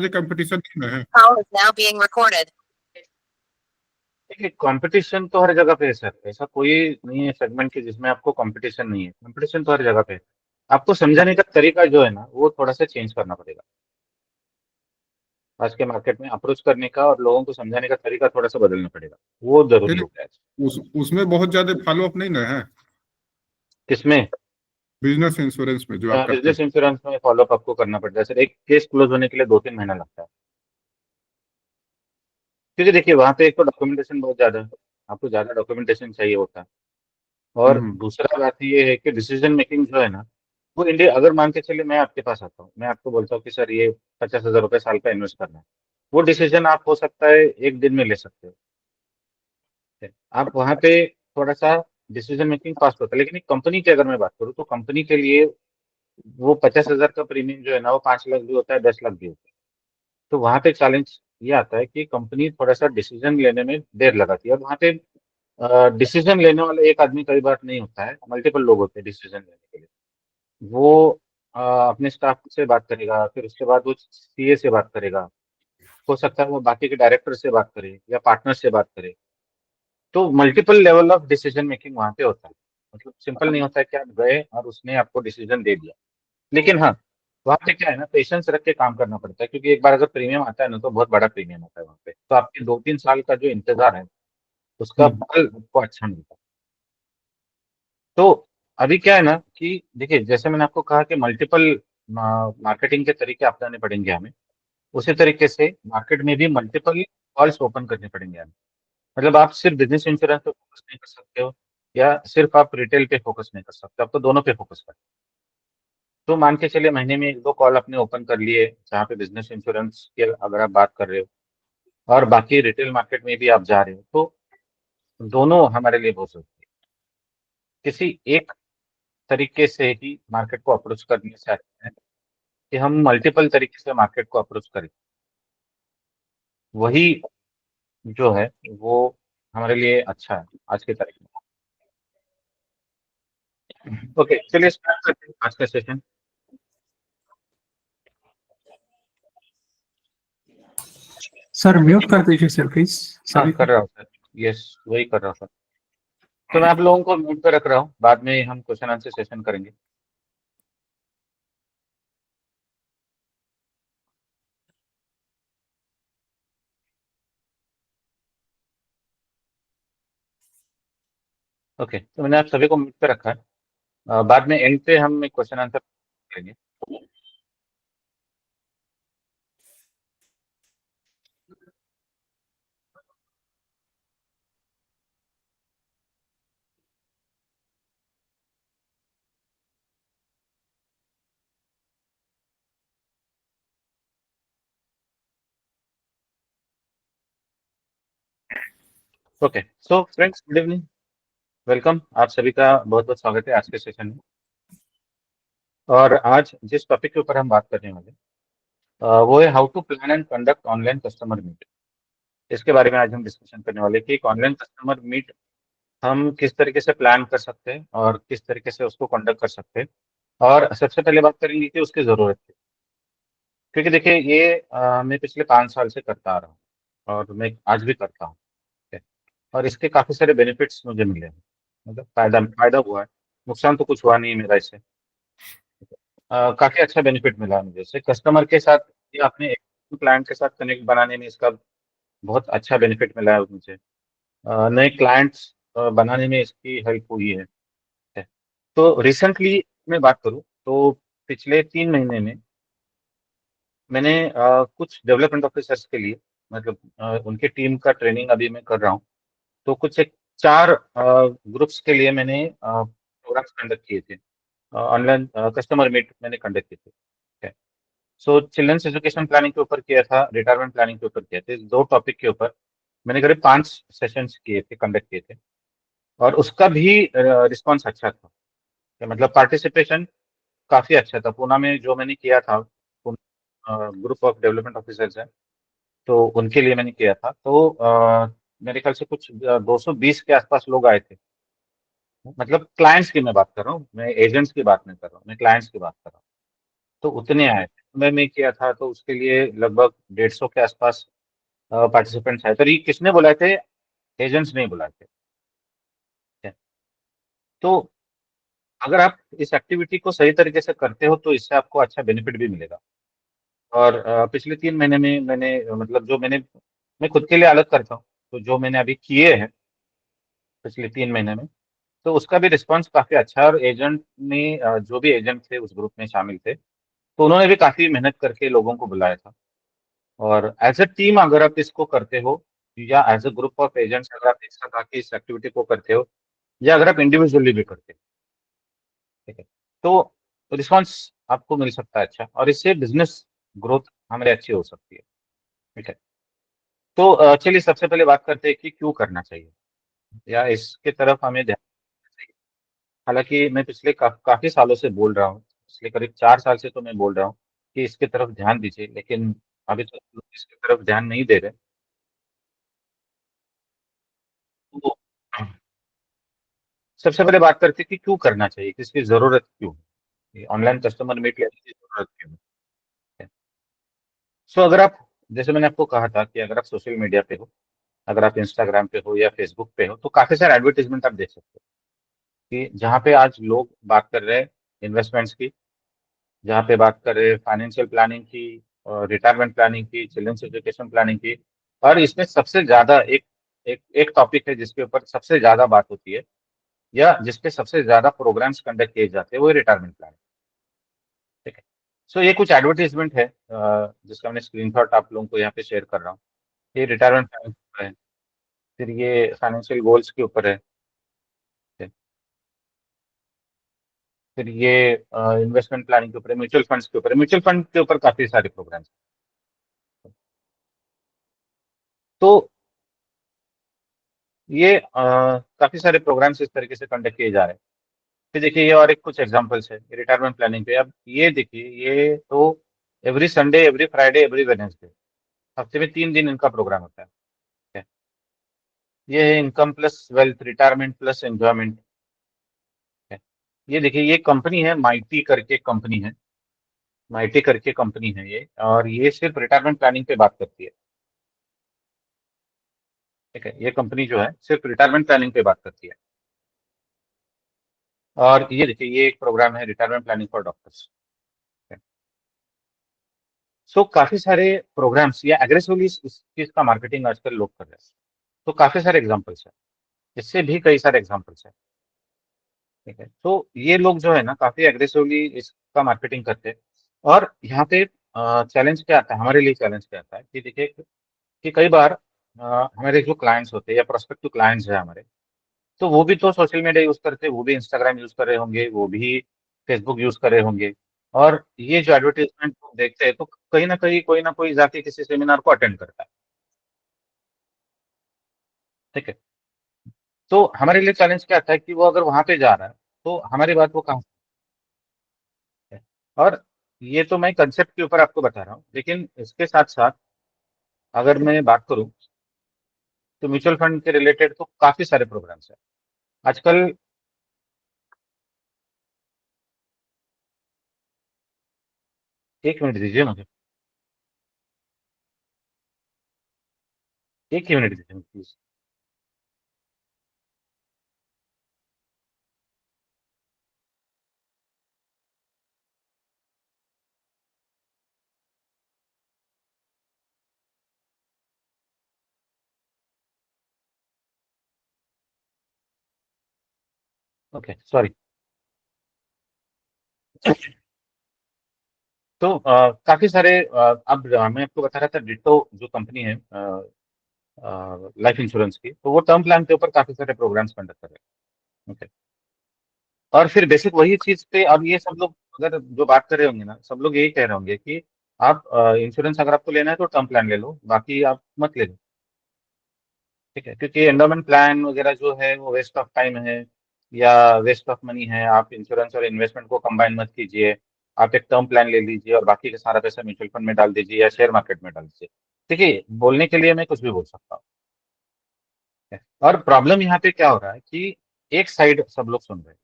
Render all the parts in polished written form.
Competition में है। Call is now being recorded. देखिए कंपटीशन तो हर जगह पे है सर, ऐसा कोई नहीं है सेगमेंट की जिसमें आपको कंपटीशन नहीं है। कंपटीशन तो हर जगह पे है। आपको समझाने का तरीका जो है ना वो थोड़ा सा चेंज करना पड़ेगा। आज के मार्केट में अप्रोच करने का और लोगों को समझाने का तरीका थोड़ा सा बदलना पड़ेगा, वो जरूरी हो गया है। उसमें बहुत ज्यादा फॉलोअप नहीं ना है। किसमें? बिजनेस इंश्योरेंस में जो आप करते बिजनेस हैं। इंश्योरेंस में फॉलोअप आपको करना पड़ता है सर। एक केस क्लोज होने के लिए 2-3 महीना लगता है, क्योंकि देखिए वहां पे एक तो डॉक्यूमेंटेशन बहुत ज्यादा है, आपको ज्यादा डॉक्यूमेंटेशन चाहिए होता है। और हम्म। दूसरा बात ये है कि डिसीजन मेकिंग जो है ना वो इंडिया, अगर मान के चलिए मैं आपके पास आता हूँ, मैं आपको बोलता हूँ कि सर ये 50,000 रुपये साल का इन्वेस्ट करना है, वो डिसीजन आप हो सकता है एक दिन में ले सकते हो। आप वहां पे थोड़ा सा डिसीजन मेकिंग फास्ट होता है। लेकिन एक कंपनी की अगर मैं बात करूँ तो कंपनी के लिए वो 50,000 का प्रीमियम जो है ना वो 5 लाख भी होता है, 10 लाख भी होता है। तो वहां पे चैलेंज ये आता है कि कंपनी थोड़ा सा डिसीजन लेने में देर लगाती है। और वहां पे डिसीजन लेने वाला एक आदमी कई बार नहीं होता है, मल्टीपल लोग होते हैं डिसीजन लेने के लिए। वो अपने स्टाफ से बात करेगा, फिर उसके बाद वो सीए से बात करेगा, हो सकता है वो बाकी के डायरेक्टर से बात करे या पार्टनर से बात करे। तो multiple level of decision making वहां पे होता है। मतलब सिंपल नहीं होता है कि आप गए और उसने आपको डिसीजन दे दिया। लेकिन हाँ, वहाँ पे क्या है ना, पेशेंस रख के काम करना पड़ता है, क्योंकि एक बार अगर प्रीमियम आता है ना तो बहुत बड़ा प्रीमियम आता है वहाँ पे। तो आपके 2-3 साल का जो इंतजार है उसका हम्म। फल आपको अच्छा मिलता है। तो अभी क्या है ना कि देखिए जैसे मैंने आपको कहा कि मल्टीपल मार्केटिंग के तरीके अपनाने पड़ेंगे हमें, उसी तरीके से मार्केट में भी मल्टीपल कॉल्स ओपन करने पड़ेंगे हमें। मतलब आप सिर्फ बिजनेस इंश्योरेंस पे फोकस नहीं कर सकते हो या सिर्फ आप रिटेल पे फोकस नहीं कर सकते, आपको दोनों पे फोकस करना है। तो मान के चलिए महीने में 1-2 कॉल अपने ओपन कर लिए जहाँ पे बिजनेस इंश्योरेंस की अगर आप बात कर रहे हो, और बाकी रिटेल मार्केट में भी आप जा रहे हो, तो दोनों हमारे लिए बहुत जरूरी है। किसी एक तरीके से ही मार्केट को अप्रोच करने से अच्छा है कि हम मल्टीपल तरीके से मार्केट को अप्रोच करें। वही जो है वो हमारे लिए अच्छा है आज के तारीख में। ओके, चलिए स्टार्ट करते हैं आज का सेशन। सर म्यूट कर दीजिए सर प्लीज हाँ सभी कर रहा हूँ सर, यस वही कर रहा हूँ सर। तो मैं आप लोगों को म्यूट पे रख रहा हूँ, बाद में हम क्वेश्चन आंसर सेशन करेंगे। ओके, तो मैंने आप सभी को म्यूट पे रखा है। बाद में एंड पे हम एक क्वेश्चन आंसर करेंगे। Okay, so friends good evening, welcome. आप सभी का बहुत बहुत स्वागत है आज के सेशन में। और आज जिस टॉपिक के ऊपर हम बात करने वाले वो है how to plan and conduct online customer meet. इसके बारे में आज हम डिस्कशन करने वाले हैं कि एक ऑनलाइन कस्टमर मीट हम किस तरीके से प्लान कर सकते हैं और किस तरीके से उसको कंडक्ट कर सकते हैं। और सबसे पहले बात करेंगे कि उसकी ज़रूरत है। क्योंकि देखिए ये मैं पिछले 5 साल से करता आ रहा हूँ और मैं आज भी करता हूँ। ठीक है? और इसके काफ़ी सारे बेनिफिट्स मुझे मिले हैं। मतलब फायदा फायदा हुआ है, नुकसान तो कुछ हुआ नहीं है मेरा इससे। काफ़ी अच्छा बेनिफिट मिला है मुझे इससे कस्टमर के साथ या अपने क्लाइंट के साथ कनेक्ट बनाने में इसका बहुत अच्छा बेनिफिट मिला है मुझे। नए क्लाइंट्स बनाने में इसकी हेल्प हुई है। ठीक है? तो रिसेंटली मैं बात करूँ तो पिछले 3 महीने में मैंने कुछ डेवलपमेंट ऑफिसर्स के लिए, मतलब उनकी टीम का ट्रेनिंग अभी मैं कर रहा हूँ। तो कुछ एक 4 ग्रुप्स के लिए मैंने प्रोग्राम्स कंडक्ट किए थे। ऑनलाइन कस्टमर मीट मैंने कंडक्ट किए थे। ठीक है? सो चिल्ड्रंस एजुकेशन प्लानिंग के ऊपर किया था, रिटायरमेंट प्लानिंग के ऊपर किया था। इस 2 टॉपिक के ऊपर मैंने करीब 5 सेशंस किए थे, कंडक्ट किए थे। और उसका भी रिस्पॉन्स अच्छा था। मतलब पार्टिसिपेशन काफी अच्छा था। पूना में जो मैंने किया था, ग्रुप ऑफ डेवलपमेंट ऑफिसर्स है, तो उनके लिए मैंने किया था। तो मेरे ख्याल से कुछ 220 के आसपास लोग आए थे। मतलब क्लाइंट्स की मैं बात कर रहा हूँ, मैं एजेंट्स की बात नहीं कर रहा हूँ, मैं क्लाइंट्स की बात कर रहा हूँ। तो उतने आए थे। समय में किया था तो उसके लिए लगभग 150 के आसपास पार्टिसिपेंट्स आए। तो ये किसने बुलाए थे? एजेंट्स नहीं बुलाए थे। ठीक है? तो अगर आप इस एक्टिविटी को सही तरीके से करते हो तो इससे आपको अच्छा बेनिफिट भी मिलेगा। और पिछले 3 महीने में मैंने मतलब जो मैं खुद के लिए अलग करता हूँ, तो जो मैंने अभी किए हैं पिछले 3 महीने में, तो उसका भी रिस्पॉन्स काफी अच्छा है। और एजेंट ने जो भी एजेंट थे उस ग्रुप में शामिल थे, तो उन्होंने भी काफी मेहनत करके लोगों को बुलाया था। और एज अ टीम अगर आप इसको करते हो, या as a group of agents अगर आप एक साथ आके इस एक्टिविटी को करते हो, या अगर आप इंडिविजुअली भी करते हो, ठीक है, तो रिस्पॉन्स आपको मिल सकता है अच्छा, और इससे बिजनेस ग्रोथ हमारी अच्छी हो सकती है। ठीक है? तो चलिए सबसे पहले बात करते हैं कि क्यों करना चाहिए, या इसके तरफ हमें ध्यान देना चाहिए। हालांकि मैं पिछले काफी सालों से बोल रहा हूँ, पिछले करीब 4 साल से तो मैं बोल रहा हूँ कि इसके तरफ ध्यान दीजिए, लेकिन अभी तो लोग इसके तरफ ध्यान नहीं दे रहे। तो सबसे पहले बात करते हैं कि क्यों करना चाहिए, किसकी जरूरत क्यों है, ऑनलाइन कस्टमर मीट लेने की जरूरत क्यों है। सो अगर आप, जैसे मैंने आपको कहा था कि अगर आप सोशल मीडिया पे हो, अगर आप इंस्टाग्राम पे हो या फेसबुक पे हो, तो काफी सारे एडवर्टीजमेंट आप देख सकते हो कि जहाँ पे आज लोग बात कर रहे हैं इन्वेस्टमेंट्स की, जहाँ पे बात कर रहे हैं फाइनेंशियल प्लानिंग की, रिटायरमेंट प्लानिंग की, चिल्ड्रंस एजुकेशन प्लानिंग की। और इसमें सबसे ज्यादा एक एक एक टॉपिक है जिसके ऊपर सबसे ज्यादा बात होती है, या जिसपे सबसे ज्यादा प्रोग्राम्स कंडक्ट किए जाते हैं, वो रिटायरमेंट प्लानिंग। ठीक है? सो ये कुछ एडवर्टीजमेंट है जिसका मैंने स्क्रीनशॉट आप लोगों को यहाँ पे शेयर कर रहा हूँ। ये रिटायरमेंट प्लानिंग के ऊपर है, फिर ये फाइनेंशियल गोल्स के ऊपर है, फिर ये इन्वेस्टमेंट प्लानिंग के ऊपर है, म्यूचुअल फंड्स के ऊपर है, म्यूचुअल फंड के ऊपर काफी सारे प्रोग्राम्स। तो ये काफी सारे प्रोग्राम्स इस तरीके से कंडक्ट किए जा रहे हैं। फिर देखिए ये और एक कुछ एग्जांपल्स है रिटायरमेंट प्लानिंग पे। अब ये देखिए, ये तो every Sunday, every Friday, every Wednesday, हफ्ते में 3 दिन इनका प्रोग्राम होता है। ठीक है? ये है income plus wealth, retirement plus enjoyment है। ये देखिए, ये कंपनी है माइटी करके कंपनी है, माइटी करके कंपनी है ये, और ये सिर्फ रिटायरमेंट प्लानिंग पे बात करती है। ठीक है? ये कंपनी जो है सिर्फ रिटायरमेंट प्लानिंग पे बात करती है। और ये देखिए, ये एक प्रोग्राम है रिटायरमेंट प्लानिंग फॉर डॉक्टर्स। सो काफी सारे प्रोग्राम्स या एग्रेसिवली इस चीज का मार्केटिंग आजकल लोग कर रहे हैं। तो काफी सारे एग्जांपल्स है, इससे भी कई सारे एग्जांपल्स है। ठीक है? तो ये लोग जो है ना काफी एग्रेसिवली इसका मार्केटिंग करते हैं। और यहाँ पे चैलेंज क्या आता है, हमारे लिए चैलेंज क्या आता है कि देखिए कि कई बार हमारे जो क्लाइंट्स होते हैं या प्रोस्पेक्टिव क्लाइंट्स है हमारे, तो वो भी तो सोशल मीडिया यूज करते हैं, वो भी इंस्टाग्राम यूज कर रहे होंगे, वो भी फेसबुक यूज कर रहे होंगे। और ये जो एडवर्टीजमेंट देखते हैं, तो कहीं ना कहीं कोई ना कोई जाके किसी सेमिनार को अटेंड करता है। ठीक है? तो हमारे लिए चैलेंज क्या आता है कि वो अगर वहां पे जा रहा है, तो हमारी बात वो कहाँ सुनता है। और ये तो मैं कंसेप्ट के ऊपर आपको बता रहा हूँ, लेकिन इसके साथ साथ अगर मैं बात करूँ तो म्यूचुअल फंड के रिलेटेड तो काफी सारे प्रोग्राम्स है आजकल। 1 मिनट दीजिए मुझे, 1 ही मिनट दीजिए प्लीज। Okay, sorry. तो काफी सारे अब मैं आपको बता रहा था, डिट्टो जो कंपनी है लाइफ इंश्योरेंस की, तो वो टर्म प्लान के ऊपर काफी सारे प्रोग्राम्स कंडक्ट कर रहे हैं। ओके? और फिर बेसिक वही चीज पे अब ये सब लोग अगर जो बात कर रहे होंगे ना, सब लोग यही कह रहे होंगे कि आप इंश्योरेंस अगर आपको लेना है तो टर्म प्लान ले लो, बाकी आप मत ले लो। ठीक है? क्योंकि एंडोमेंट प्लान वगैरह जो है वो वेस्ट ऑफ टाइम है, या वेस्ट ऑफ मनी है। आप इंश्योरेंस और इन्वेस्टमेंट को कंबाइन मत कीजिए, आप एक टर्म प्लान ले लीजिए और बाकी का सारा पैसा म्यूचुअल फंड में डाल दीजिए या शेयर मार्केट में डाल दीजिए। देखिए, बोलने के लिए मैं कुछ भी बोल सकता हूँ। ठीक है? और प्रॉब्लम यहाँ पे क्या हो रहा है कि एक साइड सब लोग सुन रहे हैं।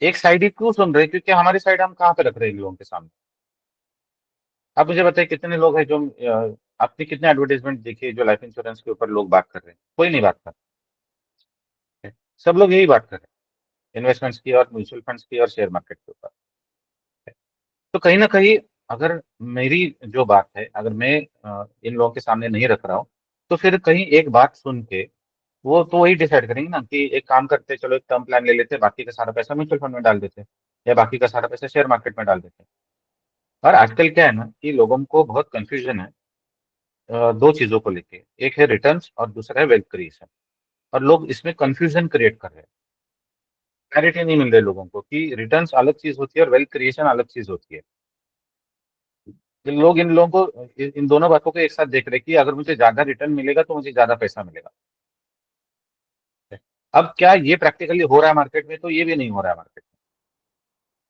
एक साइड ही क्यों सुन रहे हैं? क्योंकि हमारी साइड हम कहाँ पे रख रहे हैं लोगों के सामने? आप मुझे बताइए कितने लोग हैं जो आपने कितने एडवर्टाइजमेंट देखे जो लाइफ इंश्योरेंस के ऊपर लोग बात कर रहे हैं? कोई नहीं बात कर रहे। सब लोग यही बात कर रहे हैं, इन्वेस्टमेंट्स की और म्यूचुअल फंड्स की और शेयर मार्केट के ऊपर। तो कहीं ना कहीं अगर मेरी जो बात है, अगर मैं इन लोगों के सामने नहीं रख रहा हूँ, तो फिर कहीं एक बात सुन के वो तो वही डिसाइड करेंगे ना कि एक काम करते, चलो एक टर्म प्लान ले लेते, बाकी का सारा पैसा म्यूचुअल फंड में डाल देते, या बाकी का सारा पैसा शेयर मार्केट में डाल देते। और आजकल क्या है ना कि लोगों को बहुत कंफ्यूजन है दो चीजों को लेके, एक है रिटर्न्स और दूसरा है वेल्थ क्रिएशन। और लोग इसमें कंफ्यूजन क्रिएट कर रहे हैं, क्लैरिटी नहीं मिल रही लोगों को कि रिटर्न्स अलग चीज होती है और वेल्थ क्रिएशन अलग चीज होती है। इन लोगों को इन दोनों बातों को एक साथ देख रहे हैं कि अगर मुझे ज्यादा रिटर्न मिलेगा तो मुझे ज्यादा पैसा मिलेगा। अब क्या ये प्रैक्टिकली हो रहा है मार्केट में? तो ये भी नहीं हो रहा है मार्केट में,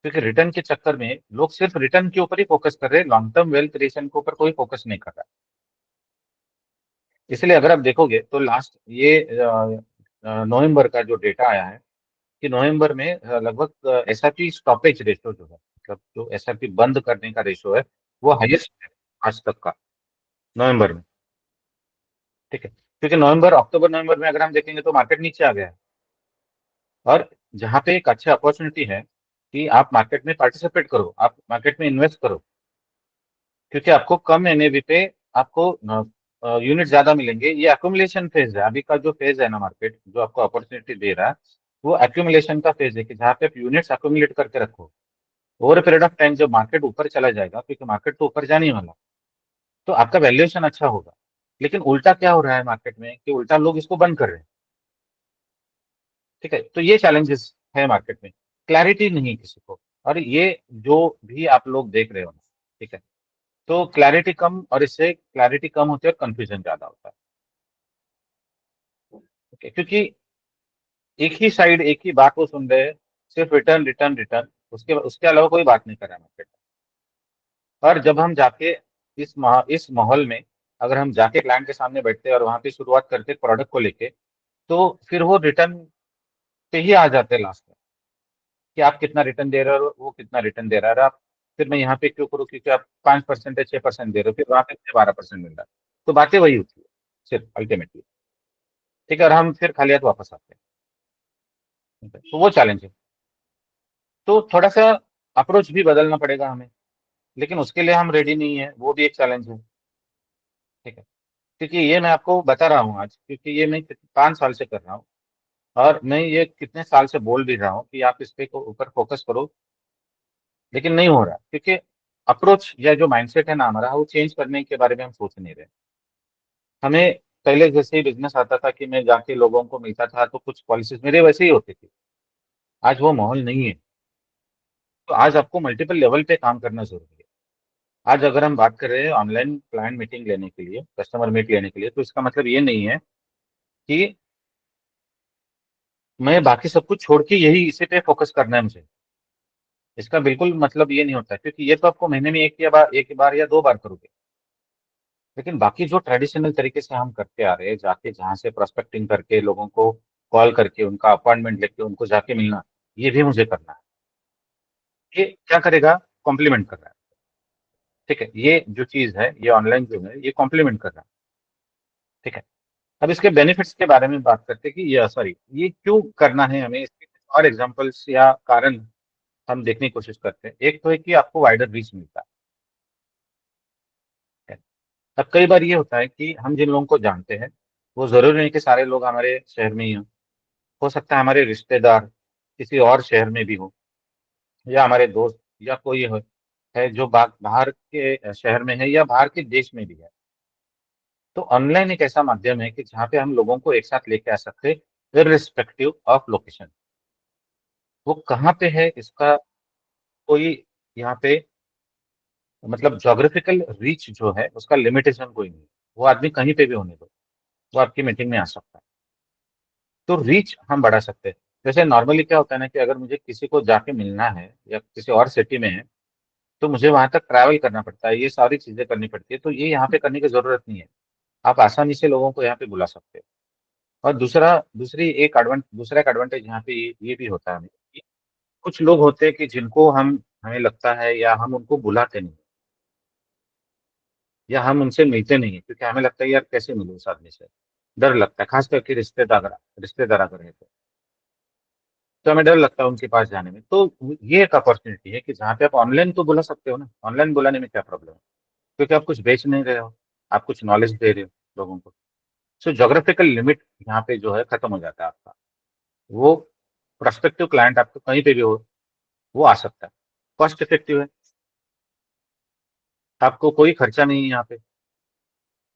क्योंकि रिटर्न के चक्कर में लोग सिर्फ रिटर्न के ऊपर ही फोकस कर रहे हैं, लॉन्ग टर्म वेल्थ क्रिएशन के ऊपर कोई फोकस नहीं कर रहा है। इसलिए अगर आप देखोगे तो लास्ट ये नवंबर का जो डेटा आया है कि नवंबर में लगभग एसआईपी स्टॉपेज रेशो जो है, मतलब जो एसआईपी बंद करने का रेशो है, वो हाईएस्ट है आज तक का, नवंबर में। ठीक है, क्योंकि नवंबर अक्टूबर नवंबर में अगर हम देखेंगे तो मार्केट नीचे आ गया है। और जहां पे एक अच्छी अपॉर्चुनिटी है कि आप मार्केट में पार्टिसिपेट करो, आप मार्केट में इन्वेस्ट करो, क्योंकि आपको कम एनएवी पे आपको यूनिट ज्यादा मिलेंगे। ये एक्यूमुलेशन फेज है, अभी का जो फेज है ना मार्केट जो आपको अपॉर्चुनिटी दे रहा है, वो एक्यूमुलेशन का फेज है कि जहाँ पे आप यूनिट्स एक्यूमुलेट करके रखो। ओवर पीरियड ऑफ टाइम जब मार्केट ऊपर चला जाएगा, क्योंकि मार्केट तो ऊपर जाने ही वाला, तो आपका वैल्यूएशन अच्छा होगा। लेकिन उल्टा क्या हो रहा है मार्केट में कि उल्टा लोग इसको बंद कर रहे हैं। ठीक है, तो ये चैलेंजेस है मार्केट में, क्लैरिटी नहीं है किसी को। और ये जो भी आप लोग देख रहे हो, ठीक है, तो क्लैरिटी कम, और इससे क्लैरिटी कम होती है और कंफ्यूजन ज्यादा होता है। ओके, क्योंकि एक ही साइड एक ही बात को सुन रहे हैं, सिर्फ रिटर्न रिटर्न रिटर्न, उसके उसके अलावा कोई बात नहीं कर रहा है मार्केट में। और जब हम जाके इस माहौल में अगर हम जाके क्लाइंट के सामने बैठते हैं और वहां पे शुरुआत करते हैं प्रोडक्ट को लेके, तो फिर वो रिटर्न पे ही आ जाते हैं लास्ट में कि आप कितना रिटर्न दे रहे हो, वो कितना रिटर्न दे रहा है, और आप फिर मैं यहाँ पे क्यों करूँ क्योंकि आप 5% या 6% दे रहे हो, फिर वहां पे मुझे 12% मिल रहा है। तो बातें वही होती है सिर्फ अल्टीमेटली। ठीक है, और हम फिर खाली हाथ वापस आते हैं। ठीक है? तो वो चैलेंज है। तो थोड़ा सा अप्रोच भी बदलना पड़ेगा हमें, लेकिन उसके लिए हम रेडी नहीं है, वो भी एक चैलेंज है। ठीक है, क्योंकि ये मैं आपको बता रहा हूँ आज, क्योंकि ये मैं 5 साल से कर रहा हूँ, और मैं ये कितने साल से बोल भी रहा हूँ कि आप इस पे को ऊपर फोकस करो, लेकिन नहीं हो रहा, क्योंकि अप्रोच या जो माइंडसेट है ना हमारा, वो चेंज करने के बारे में हम सोच नहीं रहे। हमें पहले जैसे ही बिजनेस आता था कि मैं जाके लोगों को मिलता था तो कुछ पॉलिसीज मेरे वैसे ही होती थी। आज वो माहौल नहीं है। तो आज आपको मल्टीपल लेवल पे काम करना जरूरी है। आज अगर हम बात कर रहे हैं ऑनलाइन क्लाइंट मीटिंग लेने के लिए, कस्टमर मीट लेने के लिए, तो इसका मतलब ये नहीं है कि मैं बाकी सब कुछ छोड़ के यही इसी पे फोकस करना है मुझे। इसका बिल्कुल मतलब ये नहीं होता, क्योंकि ये तो आपको महीने में एक बार या 2 बार करोगे। लेकिन बाकी जो ट्रेडिशनल तरीके से हम करते आ रहे हैं, जाके जहाँ से प्रोस्पेक्टिंग करके लोगों को कॉल करके उनका अपॉइंटमेंट लेके उनको जाके मिलना, ये भी मुझे करना है। ये क्या करेगा? कॉम्प्लीमेंट कर रहा है। ठीक है, ये जो चीज है, ये ऑनलाइन जो है, ये कॉम्प्लीमेंट कर रहा है। ठीक है, अब इसके बेनिफिट्स के बारे में बात करते हैं कि ये सॉरी ये क्यों करना है हमें, इसके कुछ और एग्जांपल्स या कारण हम देखने की कोशिश करते हैं। एक तो है कि आपको वाइडर रीच मिलता है। अब कई बार ये होता है कि हम जिन लोगों को जानते हैं, वो जरूरी नहीं कि सारे लोग हमारे शहर में ही हो सकता है हमारे रिश्तेदार किसी और शहर में भी हो, या हमारे दोस्त, या कोई है जो बाहर के शहर में है या बाहर के देश में भी है। तो ऑनलाइन एक ऐसा माध्यम है कि जहाँ पे हम लोगों को एक साथ लेके आ सकते हैं, इररिस्पेक्टिव ऑफ लोकेशन। वो कहाँ पे है इसका कोई यहाँ पे मतलब जोग्राफिकल रीच जो है उसका लिमिटेशन कोई नहीं। वो आदमी कहीं पे भी होने दो, वो आपकी मीटिंग में आ सकता है। तो रीच हम बढ़ा सकते हैं। जैसे नॉर्मली क्या होता है ना कि अगर मुझे किसी को जाके मिलना है या किसी और सिटी में है, तो मुझे वहां तक ट्रैवल करना पड़ता है, ये सारी चीजें करनी पड़ती है। तो ये यहाँ पे करने की जरूरत नहीं है, आप आसानी से लोगों को यहाँ पे बुला सकते हैं। और दूसरा एक एडवांटेज यहाँ पे ये भी होता है हमें कि कुछ लोग होते हैं कि जिनको हम हमें लगता है या हम उनको बुलाते नहीं, या हम उनसे मिलते नहीं है क्योंकि हमें लगता है यार कैसे मिलूं उस आदमी से, डर लगता है, खास करके रिश्तेदार अगर है तो हमें डर लगता है उनके पास जाने में। तो ये एक अपॉर्चुनिटी है कि जहाँ पे आप ऑनलाइन तो बुला सकते हो ना, ऑनलाइन बुलाने में क्या प्रॉब्लम है, क्योंकि आप कुछ बेच नहीं रहे हो, आप कुछ नॉलेज दे रहे हो लोगों को। सो जोग्राफिकल लिमिट यहाँ पे जो है खत्म हो जाता है आपका। वो प्रोस्पेक्टिव क्लाइंट आपको कहीं पे भी हो वो आ सकता है, कॉस्ट इफेक्टिव है, आपको कोई खर्चा नहीं है यहाँ पे,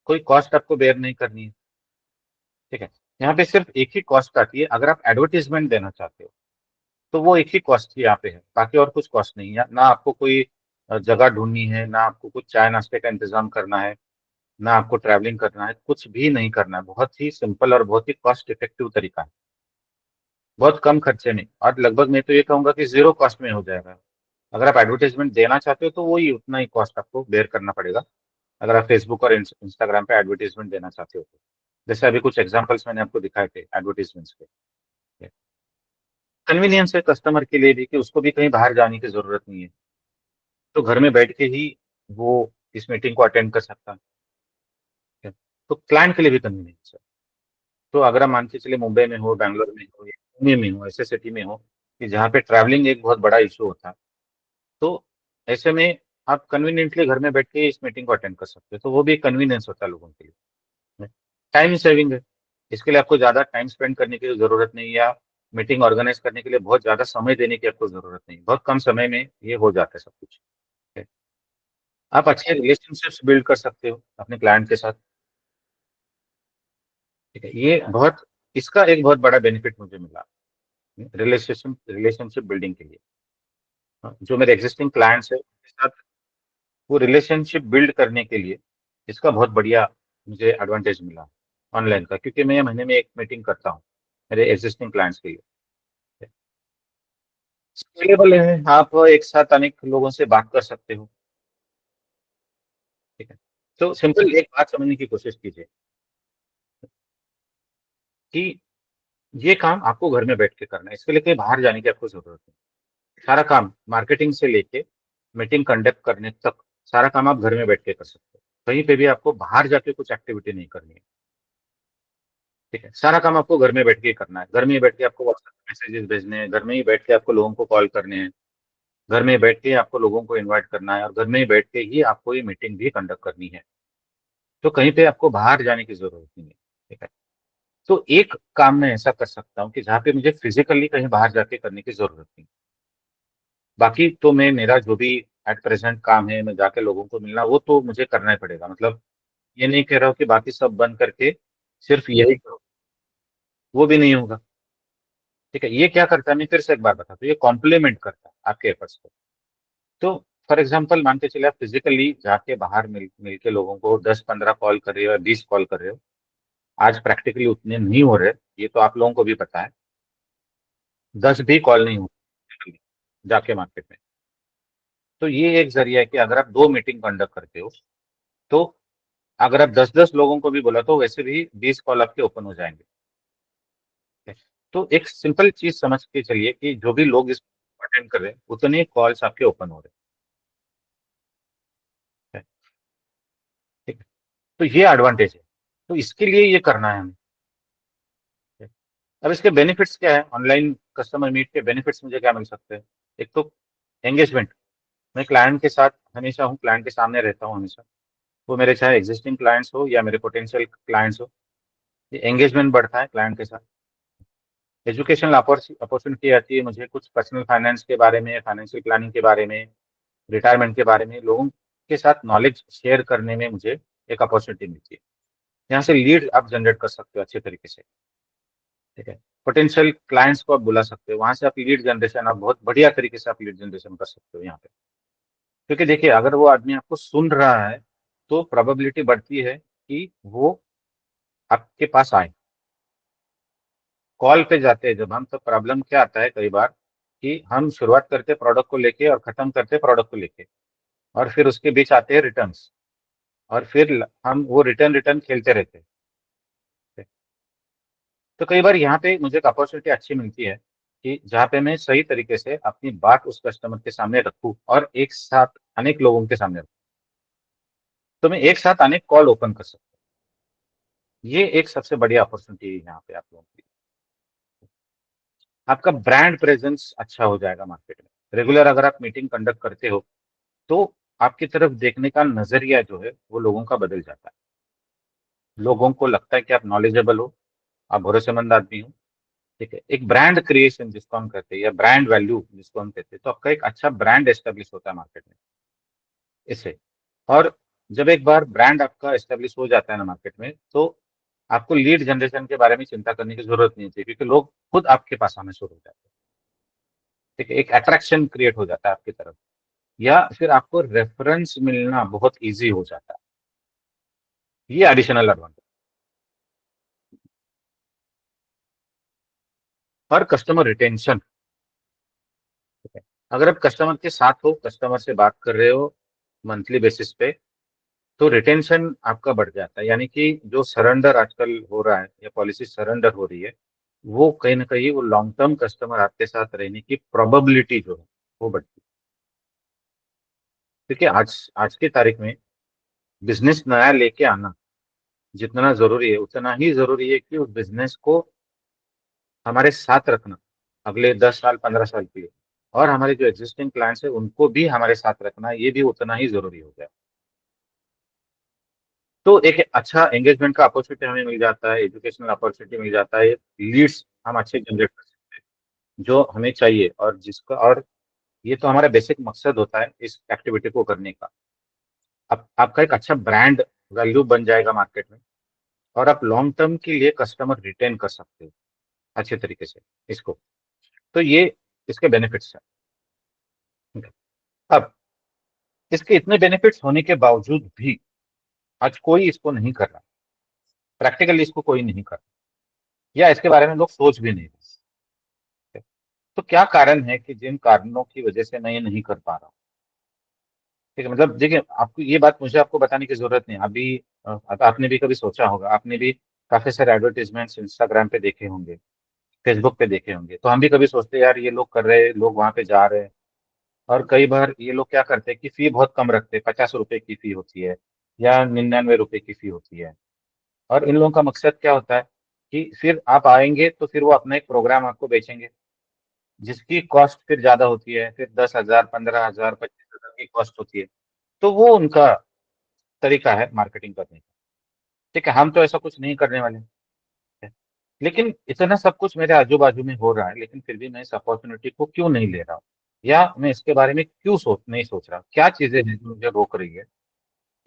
कोई कॉस्ट आपको बेयर नहीं करनी है। ठीक है, यहाँ पे सिर्फ एक ही कॉस्ट आती है, अगर आप एडवर्टीजमेंट देना चाहते हो तो वो एक ही कॉस्ट यहाँ पे है, बाकी और कुछ कॉस्ट नहीं है। ना आपको कोई जगह ढूंढनी है, ना आपको कुछ चाय नाश्ते का इंतजाम करना है, ना आपको ट्रैवलिंग करना है, कुछ भी नहीं करना है। बहुत ही सिंपल और बहुत ही कॉस्ट इफेक्टिव तरीका है, बहुत कम खर्चे में, और लगभग मैं तो ये कहूंगा कि जीरो कॉस्ट में हो जाएगा। अगर आप एडवर्टाइजमेंट देना चाहते हो तो वही उतना ही कॉस्ट आपको बेयर करना पड़ेगा, अगर आप फेसबुक और इंस्टाग्राम पे एडवर्टीजमेंट देना चाहते हो तो। जैसे अभी कुछ एग्जांपल्स मैंने आपको दिखाए थे एडवर्टीजमेंट्स के। कन्वीनियंस है कस्टमर के लिए भी कि उसको भी कहीं बाहर जाने की जरूरत नहीं है, तो घर में बैठ के ही वो इस मीटिंग को अटेंड कर सकता है। ठीक है? तो क्लाइंट के लिए भी कन्वीनियंस है। तो अगर आप मान के चलिए मुंबई में हो, बैंगलोर में हो या पुणे में हो, ऐसे सिटी में हो कि जहाँ पे ट्रैवलिंग एक बहुत बड़ा इशू होता है, तो ऐसे में आप कन्वीनियंटली घर में बैठ के इस मीटिंग को अटेंड कर सकते हो, तो वो भी एक कन्वीनियंस होता है लोगों के लिए। टाइम सेविंग है, इसके लिए आपको ज्यादा टाइम स्पेंड करने की जरूरत नहीं, या मीटिंग ऑर्गेनाइज करने के लिए बहुत ज्यादा समय देने की आपको जरूरत नहीं, बहुत कम समय में ये हो जाता है सब कुछ। आप अच्छे रिलेशनशिप्स बिल्ड कर सकते हो अपने क्लाइंट के साथ। ठीक है, ये बहुत, इसका एक बहुत बड़ा बेनिफिट मुझे मिला रिलेशनशिप बिल्डिंग के लिए। हाँ, जो मेरे एग्जिस्टिंग क्लाइंट्स है उनके साथ वो रिलेशनशिप बिल्ड करने के लिए इसका बहुत बढ़िया मुझे एडवांटेज मिला ऑनलाइन का, क्योंकि मैं महीने में एक मीटिंग करता हूँ मेरे एग्जिस्टिंग क्लाइंट्स के लिए। स्केलेबल है, आप एक साथ अनेक लोगों से बात कर सकते हो। ठीक है, तो सिंपल एक बात समझने की कोशिश कीजिए कि ये काम आपको घर में बैठ के करना है, इसके लिए कहीं बाहर जाने की आपको जरूरत नहीं। सारा काम मार्केटिंग से लेके मीटिंग कंडक्ट करने तक सारा काम आप घर में बैठ के कर सकते हो, कहीं पे भी आपको बाहर जाके कुछ एक्टिविटी नहीं करनी है। ठीक है, सारा काम आपको घर में बैठ के ही करना है, घर में ही बैठ के आपको व्हाट्सएप मैसेजेस भेजने हैं, घर में ही बैठ के आपको लोगों को कॉल करने हैं, घर में बैठ के आपको लोगों को इनवाइट करना है, और घर में ही बैठ के ही आपको ये मीटिंग भी कंडक्ट करनी है। तो कहीं पे आपको बाहर जाने की जरूरत नहीं है। ठीक है, तो एक काम मैं ऐसा कर सकता हूँ कि जहाँ पे मुझे फिजिकली कहीं बाहर जाके करने की जरूरत नहीं। बाकी तो मैं मेरा जो भी एट प्रेजेंट काम है, मैं जाके लोगों को मिलना, वो तो मुझे करना ही पड़ेगा। मतलब ये नहीं कह रहा हूँ कि बाकी सब बंद करके सिर्फ यही करो, वो भी नहीं होगा। ठीक है, ये क्या करता है, मैं फिर से एक बार बताता हूँ, ये कॉम्प्लीमेंट करता है आपके एफर्ट्स को। तो फॉर एग्जाम्पल मान के चले आप फिजिकली जाके बाहर मिल के लोगों को 10-15 कॉल कर रहे हो या 20 कॉल कर रहे हो, आज प्रैक्टिकली उतने नहीं हो रहे, ये तो आप लोगों को भी पता है। 10 भी कॉल नहीं हो physically जाके मार्केट में। तो ये एक जरिया है कि अगर आप 2 मीटिंग कंडक्ट करते हो, तो अगर आप 10-10 लोगों को भी बोला तो वैसे भी 20 कॉल आपके ओपन हो जाएंगे। तो एक सिंपल चीज समझ के चलिए कि जो भी लोग इस अटेंड कर रहे हैं उतने कॉल्स आपके ओपन हो रहे हैं। ठीक है, तो ये एडवांटेज है, तो इसके लिए ये करना है हमें। अब इसके बेनिफिट्स क्या है, ऑनलाइन कस्टमर मीट के बेनिफिट्स मुझे क्या मिल सकते हैं। एक तो एंगेजमेंट, मैं क्लाइंट के साथ हमेशा हूँ, क्लाइंट के सामने रहता हूँ हमेशा, वो मेरे चाहे एग्जिस्टिंग क्लाइंट्स हो या मेरे पोटेंशियल क्लाइंट्स हो, ये एंगेजमेंट बढ़ता है क्लाइंट के साथ। एजुकेशनल अपॉर्चुनिटी आती है, मुझे कुछ पर्सनल फाइनेंस के बारे में, फाइनेंशियल प्लानिंग के बारे में, रिटायरमेंट के बारे में लोगों के साथ नॉलेज शेयर करने में मुझे एक अपॉर्चुनिटी मिलती है। यहाँ से लीड आप जनरेट कर सकते हो अच्छे तरीके से। ठीक है, पोटेंशियल क्लाइंट्स को आप बुला सकते हो, वहां से आप लीड जनरेशन, आप बहुत बढ़िया तरीके से आप लीड जनरेशन कर सकते हो यहाँ पे। क्योंकि देखिए अगर वो आदमी आपको सुन रहा है तो प्रोबेबिलिटी बढ़ती है कि वो आपके पास आए। कॉल पे जाते हैं जब हम, तो प्रॉब्लम क्या आता है कई बार कि हम शुरुआत करते प्रोडक्ट को लेके और खत्म करते प्रोडक्ट को लेके, और फिर उसके बीच आते हैं रिटर्न्स, और फिर हम वो रिटर्न रिटर्न खेलते रहते हैं। तो कई बार यहाँ पे मुझे एक अपॉर्चुनिटी अच्छी मिलती है कि जहाँ पे मैं सही तरीके से अपनी बात उस कस्टमर के सामने रखूँ और एक साथ अनेक लोगों के सामने रखूँ। तो मैं एक साथ अनेक कॉल ओपन कर सकता हूँ। ये एक सबसे बड़ी अपॉर्चुनिटी है यहाँ पे आप लोगों की। आपका ब्रांड प्रेजेंस अच्छा हो जाएगा मार्केट में। रेगुलर अगर आप मीटिंग कंडक्ट करते हो तो आपकी तरफ देखने का नजरिया जो है वो लोगों का बदल जाता है। लोगों को लगता है कि आप नॉलेजेबल हो, आप भरोसेमंद आदमी हो। ठीक है, एक ब्रांड क्रिएशन जिसको हम कहते हैं या ब्रांड वैल्यू जिसको हम कहते हैं, तो आपका एक अच्छा ब्रांड एस्टेब्लिश होता है मार्केट में इससे। और जब एक बार ब्रांड आपका एस्टेब्लिश हो जाता है ना मार्केट में, तो आपको लीड जनरेशन के बारे में चिंता करने की जरूरत नहीं होती, क्योंकि लोग खुद आपके पास आना शुरू हो जाते हैं। ठीक है, एक अट्रैक्शन क्रिएट हो जाता है आपकी तरफ, या फिर आपको रेफरेंस मिलना बहुत इजी हो जाता है। ये एडिशनल एडवांटेज। और कस्टमर रिटेंशन, अगर आप कस्टमर के साथ हो, कस्टमर से बात कर रहे हो मंथली बेसिस पे, तो रिटेंशन आपका बढ़ जाता है। यानी कि जो सरेंडर आजकल हो रहा है या पॉलिसी सरेंडर हो रही है, वो कहीं ना कहीं वो लॉन्ग टर्म कस्टमर आपके साथ रहने की प्रोबेबिलिटी जो है वो बढ़ती है। क्योंकि आज आज की तारीख में बिजनेस नया लेके आना जितना जरूरी है, उतना ही जरूरी है कि उस बिजनेस को हमारे साथ रखना अगले 10 साल 15 साल के लिए। और हमारे जो एग्जिस्टिंग क्लाइंट्स है उनको भी हमारे साथ रखना, ये भी उतना ही जरूरी हो गया। तो एक अच्छा एंगेजमेंट का अपॉर्चुनिटी हमें मिल जाता है, एजुकेशनल अपॉर्चुनिटी मिल जाता है, लीड्स हम अच्छे जनरेट कर सकते हैं जो हमें चाहिए, और जिसका, और ये तो हमारा बेसिक मकसद होता है इस एक्टिविटी को करने का। अब आपका एक अच्छा ब्रांड वैल्यू बन जाएगा मार्केट में, और आप लॉन्ग टर्म के लिए कस्टमर रिटेन कर सकते हो अच्छे तरीके से इसको। तो ये इसके बेनिफिट्स हैं। अब इसके इतने बेनिफिट्स होने के बावजूद भी आज कोई इसको नहीं कर रहा, प्रैक्टिकली इसको कोई नहीं कर रहा, या इसके बारे में लोग सोच भी नहीं रहे। तो क्या कारण है कि जिन कारणों की वजह से मैं ये नहीं कर पा रहा हूँ? ठीक है, मतलब देखिए, आपको ये बात मुझे आपको बताने की जरूरत नहीं। अभी आपने भी कभी सोचा होगा, आपने भी काफी सारे एडवर्टीजमेंट्स इंस्टाग्राम पे देखे होंगे, फेसबुक पे देखे होंगे। तो हम भी कभी सोचते हैं यार ये लोग कर रहे हैं, लोग वहां पे जा रहे हैं। और कई बार ये लोग क्या करते हैं कि फी बहुत कम रखते हैं, 50 रुपए की फी होती है या 99 रुपए की फी होती है। और इन लोगों का मकसद क्या होता है कि फिर आप आएंगे तो फिर वो अपना एक प्रोग्राम आपको बेचेंगे, जिसकी कॉस्ट फिर ज्यादा होती है, फिर 10,000 15,000 25,000 की कॉस्ट होती है। तो वो उनका तरीका है मार्केटिंग करने का। ठीक है, हम तो ऐसा कुछ नहीं करने वाले हैं। लेकिन इतना सब कुछ मेरे आजू बाजू में हो रहा है, लेकिन फिर भी मैं इस अपॉर्चुनिटी को क्यों नहीं ले रहा हूँ, या मैं इसके बारे में क्यों नहीं सोच रहा? क्या चीजें हैं जो मुझे रोक रही है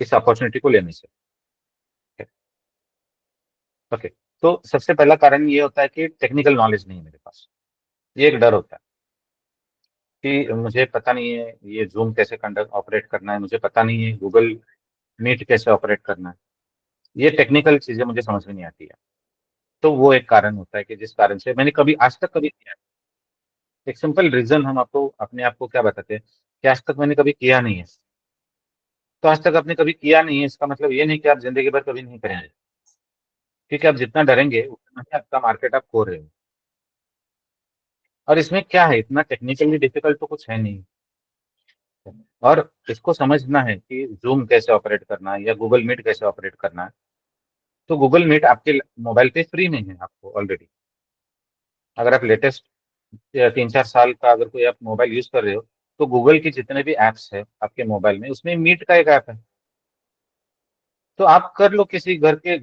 इस अपॉर्चुनिटी को लेने से? ओके, तो सबसे पहला कारण ये होता है कि टेक्निकल नॉलेज नहीं है मेरे पास। ये एक डर होता है कि मुझे पता नहीं है ये जूम कैसे कंडक्ट ऑपरेट करना है, मुझे पता नहीं है गूगल मीट कैसे ऑपरेट करना है। ये टेक्निकल चीजें मुझे समझ में नहीं आती है। तो वो एक कारण होता है कि जिस कारण से मैंने कभी आज तक कभी किया नहीं। एक सिंपल रीजन हम आपको अपने आप को क्या बताते हैं कि आज तक मैंने कभी किया नहीं है। तो आज तक आपने कभी किया नहीं है, इसका मतलब ये नहीं कि आप जिंदगी भर कभी नहीं करेंगे। क्योंकि आप जितना डरेंगे उतना ही आपका मार्केट आप खो रहे हो। और इसमें क्या है, इतना टेक्निकली डिफिकल्ट तो कुछ है नहीं। और इसको समझना है कि जूम कैसे ऑपरेट करना है या गूगल मीट कैसे ऑपरेट करना है। तो गूगल मीट आपके मोबाइल पे फ्री में है आपको ऑलरेडी। अगर आप लेटेस्ट 3 4 साल का अगर कोई आप मोबाइल यूज कर रहे हो, तो गूगल के जितने भी एप्स है आपके मोबाइल में, उसमें मीट का एक ऐप है। तो आप कर लो, किसी घर के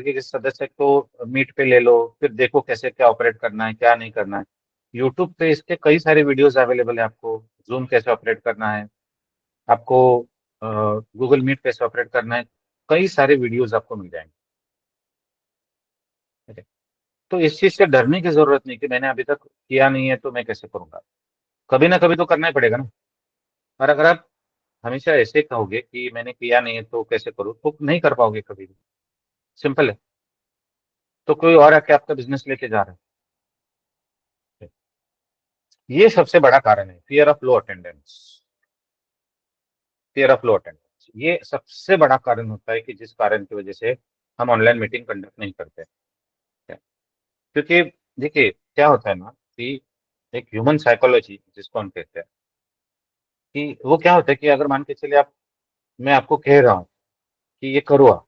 किसी सदस्य को मीट पे ले लो, फिर देखो कैसे क्या ऑपरेट करना है क्या नहीं करना है। यूट्यूब पे इसके कई सारे वीडियोस अवेलेबल है आपको। जूम कैसे ऑपरेट करना है आपको, गूगल मीट कैसे ऑपरेट करना है, कई सारे वीडियोस आपको मिल जाएंगे। ठीक है? तो इस चीज से डरने की जरूरत नहीं कि मैंने अभी तक किया नहीं है तो मैं कैसे करूंगा। कभी ना कभी तो करना ही पड़ेगा ना। और अगर आप हमेशा ऐसे कहोगे कि मैंने किया नहीं है तो कैसे करूँ, तो नहीं कर पाओगे कभी भी। सिंपल है। तो कोई और आके आपका बिजनेस लेके जा रहा है। ये सबसे बड़ा कारण है, fear of low attendance. Fear of low attendance ये सबसे बड़ा कारण होता है कि जिस कारण की वजह से हम ऑनलाइन मीटिंग कंडक्ट नहीं करते। क्योंकि देखिए क्या होता है ना कि एक ह्यूमन साइकोलॉजी जिसको हम कहते हैं, कि वो क्या होता है कि अगर मान के चलिए आप मैं आपको कह रहा हूँ कि ये करो आप।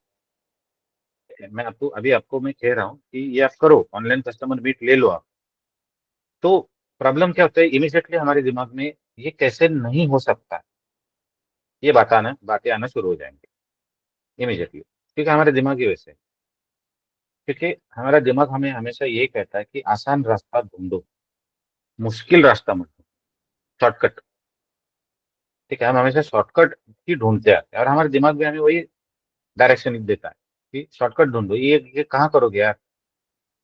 मैं मैं कह रहा हूँ कि ये आप करो, ऑनलाइन कस्टमर मीट ले लो आप। तो प्रॉब्लम क्या होता है, इमीडिएटली हमारे दिमाग में ये कैसे नहीं हो सकता है, ये बातें आना शुरू हो जाएंगे इमीडिएटली, क्योंकि हमारे दिमाग ही वैसे है। क्योंकि हमारा दिमाग हमें हमेशा ये कहता है कि आसान रास्ता ढूंढो, मुश्किल रास्ता मत ढूंढो, शॉर्टकट। ठीक है, हम हमेशा शॉर्टकट ही ढूंढते आते हैं और हमारे दिमाग भी हमें वही डायरेक्शन देता है कि शॉर्टकट ढूंढो। ये कहाँ करोगे यार,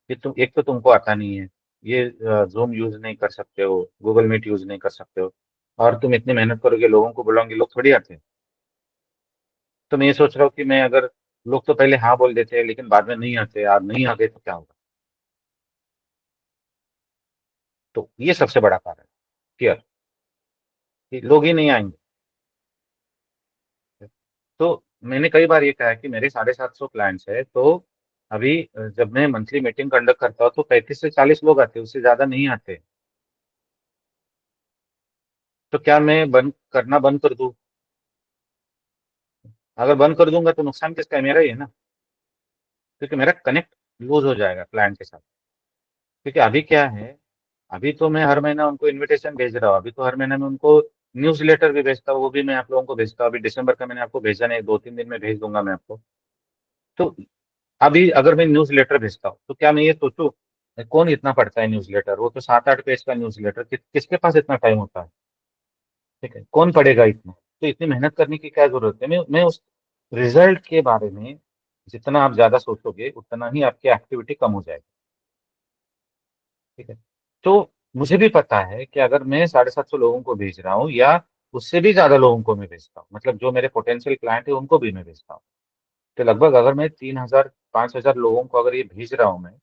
ये तुम एक तो तुमको आता नहीं है, ये जूम यूज नहीं कर सकते हो, गूगल मीट यूज नहीं कर सकते हो, और तुम इतनी मेहनत करोगे, लोगों को बुलाओगे, लोग थोड़ी आते हैं। तो मैं ये सोच रहा हूँ कि मैं अगर, लोग तो पहले हाँ बोल देते हैं लेकिन बाद में नहीं आते, और नहीं आते तो क्या होगा। तो ये सबसे बड़ा कारण है, फियर, कि लोग ही नहीं आएंगे। तो मैंने कई बार ये कहा है कि मेरे 750 क्लाइंट्स है, तो अभी जब मैं मंथली मीटिंग कंडक्ट करता हूँ तो 35 से 40 लोग आते हैं, उससे ज्यादा नहीं आते। तो क्या मैं बंद कर दूं? अगर बंद कर दूंगा तो नुकसान किसका है, मेरा ही है ना। क्योंकि मेरा कनेक्ट लूज हो जाएगा क्लाइंट के साथ। क्योंकि अभी क्या है, अभी तो मैं हर महीना उनको इनविटेशन भेज रहा हूँ, अभी तो हर महीने मैं उनको न्यूज़ लेटर भी भेजता हूँ, वो भी मैं आप लोगों को भेजता हूँ। अभी दिसंबर का मैंने आपको भेजा नहीं, 2-3 दिन में भेज दूंगा मैं आपको। तो अभी अगर मैं न्यूज़ लेटर भेजता हूँ तो क्या मैं ये सोचूं, कौन इतना पढ़ता है न्यूज़ लेटर, वो तो 7-8 पेज का न्यूज़ लेटर, किसके पास इतना टाइम होता है। ठीक है, कौन पढ़ेगा इतना। तो इतनी मेहनत करने की क्या जरूरत है। मैं उस रिजल्ट के बारे में जितना आप ज्यादा सोचोगे उतना ही आपकी एक्टिविटी कम हो जाएगी। ठीक है, तो मुझे भी पता है कि अगर मैं 750 लोगों को भेज रहा हूँ, या उससे भी ज्यादा लोगों को मैं भेजता हूँ, मतलब जो मेरे पोटेंशियल क्लाइंट है उनको भी मैं भेजता हूँ, तो लगभग अगर मैं 3,000-5,000 लोगों को अगर ये भेज रहा हूँ मैं,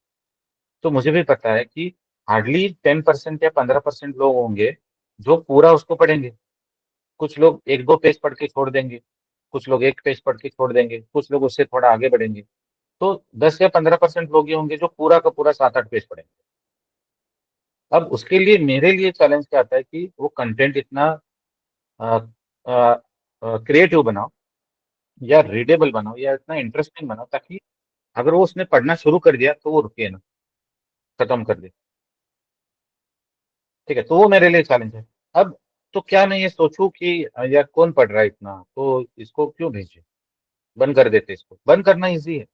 तो मुझे भी पता है कि हार्डली 10% या 15% लोग होंगे जो पूरा उसको पढ़ेंगे। कुछ लोग 1-2 पेज पढ़ के छोड़ देंगे, कुछ लोग 1 पेज पढ़ के छोड़ देंगे, कुछ लोग उससे थोड़ा आगे बढ़ेंगे। तो 10 या 15% लोग ये होंगे जो पूरा का पूरा 7-8 पेज पढ़ेंगे। अब उसके लिए मेरे लिए चैलेंज क्या आता है कि वो कंटेंट इतना क्रिएटिव बनाओ, या रीडेबल बनाओ, या इतना इंटरेस्टिंग बनाओ, ताकि अगर वो उसने पढ़ना शुरू कर दिया तो वो रुके ना, खत्म कर दे। ठीक है, तो वो मेरे लिए चैलेंज है। अब तो क्या मैं ये सोचूं कि यार कौन पढ़ रहा है इतना, तो इसको क्यों भेजे, बंद कर देते। इसको बंद करना इजी है।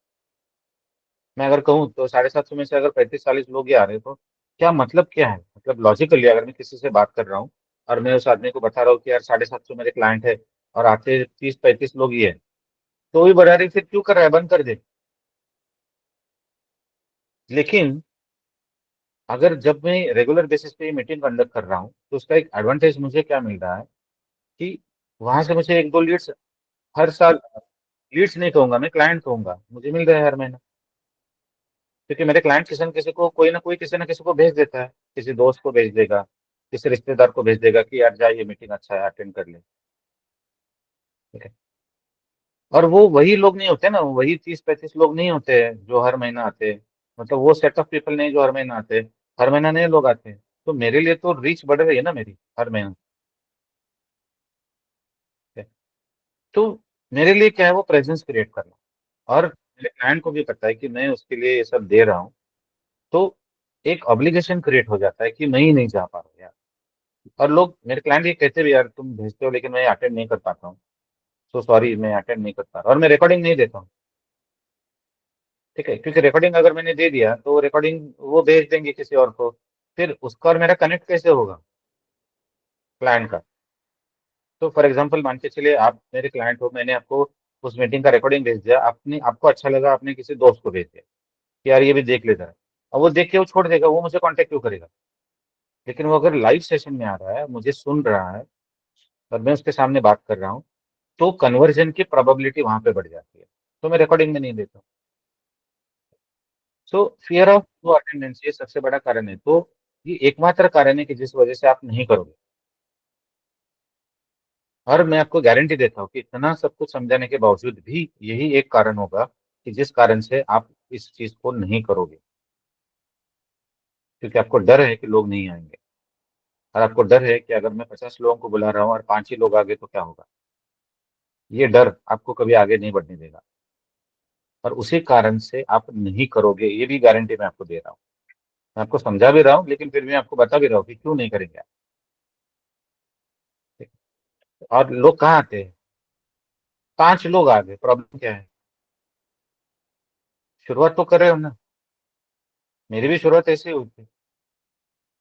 मैं अगर कहूँ तो 750 में से अगर 35-40 लोग ही आ रहे हैं, तो क्या मतलब क्या है, मतलब लॉजिकली अगर मैं किसी से बात कर रहा हूँ और मैं उस आदमी को बता रहा हूँ कि यार 750 मेरे क्लाइंट है और आते 30-35 लोग ही है, तो वही बढ़ा रही, फिर क्यों कर रहा है, बंद कर दे। लेकिन अगर जब मैं रेगुलर बेसिस पे मीटिंग कंडक्ट कर रहा हूँ तो उसका एक एडवांटेज मुझे क्या मिल रहा है कि वहां से मुझे 1-2 लीड्स हर साल, लीड्स नहीं कहूंगा मैं, क्लाइंट कहूंगा, मुझे मिल रहा है हर महीना। क्योंकि मेरे क्लाइंट किसी न किसी को, कोई ना कोई किसी न किसी को भेज देता है, किसी दोस्त को भेज देगा, किसी रिश्तेदार को भेज देगा कि यार जा, ये मीटिंग अच्छा है, अटेंड कर ले। ठीक है, और वो वही लोग नहीं होते ना, वही 30-35 लोग नहीं होते हैं जो हर महीना आते हैं। मतलब वो सेट ऑफ पीपल नहीं जो हर महीना आते हैं, हर महीना नए लोग आते हैं। तो मेरे लिए तो रीच बढ़ रही है ना मेरी हर महीना। ठीक है? तो मेरे लिए क्या है, वो प्रेजेंस क्रिएट करना। और मेरे क्लाइंट को भी पता है कि मैं उसके लिए ये सब दे रहा हूँ। तो एक ऑब्लिगेशन क्रिएट हो जाता है कि मैं ही नहीं जा पा रहा हूँ यार। और लोग, मेरे क्लाइंट ये कहते भी, यार तुम भेजते हो लेकिन मैं अटेंड नहीं कर पाता हूँ, सो सॉरी मैं अटेंड नहीं कर पा रहा, और मैं रिकॉर्डिंग नहीं देता हूँ। ठीक है, क्योंकि रिकॉर्डिंग अगर मैंने दे दिया तो रिकॉर्डिंग वो भेज देंगे किसी और को, फिर उसका और मेरा कनेक्ट कैसे होगा क्लाइंट का। तो फॉर एग्जाम्पल मान के चलिए आप मेरे क्लाइंट हो, मैंने आपको उस मीटिंग का रिकॉर्डिंग भेज दिया, आपने, आपको अच्छा लगा, आपने किसी दोस्त को भेज दिया कि यार ये भी देख लेता है, और वो देख के वो छोड़ देगा, वो मुझे कांटेक्ट क्यों करेगा। लेकिन वो अगर लाइव सेशन में आ रहा है, मुझे सुन रहा है, और मैं उसके सामने बात कर रहा हूँ, तो कन्वर्जन की प्रोबेबिलिटी वहां पे बढ़ जाती है। तो मैं रिकॉर्डिंग में नहीं देता। सो फियर ऑफ लो अटेंडेंस, ये सबसे बड़ा कारण है। तो ये एकमात्र कारण है कि जिस वजह से आप नहीं करोगे। और मैं आपको गारंटी देता हूँ कि इतना सब कुछ समझाने के बावजूद भी यही एक कारण होगा कि जिस कारण से आप इस चीज को नहीं करोगे। क्योंकि आपको डर है कि लोग नहीं आएंगे, और आपको डर है कि अगर मैं 50 लोगों को बुला रहा हूँ और 5 ही लोग आ गए तो क्या होगा। ये डर आपको कभी आगे नहीं बढ़ने देगा, और उसी कारण से आप नहीं करोगे, ये भी गारंटी मैं आपको दे रहा हूँ। मैं आपको समझा भी रहा हूँ, लेकिन फिर भी आपको बता भी रहा हूँ कि क्यों नहीं करेंगे आप। ठीक है? और लोग कहाँ आते हैं? 5 लोग आ गए, प्रॉब्लम क्या है? शुरुआत तो कर रहे हो ना। मेरी भी शुरुआत ऐसे ही हुई थी।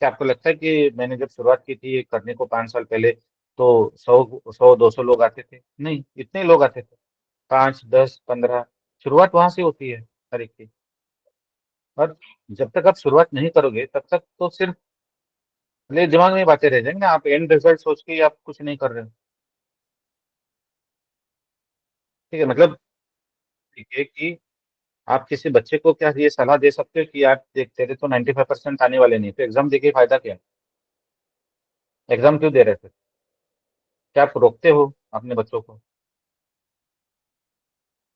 क्या आपको लगता है कि मैंने जब शुरुआत की थी ये करने को 5 साल पहले, तो 100 100 200 लोग आते थे? नहीं, इतने ही लोग आते थे, 5 10 15। शुरुआत वहां से होती है हर एक की। और जब तक आप शुरुआत नहीं करोगे तब तक तो सिर्फ मेरे दिमाग में बातें रह जाएंगी ना, आप एंड रिजल्ट सोच के ही आप कुछ नहीं कर रहे हो। ठीक है, मतलब ठीक है कि आप किसी बच्चे को क्या ये सलाह दे सकते हो कि यार देख तेरे तो 95% आने वाले नहीं, तो एग्जाम देके फायदा क्या है? एग्जाम क्यों दे रहे थे? क्या आप रोकते हो अपने बच्चों को,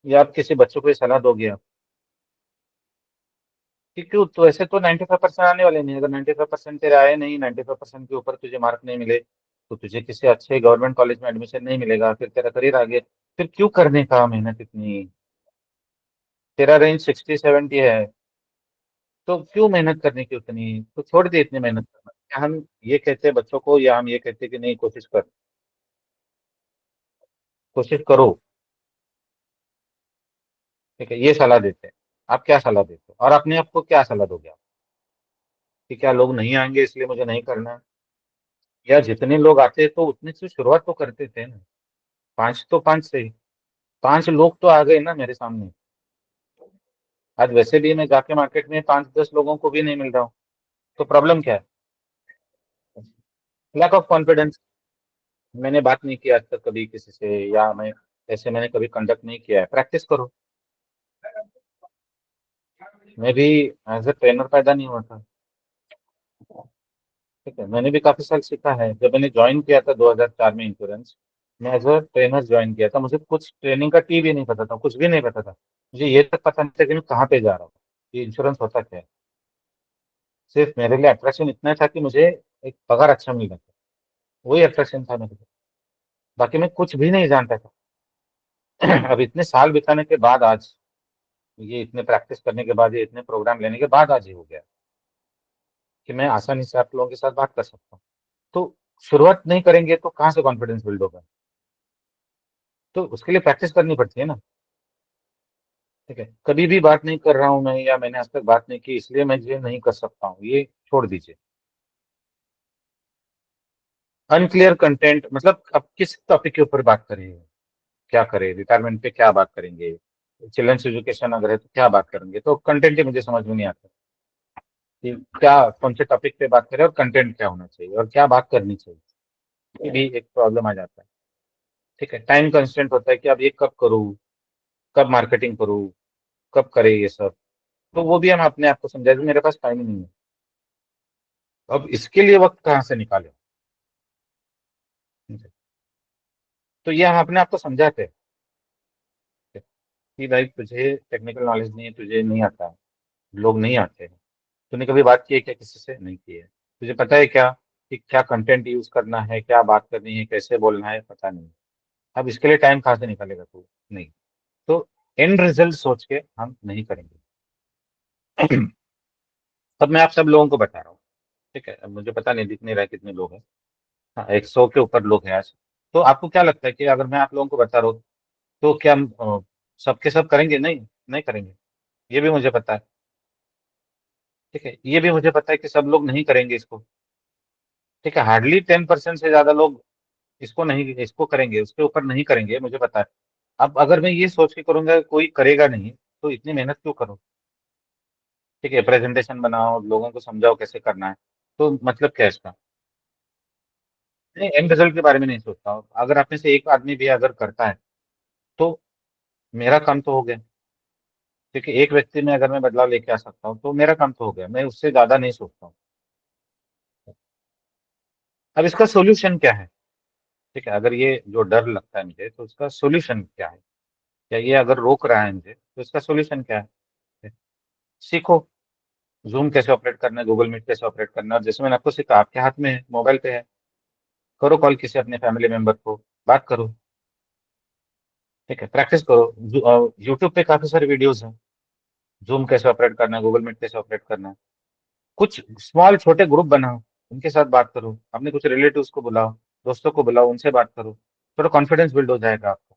या आप किसी बच्चों को ये सलाह दोगे आप कि क्यों? तो ऐसे तो 95% आने वाले नहीं, अगर 95% तेरे आए नहीं, 95% के ऊपर तुझे मार्क नहीं मिले, तो तुझे किसी अच्छे गवर्नमेंट कॉलेज में एडमिशन नहीं मिलेगा, फिर तेरा करियर आगे, फिर क्यों करने का मेहनत इतनी? तेरा रेंज 60 70 है, तो क्यों मेहनत करने की उतनी? तो छोड़ दे इतनी मेहनत करना। क्या हम ये कहते हैं बच्चों को, या हम ये कहते हैं कि नहीं कोशिश कर, कोशिश करो? ठीक है, ये सलाह देते हैं। आप क्या सलाह देते हो, और अपने आप को क्या सलाह दोगे आप? कि क्या लोग नहीं आएंगे इसलिए मुझे नहीं करना है? या जितने लोग आते हैं तो उतने से शुरुआत तो करते थे ना। 5 तो 5 से ही, 5 लोग तो आ गए ना मेरे सामने। आज वैसे भी मैं जाके मार्केट में 5 10 लोगों को भी नहीं मिल रहा हूँ, तो प्रॉब्लम क्या है? Lack of confidence. मैंने बात नहीं की आज तक कभी किसी से, या मैं ऐसे मैंने कभी कंडक्ट नहीं किया है। प्रैक्टिस करो। मैं भी एज ए ट्रेनर पैदा नहीं हुआ था। ठीक है, मैंने भी काफी साल सीखा है। जब मैंने ज्वाइन किया था 2004 में इंश्योरेंस, मैं एज अ ट्रेनर ज्वाइन किया था। मुझे कुछ ट्रेनिंग का टी भी नहीं पता था, कुछ भी नहीं पता था। मुझे ये तक पता नहीं था कि मैं कहाँ पे जा रहा हूँ, ये इंश्योरेंस होता क्या है। सिर्फ मेरे लिए अट्रैक्शन इतना था कि मुझे एक पगार अच्छा मिल रहा था, वही अट्रैक्शन था मेरे लिए। बाकी मैं कुछ भी नहीं जानता था। अब इतने साल बिताने के बाद आज, ये इतने प्रैक्टिस करने के बाद, ये इतने प्रोग्राम लेने के बाद आज ये हो गया कि मैं आसानी से आप लोगों के साथ बात कर सकता हूँ। तो शुरुआत नहीं करेंगे तो कहाँ से कॉन्फिडेंस बिल्ड होगा? तो उसके लिए प्रैक्टिस करनी पड़ती है ना। ठीक है, कभी भी बात नहीं कर रहा हूँ मैं, या मैंने आज तक बात नहीं की इसलिए मैं ये नहीं कर सकता हूँ, ये छोड़ दीजिए। अनक्लियर कंटेंट मतलब अब किस टॉपिक के ऊपर बात करें? क्या करें? रिटायरमेंट पे क्या बात करेंगे? चिल्ड्रंस एजुकेशन अगर है तो क्या बात करेंगे? तो कंटेंट ही मुझे समझ में नहीं आता कि क्या, कौन से टॉपिक पे बात करें, और कंटेंट क्या होना चाहिए, और क्या बात करनी चाहिए। ये भी एक प्रॉब्लम आ जाता है। ठीक है, टाइम कंस्टेंट होता है कि अब ये कब करूँ, कब मार्केटिंग करूँ, कब करे ये सब। तो वो भी हम अपने आप को समझाए कि मेरे पास टाइम ही नहीं है। अब इसके लिए वक्त कहाँ से निकाले? तो ये हम अपने आप को समझाते हैं कि भाई तुझे टेक्निकल नॉलेज नहीं है, तुझे नहीं आता है, लोग नहीं आते हैं। तूने कभी बात की है क्या किसी से? नहीं की है। तुझे पता है क्या कि क्या कंटेंट यूज करना है, क्या बात करनी है, कैसे बोलना है? पता नहीं। अब इसके लिए टाइम कहाँ से निकालेगा तू? नहीं। तो एंड रिजल्ट सोच के हम नहीं करेंगे। अब मैं आप सब लोगों को बता रहा हूँ। ठीक है, अब मुझे पता नहीं, दिख नहीं रहा है कितने लोग हैं। हाँ, 100 के ऊपर लोग हैं आज। तो आपको क्या लगता है कि अगर मैं आप लोगों को बता रहा हूँ तो क्या हम सबके सब करेंगे? नहीं, नहीं करेंगे। ये भी मुझे पता है। ठीक है, ये भी मुझे पता है कि सब लोग नहीं करेंगे इसको। ठीक है, हार्डली 10% से ज्यादा लोग इसको नहीं, इसको करेंगे, उसके ऊपर नहीं करेंगे, मुझे पता है। अब अगर मैं ये सोच के करूंगा कि कोई करेगा नहीं, तो इतनी मेहनत क्यों करो? ठीक है, प्रेजेंटेशन बनाओ, लोगों को समझाओ कैसे करना है, तो मतलब क्या है इसका? नहीं, एंड रिजल्ट के बारे में नहीं सोचता हूँ। अगर आप में से एक आदमी भी अगर करता है तो मेरा काम तो हो गया। क्योंकि एक व्यक्ति में अगर मैं बदलाव लेके आ सकता हूँ तो मेरा काम तो हो गया, मैं उससे ज्यादा नहीं सोचता हूँ। अब इसका सोल्यूशन क्या है? ठीक है, अगर ये जो डर लगता है मुझे, तो उसका सोल्यूशन क्या है? या ये अगर रोक रहा है मुझे, तो इसका सोल्यूशन क्या है? सीखो। जूम कैसे ऑपरेट करना है, गूगल मीट कैसे ऑपरेट करना है, और जैसे मैंने आपको सिखा, आपके हाथ में है, मोबाइल पे है। करो कॉल किसी अपने फैमिली मेंबर को, बात करो। ठीक है, प्रैक्टिस करो। यूट्यूब पे काफी सारे वीडियोस हैं, जूम कैसे ऑपरेट करना है, गूगल मीट कैसे ऑपरेट करना है। कुछ स्मॉल छोटे ग्रुप बनाओ, उनके साथ बात करो, अपने कुछ रिलेटिव्स को बुलाओ, दोस्तों को बुलाओ, उनसे बात करो, थोड़ा कॉन्फिडेंस बिल्ड हो जाएगा आपको।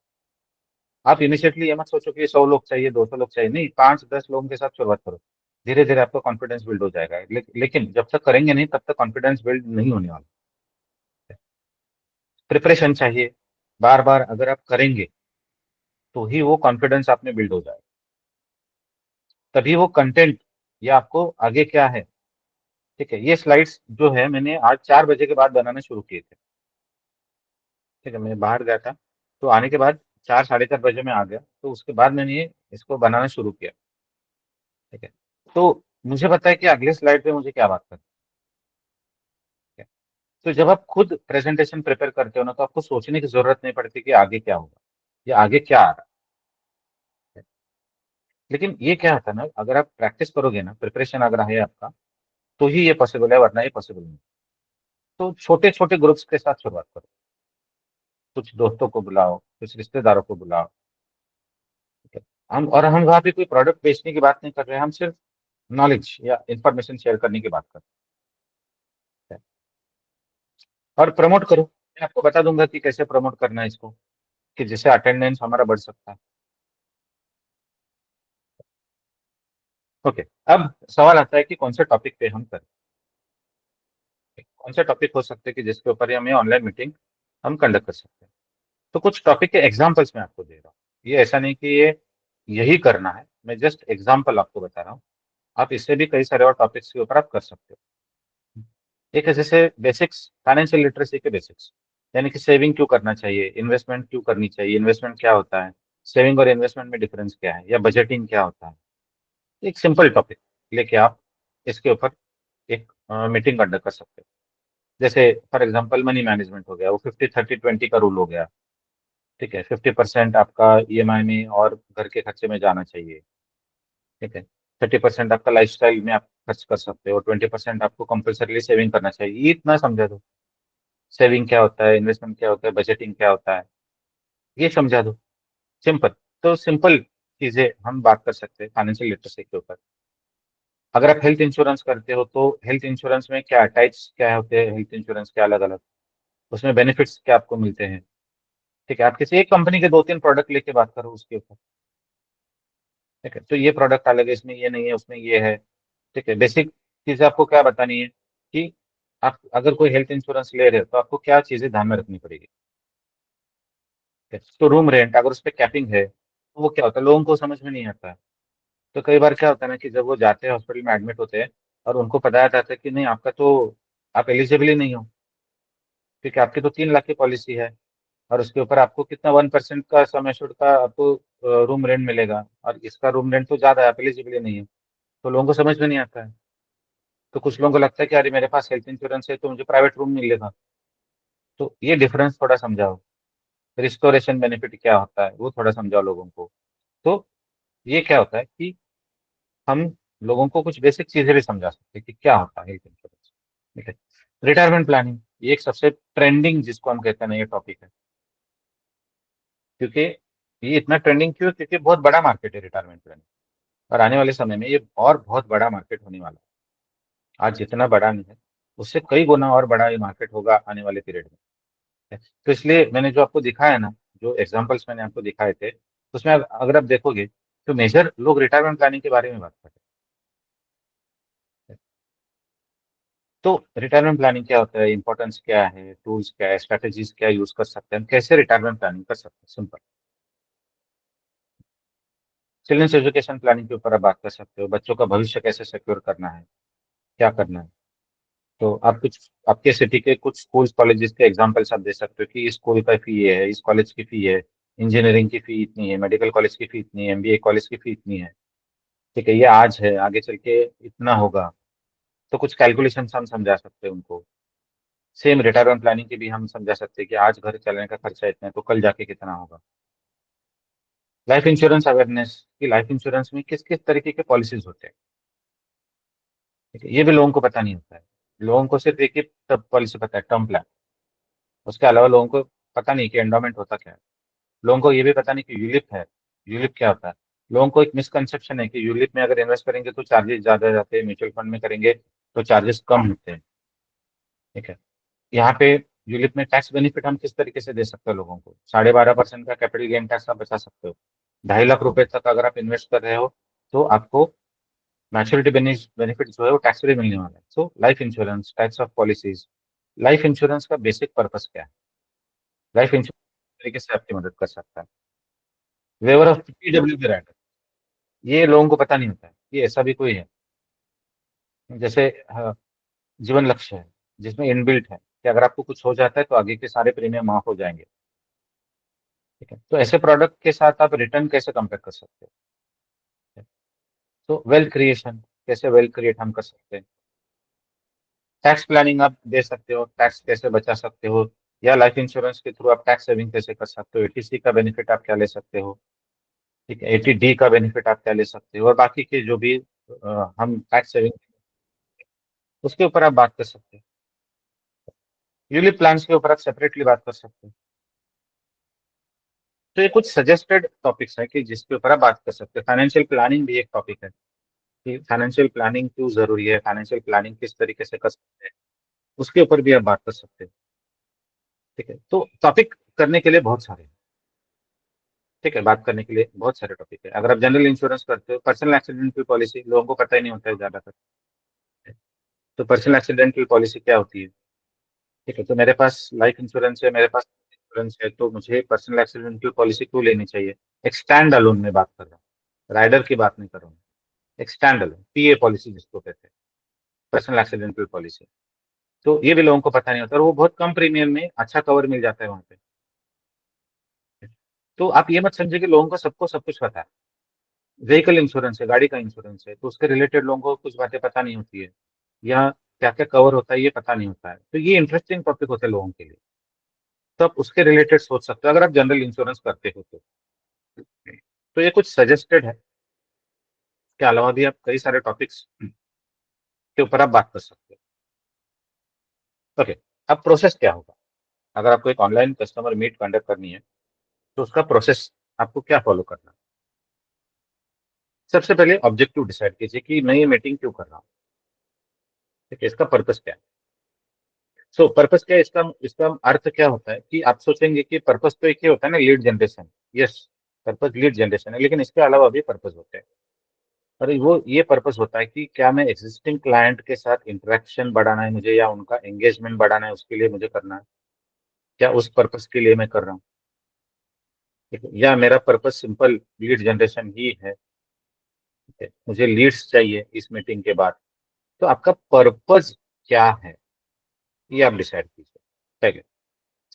आप इनिशिएटली ये मत सोचो कि 100 लोग चाहिए, 200 लोग चाहिए, नहीं, 5-10 लोगों के साथ शुरुआत करो। धीरे धीरे आपका कॉन्फिडेंस बिल्ड हो जाएगा। लेकिन जब तक करेंगे नहीं तब तक कॉन्फिडेंस बिल्ड नहीं होने वाला। प्रिपरेशन चाहिए, बार बार अगर आप करेंगे तो ही वो कॉन्फिडेंस आप में बिल्ड हो जाएगा। तभी वो कंटेंट, ये आपको आगे क्या है। ठीक है, ये स्लाइड्स जो है मैंने आज 4 बजे के बाद बनाने शुरू किए थे। ठीक है, मैं बाहर गया था, तो आने के बाद 4-4:30 बजे में आ गया, तो उसके बाद मैंने इसको बनाना शुरू किया। ठीक है, तो मुझे पता है कि अगले स्लाइड पे मुझे क्या बात करनी है। तो जब आप खुद प्रेजेंटेशन प्रिपेयर करते हो ना, तो आपको सोचने की जरूरत नहीं पड़ती कि आगे क्या होगा या आगे क्या आ रहा है। लेकिन ये क्या होता है ना, अगर आप प्रैक्टिस करोगे ना, प्रिपरेशन अगर है आपका, तो ही ये पॉसिबल है, वरना ये पॉसिबल नहीं। तो छोटे छोटे ग्रुप्स के साथ शुरुआत करो, कुछ दोस्तों को बुलाओ, कुछ रिश्तेदारों को बुलाओ। ठीक है, हम वहाँ पे कोई प्रोडक्ट बेचने की बात नहीं कर रहे हैं, हम सिर्फ नॉलेज या इंफॉर्मेशन शेयर करने की बात कर रहे हैं। और प्रमोट करो, मैं आपको बता दूंगा कि कैसे प्रमोट करना है इसको, कि जिससे अटेंडेंस हमारा बढ़ सकता है। ओके, अब सवाल आता है कि कौन से टॉपिक पे हम करें। कौन से टॉपिक हो सकते हैं कि जिसके ऊपर ही हमें ऑनलाइन मीटिंग हम कंडक्ट कर सकते हैं। तो कुछ टॉपिक के एग्जाम्पल्स मैं आपको दे रहा हूँ। ये ऐसा नहीं कि ये यही करना है, मैं जस्ट एग्जाम्पल आपको बता रहा हूँ। आप इससे भी कई सारे और टॉपिक्स के ऊपर आप कर सकते हो। एक है जैसे बेसिक्स, फाइनेंशियल लिटरेसी के बेसिक्स, यानी कि सेविंग क्यों करना चाहिए, इन्वेस्टमेंट क्यों करनी चाहिए, इन्वेस्टमेंट क्या होता है, सेविंग और इन्वेस्टमेंट में डिफरेंस क्या है, या बजटिंग क्या होता है। एक सिंपल टॉपिक लेके आप इसके ऊपर एक मीटिंग कंडक्ट कर सकते हो। जैसे फॉर एग्जांपल मनी मैनेजमेंट हो गया, वो 50-30-20 का रूल हो गया। ठीक है, 50% आपका ईएमआई में और घर के खर्चे में जाना चाहिए। ठीक है, 30% आपका लाइफस्टाइल में आप खर्च कर सकते हो, 20% आपको कंपल्सरीली सेविंग करना चाहिए। ये इतना समझा दो, सेविंग क्या होता है, इन्वेस्टमेंट क्या होता है, बजटिंग क्या होता है, ये समझा दो। सिंपल। तो सिंपल चीजें हम बात कर सकते हैं फाइनेंशियल लिटरेसी के ऊपर। अगर आप हेल्थ इंश्योरेंस करते हो, तो हेल्थ इंश्योरेंस में क्या टाइप्स क्या होते हैं, हेल्थ इंश्योरेंस के अलग अलग, उसमें बेनिफिट्स क्या आपको मिलते हैं। ठीक है, आप किसी एक कंपनी के 2-3 प्रोडक्ट लेके बात करो उसके ऊपर। ठीक है, तो ये प्रोडक्ट अलग है, इसमें ये नहीं है, उसमें ये है। ठीक है, बेसिक चीजें आपको क्या बतानी है कि आप अगर कोई हेल्थ इंश्योरेंस ले रहे हो तो आपको क्या चीजें ध्यान में रखनी पड़ेगी। ठीक है, तो रूम रेंट अगर उस पर कैपिंग है तो वो क्या होता है, लोगों को समझ में नहीं आता है। तो कई बार क्या होता है ना कि जब वो जाते हैं हॉस्पिटल में एडमिट होते हैं, और उनको बताया जाता है कि नहीं आपका तो, आप एलिजिबल ही नहीं हो, क्योंकि आपकी तो 3 लाख की पॉलिसी है, और उसके ऊपर आपको कितना 1% का सम एश्योर्ड का आपको रूम रेंट मिलेगा, और इसका रूम रेंट तो ज्यादा है, आप एलिजिबल ही नहीं है। तो लोगों को समझ में नहीं आता है। तो कुछ लोगों को लगता है कि अरे मेरे पास हेल्थ इंश्योरेंस है तो मुझे प्राइवेट रूम मिलेगा। तो ये डिफरेंस थोड़ा समझाओ। रिस्टोरेशन बेनिफिट क्या होता है वो थोड़ा समझाओ लोगों को। तो ये क्या होता है कि हम लोगों को कुछ बेसिक चीजें भी समझा सकते हैं कि क्या होता है हेल्थ इंश्योरेंस। ठीक है, रिटायरमेंट प्लानिंग, ये एक सबसे ट्रेंडिंग जिसको हम कहते हैं ना, ये टॉपिक है। क्योंकि ये इतना ट्रेंडिंग क्यों, क्योंकि बहुत बड़ा मार्केट है रिटायरमेंट प्लानिंग, और आने वाले समय में ये और बहुत बड़ा मार्केट होने वाला है। आज जितना बड़ा नहीं है, उससे कई गुना और बड़ा ये मार्केट होगा आने वाले पीरियड में। तो इसलिए मैंने जो आपको दिखाया ना, जो एग्जांपल्स मैंने आपको दिखाए थे, उसमें अगर आप देखोगे तो मेजर लोग रिटायरमेंट प्लानिंग के बारे में बात करते हैं। तो रिटायरमेंट प्लानिंग क्या होता है, इंपॉर्टेंस क्या है, टूल्स क्या है, स्ट्रेटेजीज क्या यूज कर सकते हैं, हम कैसे रिटायरमेंट प्लानिंग कर सकते हैं, सिंपल। चिल्ड्रंस एजुकेशन प्लानिंग के ऊपर आप बात कर सकते हो, बच्चों का भविष्य कैसे सिक्योर करना है, क्या करना है। तो आप कुछ आपके सिटी के कुछ स्कूल्स कॉलेजेस के एग्जांपल्स आप दे सकते हो कि इस स्कूल का फी ये है, इस कॉलेज की फी है, इंजीनियरिंग की फी इतनी है, मेडिकल कॉलेज की फी इतनी है, एमबीए कॉलेज की फी इतनी है। ठीक है, ये आज है, आगे चल के इतना होगा। तो कुछ कैलकुलेशन हम समझा सकते हैं उनको। सेम रिटायरमेंट प्लानिंग की भी हम समझा सकते हैं कि आज घर चलने का खर्चा इतना है तो कल जाके कितना होगा। लाइफ इंश्योरेंस अवेयरनेस, कि लाइफ इंश्योरेंस में किस किस तरीके के पॉलिसीज होते हैं। ठीक है, ये भी लोगों को पता नहीं होता है। लोगों को सिर्फ एक ही पॉलिसी पता है, टर्म प्लान। उसके अलावा लोगों को पता नहीं कि एंडोमेंट होता क्या है। लोगों को ये भी पता नहीं कि यूलिप है, यूलिप क्या होता है। लोगों को एक मिसकंसेप्शन है कि यूलिप में अगर इन्वेस्ट करेंगे तो चार्जेस ज्यादा जाते हैं, म्यूचुअल फंड में करेंगे तो चार्जेस कम होते हैं। ठीक है, यहाँ पे यूलिप में टैक्स बेनिफिट हम किस तरीके से दे सकते हैं लोगों को, 12.5% का कैपिटल गेन टैक्स आप बचा सकते हो। 2.5 लाख रुपए तक अगर आप इन्वेस्ट कर रहे हो तो आपको मैच्योरिटी बेनिफिट जो है वो टैक्स फ्री मिलने वाला है। So life insurance, types of policies. Life insurance का बेसिक पर्पस क्या है? लाइफ इंश्योरेंस तरीके से आपकी मदद कर सकता है। वेवर ऑफ PWB राइटर, ये लोगों को पता नहीं होता है ये ऐसा भी कोई है। जैसे जीवन लक्ष्य है, जिसमें इनबिल्ट है कि अगर आपको कुछ हो जाता है तो आगे के सारे प्रीमियम माफ हो जाएंगे। ठीक है, तो ऐसे प्रोडक्ट के साथ आप रिटर्न कैसे कंपेयर कर सकते हो? तो वेल्थ क्रिएशन, कैसे वेल्थ क्रिएट हम कर सकते हैं। टैक्स प्लानिंग आप दे सकते हो, टैक्स कैसे बचा सकते हो, या लाइफ इंश्योरेंस के थ्रू आप टैक्स सेविंग कैसे कर सकते हो। ATC का बेनिफिट आप क्या ले सकते हो। ठीक है, ATD का बेनिफिट आप क्या ले सकते हो, और बाकी के जो भी हम टैक्स सेविंग, उसके ऊपर आप बात कर सकते हो। यूलिप प्लान्स के ऊपर आप सेपरेटली बात कर सकते हो। तो ये कुछ सजेस्टेड टॉपिक्स हैं कि जिसके ऊपर आप बात कर सकते हैं। फाइनेंशियल प्लानिंग भी एक टॉपिक है कि फाइनेंशियल प्लानिंग क्यों जरूरी है, फाइनेंशियल प्लानिंग किस तरीके से कर सकते हैं, उसके ऊपर भी आप बात कर सकते हैं। ठीक है, तो टॉपिक करने के लिए बहुत सारे हैं। ठीक है, बात करने के लिए बहुत सारे टॉपिक है। अगर आप जनरल इंश्योरेंस करते हो, पर्सनल एक्सीडेंटल पॉलिसी लोगों को पता ही नहीं होता है ज्यादातर। तो पर्सनल एक्सीडेंटल पॉलिसी क्या होती है? ठीक है, तो मेरे पास लाइफ इंश्योरेंस है, मेरे पास इंश्योरेंस है, तो मुझे पर्सनल एक्सीडेंटल पॉलिसी क्यों लेनी चाहिए? एक स्टैंड अलोन में बात कर रहा हूँ, राइडर की बात नहीं कर रहा हूँ। एक स्टैंड अलोन PA पॉलिसी जिसको कहते हैं, पर्सनल एक्सीडेंटल पॉलिसी। तो ये भी लोगों को पता नहीं होता, और वो बहुत कम प्रीमियम में अच्छा कवर मिल जाता है वहां पे। तो आप ये मत समझिए कि लोगों को सबको सब कुछ पता है। व्हीकल इंश्योरेंस है, गाड़ी का इंश्योरेंस है, तो उसके रिलेटेड लोगों को कुछ बातें पता नहीं होती है, या क्या क्या कवर होता है ये पता नहीं होता है। तो ये इंटरेस्टिंग टॉपिक होते हैं लोगों के लिए, तो आप उसके रिलेटेड सोच सकते हो अगर आप जनरल इंश्योरेंस करते हो तो। ये कुछ सजेस्टेड है, इसके अलावा भी आप कई सारे टॉपिक्स के ऊपर आप बात कर सकते हो। ओके, अब प्रोसेस क्या होगा? अगर आपको एक ऑनलाइन कस्टमर मीट कंडक्ट करनी है तो उसका प्रोसेस आपको क्या फॉलो करना है? सबसे पहले ऑब्जेक्टिव डिसाइड कीजिए कि मैं ये मीटिंग क्यों कर रहा हूँ। ठीक है, इसका पर्पस क्या है? सो पर्पस क्या है, इसका इसका अर्थ क्या होता है कि आप सोचेंगे कि पर्पस तो एक ही होता है ना, lead generation. Yes, purpose lead generation है, लेकिन इसके अलावा भी पर्पस होते हैं। और वो ये पर्पस होता है कि क्या मैं एग्जिस्टिंग क्लाइंट के साथ इंटरेक्शन बढ़ाना है मुझे, या उनका एंगेजमेंट बढ़ाना है, उसके लिए मुझे करना है। क्या उस पर्पस के लिए मैं कर रहा हूँ? ठीक है, या मेरा पर्पस सिंपल लीड जनरेशन ही है। ठीक है, मुझे लीड्स चाहिए इस मीटिंग के बाद। तो आपका पर्पस क्या है, ये आप डिसाइड कीजिए पहले।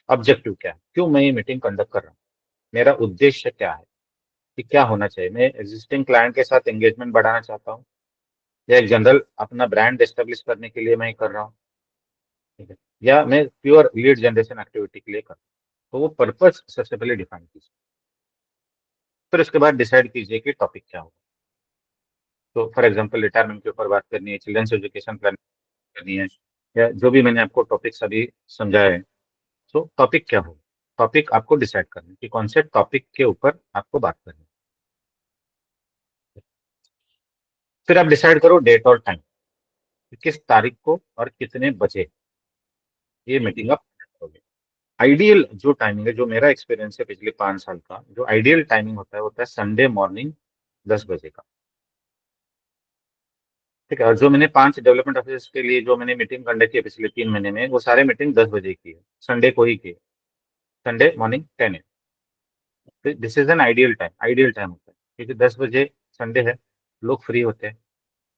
ऑब्जेक्टिव क्या है, क्यों मैं ये मीटिंग कंडक्ट कर रहा हूँ, मेरा उद्देश्य क्या है, कि क्या होना चाहिए। मैं एग्जिस्टिंग क्लाइंट के साथ एंगेजमेंट बढ़ाना चाहता हूँ, या एक जनरल अपना ब्रांड एस्टेब्लिश करने के लिए मैं कर रहा हूँ। ठीक है, या मैं प्योर लीड जनरेशन एक्टिविटी के लिए कर रहा हूँ। तो वो पर्पस सबसे पहले डिफाइन कीजिए, फिर उसके बाद डिसाइड कीजिए कि टॉपिक क्या होगा। तो फॉर एग्जाम्पल रिटायरमेंट के ऊपर बात करनी है, चिल्ड्रंस एजुकेशन प्लान करनी है, या जो भी मैंने आपको टॉपिक्स अभी समझाया है। तो टॉपिक क्या होगा? टॉपिक आपको डिसाइड करना है कि कौन से टॉपिक के ऊपर आपको बात करनी है। फिर आप डिसाइड करो डेट और टाइम, किस तारीख को और कितने बजे ये मीटिंग आप करोगे। आइडियल जो टाइमिंग है, जो मेरा एक्सपीरियंस है पिछले 5 साल का, जो आइडियल टाइमिंग होता है संडे मॉर्निंग 10 बजे का। ठीक है, और जो मैंने 5 डेवलपमेंट ऑफिस के लिए जो मैंने मीटिंग कंडक्ट की है पिछले 3 महीने में, वो सारे मीटिंग 10 बजे की है, संडे को ही की है, Sunday morning 10 AM। This is an ideal time होता है, क्योंकि 10 बजे संडे है, लोग फ्री होते हैं।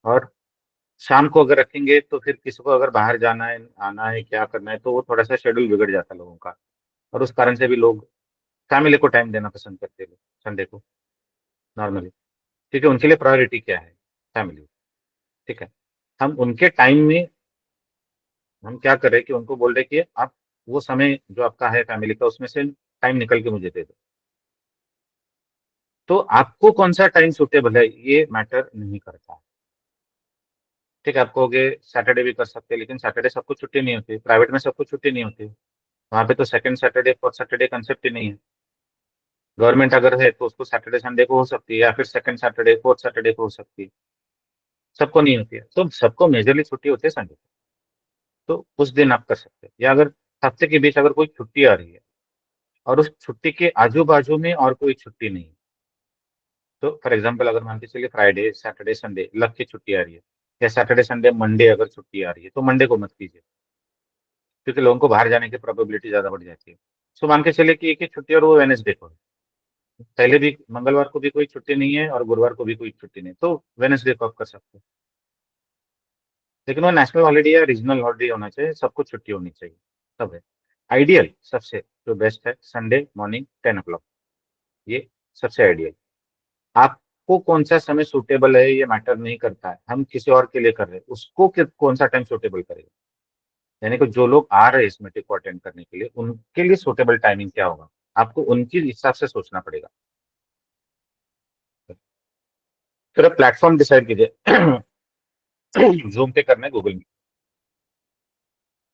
और शाम को अगर रखेंगे तो फिर किसी को अगर बाहर जाना है, आना है, क्या करना है, तो वो थोड़ा सा शेड्यूल बिगड़ जाता है लोगों का। और उस कारण से भी लोग फैमिली को टाइम देना पसंद करते हैं, लोग संडे को नॉर्मली, क्योंकि उनके लिए प्रायोरिटी क्या है? फैमिली। ठीक है, हम उनके टाइम में हम क्या कर रहे हैं कि उनको बोल रहे हैं कि आप वो समय जो आपका है फैमिली का, उसमें से टाइम निकल के मुझे दे दो। तो आपको कौन सा टाइम सूटेबल है ये मैटर नहीं करता। ठीक है, आप कहोगे सैटरडे भी कर सकते हैं, लेकिन सैटरडे सबको छुट्टी नहीं होती, प्राइवेट में सबको छुट्टी नहीं होती, वहाँ पे तो second Saturday fourth Saturday concept ही नहीं है। गवर्नमेंट अगर है तो उसको सैटरडे संडे को हो सकती है, या फिर सेकंड सैटरडे फोर्थ सैटरडे को हो सकती है, सबको नहीं होती है। तो सबको मेजरली छुट्टी होती है संडे, तो उस दिन आप कर सकते हैं। या अगर हफ्ते के बीच अगर कोई छुट्टी आ रही है और उस छुट्टी के आजू बाजू में और कोई छुट्टी नहीं है, तो फॉर एग्जाम्पल अगर मान के चलिए फ्राइडे सैटरडे संडे लग के छुट्टी आ रही है, या सैटरडे संडे मंडे अगर छुट्टी आ रही है, तो मंडे को मत कीजिए, क्योंकि लोगों को बाहर जाने की प्रोबेबिलिटी ज्यादा बढ़ जाती है। सो मान के चलिए कि एक ही छुट्टी और वो वेनेसडे को है। पहले भी मंगलवार को भी कोई छुट्टी नहीं है और गुरुवार को भी कोई छुट्टी नहीं, तो वेनेसडे को आप कर सकते हैं। लेकिन वो नेशनल हॉलीडे या रीजनल हॉलीडे होना चाहिए, सबको छुट्टी होनी चाहिए, सब है। आइडियल सबसे जो बेस्ट है संडे मॉर्निंग 10 o'clock, ये सबसे आइडियल। आपको कौन सा समय सूटेबल है ये मैटर नहीं करता है, हम किसी और के लिए कर रहे हैं, उसको कौन सा टाइम सूटेबल करेगा। यानी कि जो लोग आ रहे हैं इस मीटिंग को अटेंड करने के लिए, उनके लिए सूटेबल टाइमिंग क्या होगा, आपको उनके हिसाब से सोचना पड़ेगा। फिर आप प्लेटफॉर्म डिसाइड कीजिए। जूम पे करना है गूगल में।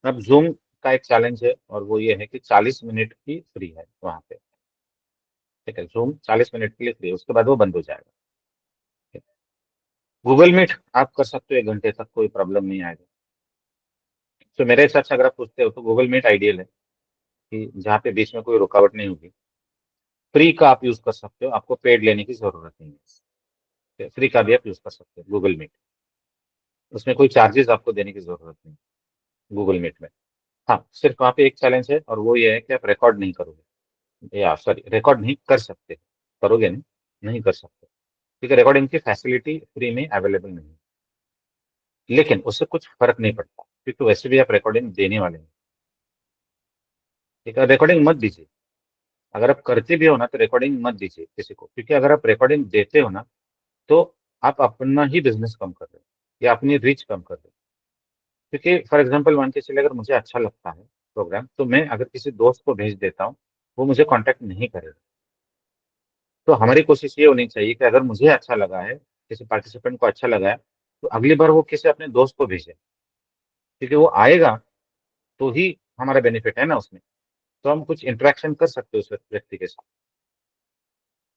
अब जूम का एक चैलेंज है, और वो ये है कि 40 मिनट की फ्री है वहां पे। ठीक है, जूम 40 मिनट के लिए फ्री है, उसके बाद वो बंद हो जाएगा। गूगल मीट आप कर सकते हो 1 घंटे तक, कोई प्रॉब्लम नहीं आएगा। तो मेरे हिसाब से अगर आप पूछते हो तो गूगल मीट आइडियल है, कि जहाँ पे बीच में कोई रुकावट नहीं होगी। फ्री का आप यूज कर सकते हो, आपको पेड लेने की जरूरत नहीं है। फ्री का भी आप यूज कर सकते हो गूगल मीट, उसमें कोई चार्जेस आपको देने की जरूरत नहीं गूगल मीट में। हाँ, सिर्फ वहाँ पे एक चैलेंज है, और वो ये है कि आप रिकॉर्ड नहीं करोगे, या सॉरी रिकॉर्ड नहीं कर सकते। करोगे नहीं, नहीं कर सकते, क्योंकि रिकॉर्डिंग की फैसिलिटी फ्री में अवेलेबल नहीं है। लेकिन उससे कुछ फर्क नहीं पड़ता, क्योंकि वैसे भी आप रिकॉर्डिंग देने वाले हैं। ठीक है, रिकॉर्डिंग मत दीजिए। अगर आप करते भी हो ना तो रिकॉर्डिंग मत दीजिए किसी को, क्योंकि अगर आप रिकॉर्डिंग देते हो ना, तो आप अपना ही बिजनेस कम कर रहे हो, या अपनी रीच कम कर रहे हो। क्योंकि फॉर एग्जाम्पल मान के चलिए, अगर मुझे अच्छा लगता है प्रोग्राम, तो मैं अगर किसी दोस्त को भेज देता हूँ, वो मुझे कांटेक्ट नहीं करेगा। तो हमारी कोशिश ये होनी चाहिए कि अगर मुझे अच्छा लगा है, किसी पार्टिसिपेंट को अच्छा लगा है, तो अगली बार वो किसी अपने दोस्त को भेजे, क्योंकि वो आएगा तो ही हमारा बेनिफिट है ना उसमें। तो हम कुछ इंटरेक्शन कर सकते हो उस व्यक्ति के साथ।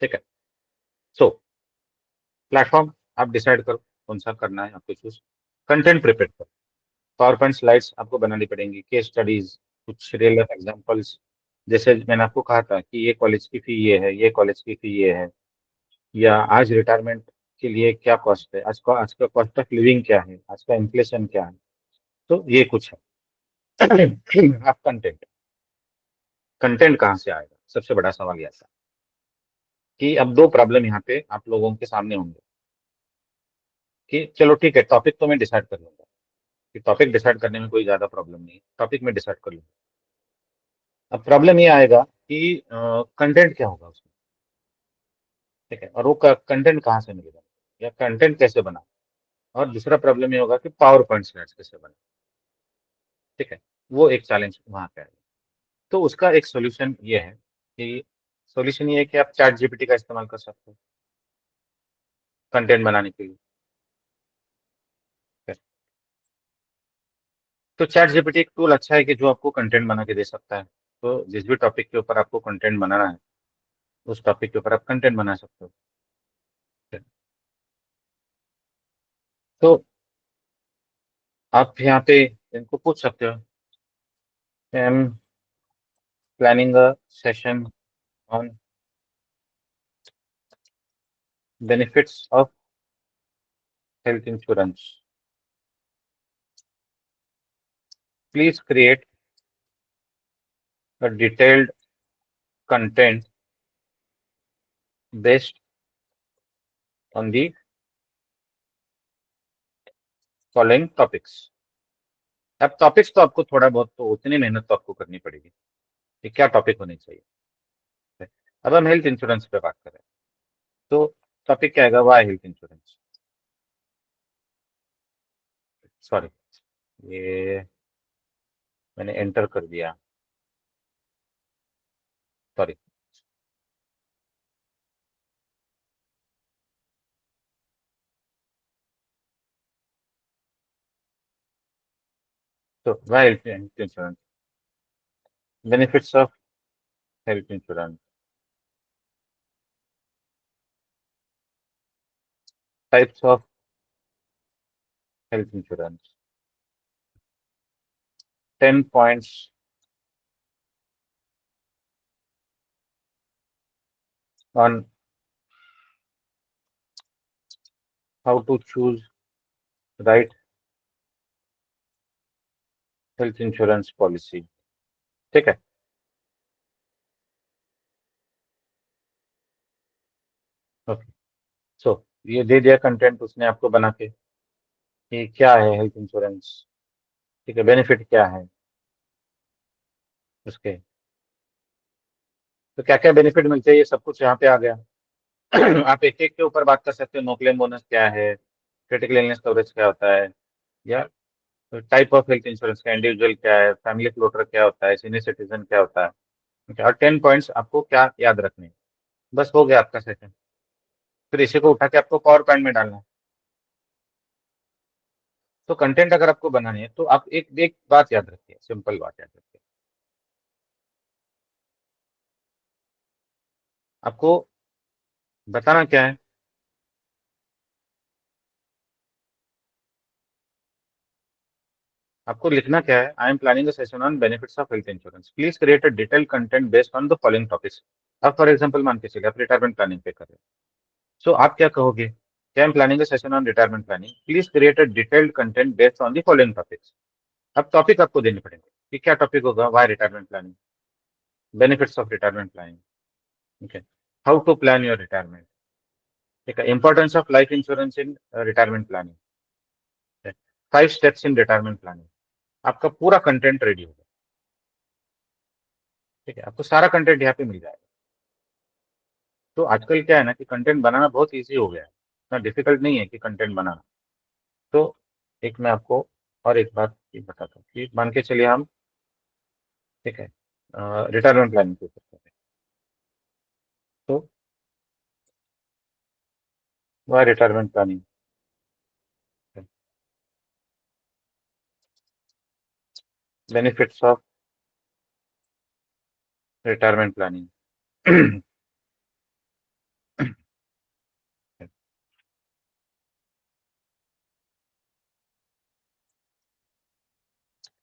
ठीक है, सो प्लेटफॉर्म आप डिसाइड करो कौन सा करना है आपको चूज। कंटेंट प्रिपेयर करो, पावर पॉइंट स्लाइड्स आपको बनानी पड़ेंगी, केस स्टडीज, कुछ रियल लाइफ एग्जांपल्स। जैसे मैंने आपको कहा था कि ये कॉलेज की फी ये है, ये कॉलेज की फी ये है, या आज रिटायरमेंट के लिए क्या कॉस्ट है, आज का कॉस्ट ऑफ लिविंग क्या है, आज का इन्फ्लेशन क्या है। तो ये कुछ है। आप कंटेंट, कंटेंट कहाँ से आएगा, सबसे बड़ा सवाल ये आता है। कि अब दो प्रॉब्लम यहाँ पे आप लोगों के सामने होंगे, कि चलो ठीक है, टॉपिक तो मैं डिसाइड कर लूंगा, कि टॉपिक डिसाइड करने में कोई ज्यादा प्रॉब्लम नहीं है, टॉपिक में डिसाइड कर लूंगा। अब प्रॉब्लम ये आएगा कि कंटेंट क्या होगा उसमें। ठीक है, और वो कंटेंट कहाँ से मिलेगा, या कंटेंट कैसे बना। और दूसरा प्रॉब्लम ये होगा कि पावर पॉइंट स्लाइड्स कैसे बना। ठीक है, वो एक चैलेंज वहां पे आएगा। तो उसका एक सोल्यूशन ये है, कि सोल्यूशन ये है कि आप चैट जीपीटी का इस्तेमाल कर सकते हो कंटेंट बनाने के लिए। ठीक है? तो चैट जीपीटी एक टूल अच्छा है, कि जो आपको कंटेंट बना के दे सकता है। तो जिस भी टॉपिक के ऊपर आपको कंटेंट बनाना है, उस टॉपिक के ऊपर आप कंटेंट बना सकते हो। तो आप यहाँ पे इनको पूछ सकते हो, आई am planning a session on benefits of health insurance, please create a detailed content based on the following topics. अब टॉपिक्स तो आपको थोड़ा बहुत, तो उतनी मेहनत तो आपको करनी पड़ेगी कि क्या टॉपिक होने चाहिए। अब हम हेल्थ इंश्योरेंस पे बात करें, तो टॉपिक क्या आएगा, वाई हेल्थ इंश्योरेंस। सॉरी, ये मैंने एंटर कर दिया, सॉरी। तो why health insurance, benefits of health insurance, types of health insurance. 10 points on how to choose right health insurance policy. ठीक है, ओके। सो ये दे दिया कंटेंट उसने आपको बना के कि क्या है हेल्थ इंश्योरेंस, ठीक है, बेनिफिट क्या है उसके, तो क्या क्या बेनिफिट मिलते हैं ये सब कुछ यहाँ पे आ गया। आप एक एक के ऊपर बात कर सकते हो। नो क्लेम बोनस क्या है, क्रिटिकल इलनेस कवरेज क्या होता है, या टाइप ऑफ हेल्थ इंश्योरेंस का, इंडिविजुअल क्या है, फैमिली फ्लोटर क्या होता है, सीनियर सिटीजन क्या होता है। Okay, और 10 पॉइंट्स आपको क्या याद रखने हैं, बस हो गया आपका सेशन। फिर इसी को उठा के आपको पावर पॉइंट में डालना है। तो कंटेंट अगर आपको बनानी है तो आप एक एक बात याद रखिए, सिंपल बात याद रखिए, आपको बताना क्या है। आपको लिखना क्या है, आई am planning a session on benefits of health insurance, please create a detail content based on the following topics. अब फॉर एग्जांपल मान के चलिए आप रिटायरमेंट प्लानिंग पे कर रहे हैं, सो आप क्या कहोगे, I am planning a session on retirement planning, please create a detailed content based on the following topics. अब टॉपिक आपको देने पड़ेंगे कि क्या टॉपिक होगा, why retirement planning, benefits of retirement planning, ठीक है, how to plan your retirement, ठीक है, importance of life insurance in retirement planning, 5 steps in retirement planning. आपका पूरा कंटेंट रेडी होगा, ठीक है, आपको सारा कंटेंट यहाँ पे मिल जाएगा। तो आजकल क्या है ना कि कंटेंट बनाना बहुत इजी हो गया है, इतना डिफिकल्ट नहीं है कि कंटेंट बनाना। तो एक मैं आपको और एक बात ये बताता हूँ कि मान के चलिए हम, ठीक है, रिटायरमेंट प्लानिंग के ऊपर करते हैं। तो वह retirement planning, benefits of retirement planning,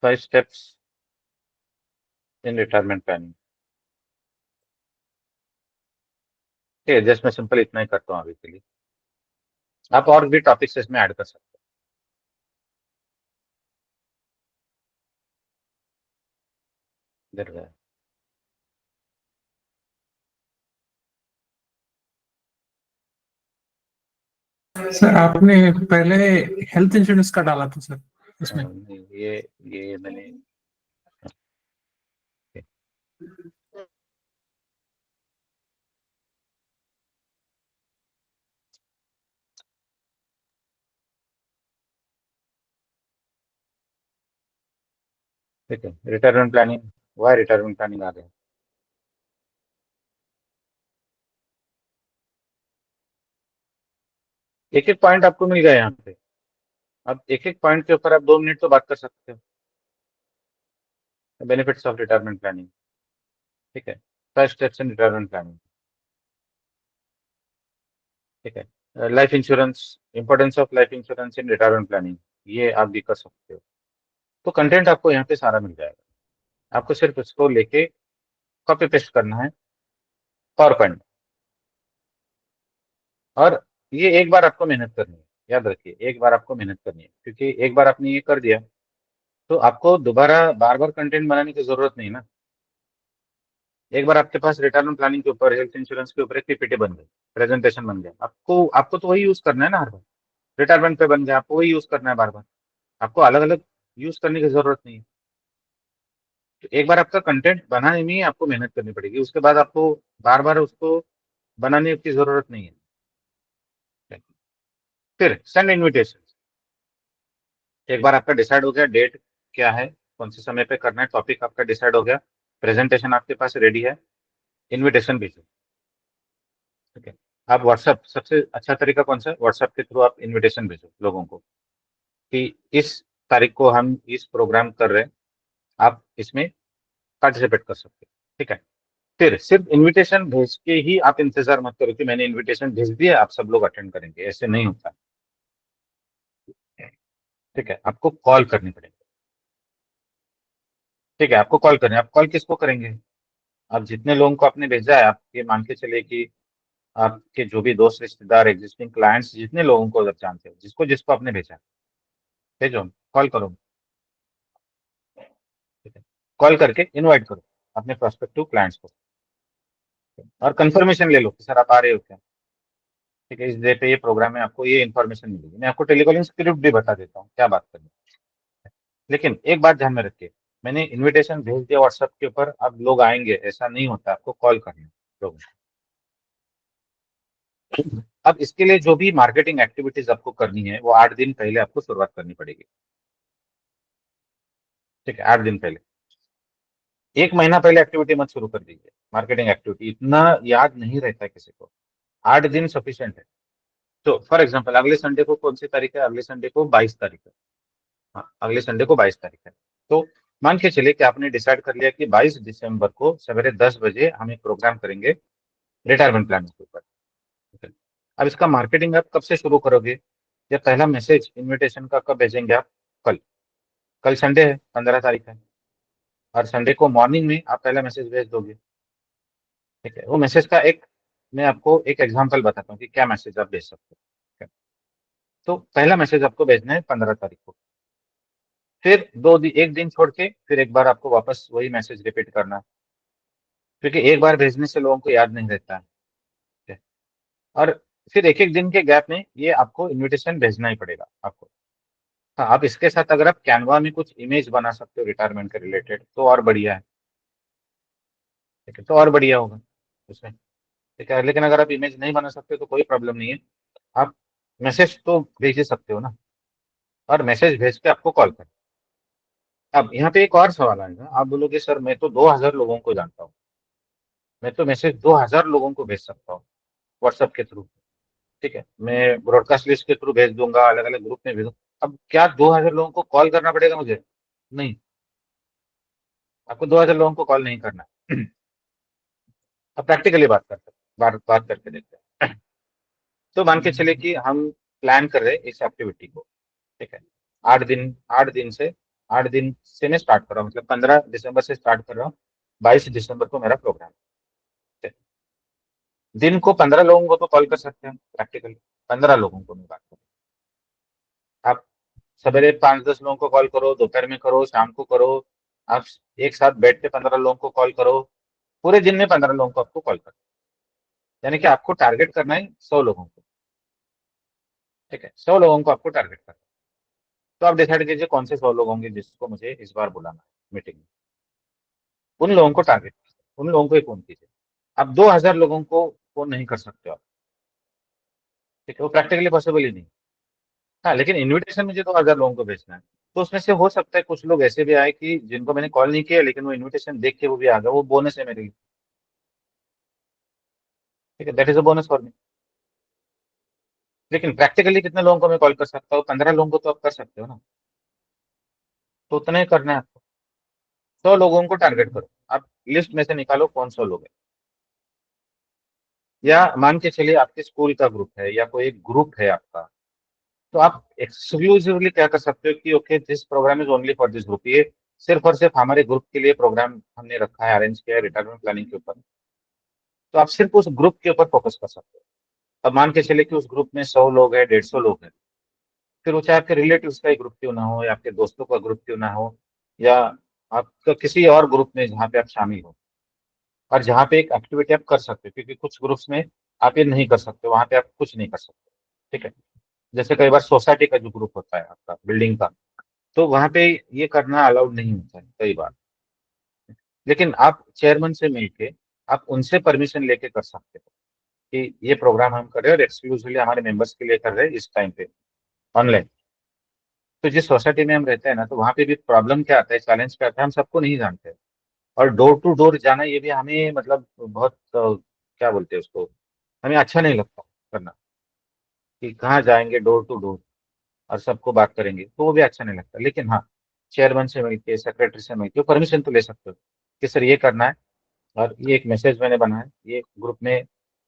5 steps in retirement planning. ठीक है, जस्ट मैं सिंपल इतना ही करता हूँ अभी के लिए, आप और भी टॉपिक्स इसमें ऐड कर सकते हो। इधर गया। सर आपने पहले हेल्थ इंश्योरेंस का डाला था सर इसमें। नहीं, ये मैंने, ठीक है, retirement planning, why retirement planning आ गया। एक एक पॉइंट आपको मिल गया यहाँ पे। अब एक एक पॉइंट के ऊपर आप 2 मिनट तो बात कर सकते हो। बेनिफिट्स ऑफ रिटायरमेंट प्लानिंग, ठीक है, 5 स्टेप्स इन रिटायरमेंट प्लानिंग, ठीक है, life insurance, importance of life insurance in retirement planning, ये आप भी कर सकते हो। तो कंटेंट आपको यहाँ पे सारा मिल जाएगा, आपको सिर्फ इसको लेके कॉपी पेस्ट करना है पावर पॉइंट। और ये एक बार आपको मेहनत करनी है, याद रखिए, एक बार आपको मेहनत करनी है, क्योंकि एक बार आपने ये कर दिया तो आपको दोबारा बार बार कंटेंट बनाने की जरूरत नहीं ना। एक बार आपके पास रिटायरमेंट प्लानिंग के ऊपर, हेल्थ इंश्योरेंस के ऊपर एक पीपीटी बन गई, प्रेजेंटेशन बन गया, आपको आपको तो वही यूज करना है ना हर बार। रिटायरमेंट पे बन गया, आपको वही यूज करना है बार बार, आपको अलग अलग यूज करने की जरूरत नहीं है। तो एक बार आपका कंटेंट बनाने में ही आपको मेहनत करनी पड़ेगी, उसके बाद आपको बार बार उसको बनाने की जरूरत नहीं है। फिर सेंड इन्विटेशन, एक बार आपका डिसाइड हो गया डेट क्या है, कौन से समय पे करना है, टॉपिक आपका डिसाइड हो गया, प्रेजेंटेशन आपके पास रेडी है, इन्विटेशन भेजो, ठीक है। आप व्हाट्सएप, सबसे अच्छा तरीका कौन सा है, व्हाट्सएप के थ्रू आप इन्विटेशन भेजो लोगों को कि इस तारीख को हम इस प्रोग्राम कर रहे हैं, आप इसमें पार्टिसिपेट कर सकते हो, ठीक है। फिर सिर्फ इनविटेशन भेज के ही आप इंतजार मत करो कि मैंने इनविटेशन भेज दिया आप सब लोग अटेंड करेंगे, ऐसे नहीं होता। ठीक है, आपको कॉल करनी पड़ेगी। ठीक है, आपको कॉल करनी है। आप कॉल किसको करेंगे? आप जितने लोगों को आपने भेजा है, आप ये मान के चलिए कि आपके जो भी दोस्त, रिश्तेदार, एग्जिस्टिंग क्लाइंट्स, जितने लोगों को आप जानते हो, जिसको जिसको आपने भेजा है, भेजो, कॉल करो। ठीक है, कॉल करके इनवाइट करो अपने प्रोस्पेक्टिव क्लाइंट्स को, और कंफर्मेशन ले लो कि सर आप आ रहे हो क्या। ठीक है, इस डे पे ये प्रोग्राम है, आपको ये इन्फॉर्मेशन मिलेगी। मैं आपको टेलीकॉलिंग स्क्रिप्ट भी बता देता हूँ क्या बात करनी है। लेकिन एक बात ध्यान में रखिए, मैंने इनविटेशन भेज दिया व्हाट्सएप के ऊपर, अब लोग आएंगे ऐसा नहीं होता, आपको कॉल करना है लोगों को। अब इसके लिए जो भी मार्केटिंग एक्टिविटीज आपको करनी है, वो 8 दिन पहले आपको शुरुआत करनी पड़ेगी। ठीक है, 8 दिन पहले, 1 महीना पहले एक्टिविटी मत शुरू कर दीजिए। मार्केटिंग एक्टिविटी इतना याद नहीं रहता है किसी को, 8 दिन सफिशियंट है। तो फॉर एग्जाम्पल, अगले संडे को कौन सी तारीख है? अगले संडे को 22 तारीख है। हाँ, अगले संडे को 22 तारीख है। तो मान के चलिए कि आपने डिसाइड कर लिया कि 22 दिसंबर को सवेरे 10 बजे हम एक प्रोग्राम करेंगे रिटायरमेंट प्लान के ऊपर। ठीक है? अब इसका मार्केटिंग आप कब से शुरू करोगे? या पहला मैसेज इनविटेशन का कब भेजेंगे आप? कल। कल संडे है, 15 तारीख है, और संडे को मॉर्निंग में आप पहला मैसेज भेज दोगे। ठीक है, वो मैसेज का एक, मैं आपको एक एग्जांपल बताता हूँ कि क्या मैसेज आप भेज सकते हो। ठीक है? तो पहला मैसेज आपको भेजना है 15 तारीख को, फिर 1 दिन छोड़ के फिर एक बार आपको वापस वही मैसेज रिपीट करना है, क्योंकि एक बार भेजने से लोगों को याद नहीं रहता है। ठीक है? और फिर एक एक दिन के गैप में ये आपको इनविटेशन भेजना ही पड़ेगा आपको। हाँ, आप इसके साथ अगर आप कैनवा में कुछ इमेज बना सकते हो रिटायरमेंट के रिलेटेड, तो और बढ़िया है। ठीक है, तो और बढ़िया होगा उसमें। ठीक है, लेकिन अगर आप इमेज नहीं बना सकते तो कोई प्रॉब्लम नहीं है, आप मैसेज तो भेज ही सकते हो ना, और मैसेज भेज के आपको कॉल करें। अब यहाँ पे एक और सवाल आएगा, आप बोलोगे सर मैं तो 2000 लोगों को जानता हूँ, मैं तो मैसेज 2000 लोगों को भेज सकता हूँ व्हाट्सएप के थ्रू। ठीक है, मैं ब्रॉडकास्ट लिस्ट के थ्रू भेज दूंगा, अलग अलग ग्रुप में भेज दूंगा। अब क्या 2000 लोगों को कॉल करना पड़ेगा मुझे? नहीं, आपको 2000 लोगों को कॉल नहीं करना है। अब प्रैक्टिकली बात करते हैं, बात करके देखते हैं। तो मान के चले कि हम प्लान कर रहे हैं इस एक्टिविटी को। ठीक है, 8 दिन, 8 दिन से मैं स्टार्ट कर रहा हूँ, मतलब 15 दिसंबर से स्टार्ट कर रहा हूँ, 22 दिसंबर को मेरा प्रोग्राम है। दिन को 15 लोगों को तो कॉल कर सकते हैं प्रैक्टिकली, 15 लोगों को मैं बात करूँ। आप सवेरे 5-10 लोगों को कॉल करो, दोपहर में करो, शाम को करो, आप एक साथ बैठ के 15 लोगों को कॉल करो, पूरे दिन में 15 लोगों को आपको कॉल करो। यानी कि आपको टारगेट करना है 100 लोगों को। ठीक है, 100 लोगों को आपको टारगेट करना है। तो आप डिसाइड कीजिए कौन से 100 लोग होंगे जिसको मुझे इस बार बुलाना है मीटिंग में। उन लोगों को टारगेट, उन लोगों को ही फोन कीजिए। आप 2000 लोगों को फोन नहीं कर सकते हो आप। ठीक है, वो प्रैक्टिकली पॉसिबल ही नहीं। हाँ, लेकिन इनविटेशन मुझे 2000 लोगों को भेजना है, तो उसमें से हो सकता है कुछ लोग ऐसे भी आए कि जिनको मैंने कॉल नहीं किया, लेकिन वो इनविटेशन देख के वो भी आ गए, वो बोनस है मेरे लिए। ठीक है, that is a bonus for me. लेकिन प्रैक्टिकली कितने लोगों को मैं कॉल कर सकता हूँ? 15 लोगों को तो आप कर सकते हो ना, तो उतना ही करना है आपको। 100 लोगों को टारगेट करो, आप लिस्ट में से निकालो कौन 100 लोग हैं। या मान के चलिए आपके स्कूल का ग्रुप है या कोई एक ग्रुप है आपका, तो आप एक्सक्लूसिवली क्या कर सकते हो कि okay this program is only for this group, ये सिर्फ और सिर्फ हमारे ग्रुप के लिए प्रोग्राम हमने रखा है, अरेंज किया है रिटायरमेंट प्लानिंग के ऊपर। तो आप सिर्फ उस ग्रुप के ऊपर फोकस कर सकते हो। अब मान के चले कि उस ग्रुप में 100 लोग है, 150 लोग हैं, फिर वो चाहे आपके रिलेटिव्स का ही ग्रुप क्यों ना हो, या आपके दोस्तों का ग्रुप क्यों ना हो, या आपका किसी और ग्रुप में जहाँ पे आप शामिल हो, और जहाँ पे एक एक्टिविटी आप कर सकते हो, क्योंकि कुछ ग्रुप्स में आप ये नहीं कर सकते, वहाँ पे आप कुछ नहीं कर सकते। ठीक है, जैसे कई बार सोसाइटी का जो ग्रुप होता है आपका बिल्डिंग का, तो वहाँ पे ये करना अलाउड नहीं होता है कई बार। लेकिन आप चेयरमैन से मिलके आप उनसे परमिशन लेके कर सकते हो कि ये प्रोग्राम हम कर रहे हैं और एक्सक्लूसिवली हमारे मेंबर्स के लिए कर रहे हैं इस टाइम पे ऑनलाइन। तो जिस सोसाइटी में हम रहते हैं ना, तो वहाँ पे भी प्रॉब्लम क्या आता है, चैलेंज क्या आता है, हम सबको नहीं जानते। और डोर टू डोर जाना ये भी हमें मतलब बहुत क्या बोलते हैं उसको, हमें अच्छा नहीं लगता करना, कि कहाँ जाएंगे डोर टू डोर और सबको बात करेंगे, तो वो भी अच्छा नहीं लगता। लेकिन हाँ, चेयरमैन से मिलके, सेक्रेटरी से मिलके परमिशन तो ले सकते हो कि सर ये करना है, और ये एक मैसेज मैंने बनाया है, ये ग्रुप में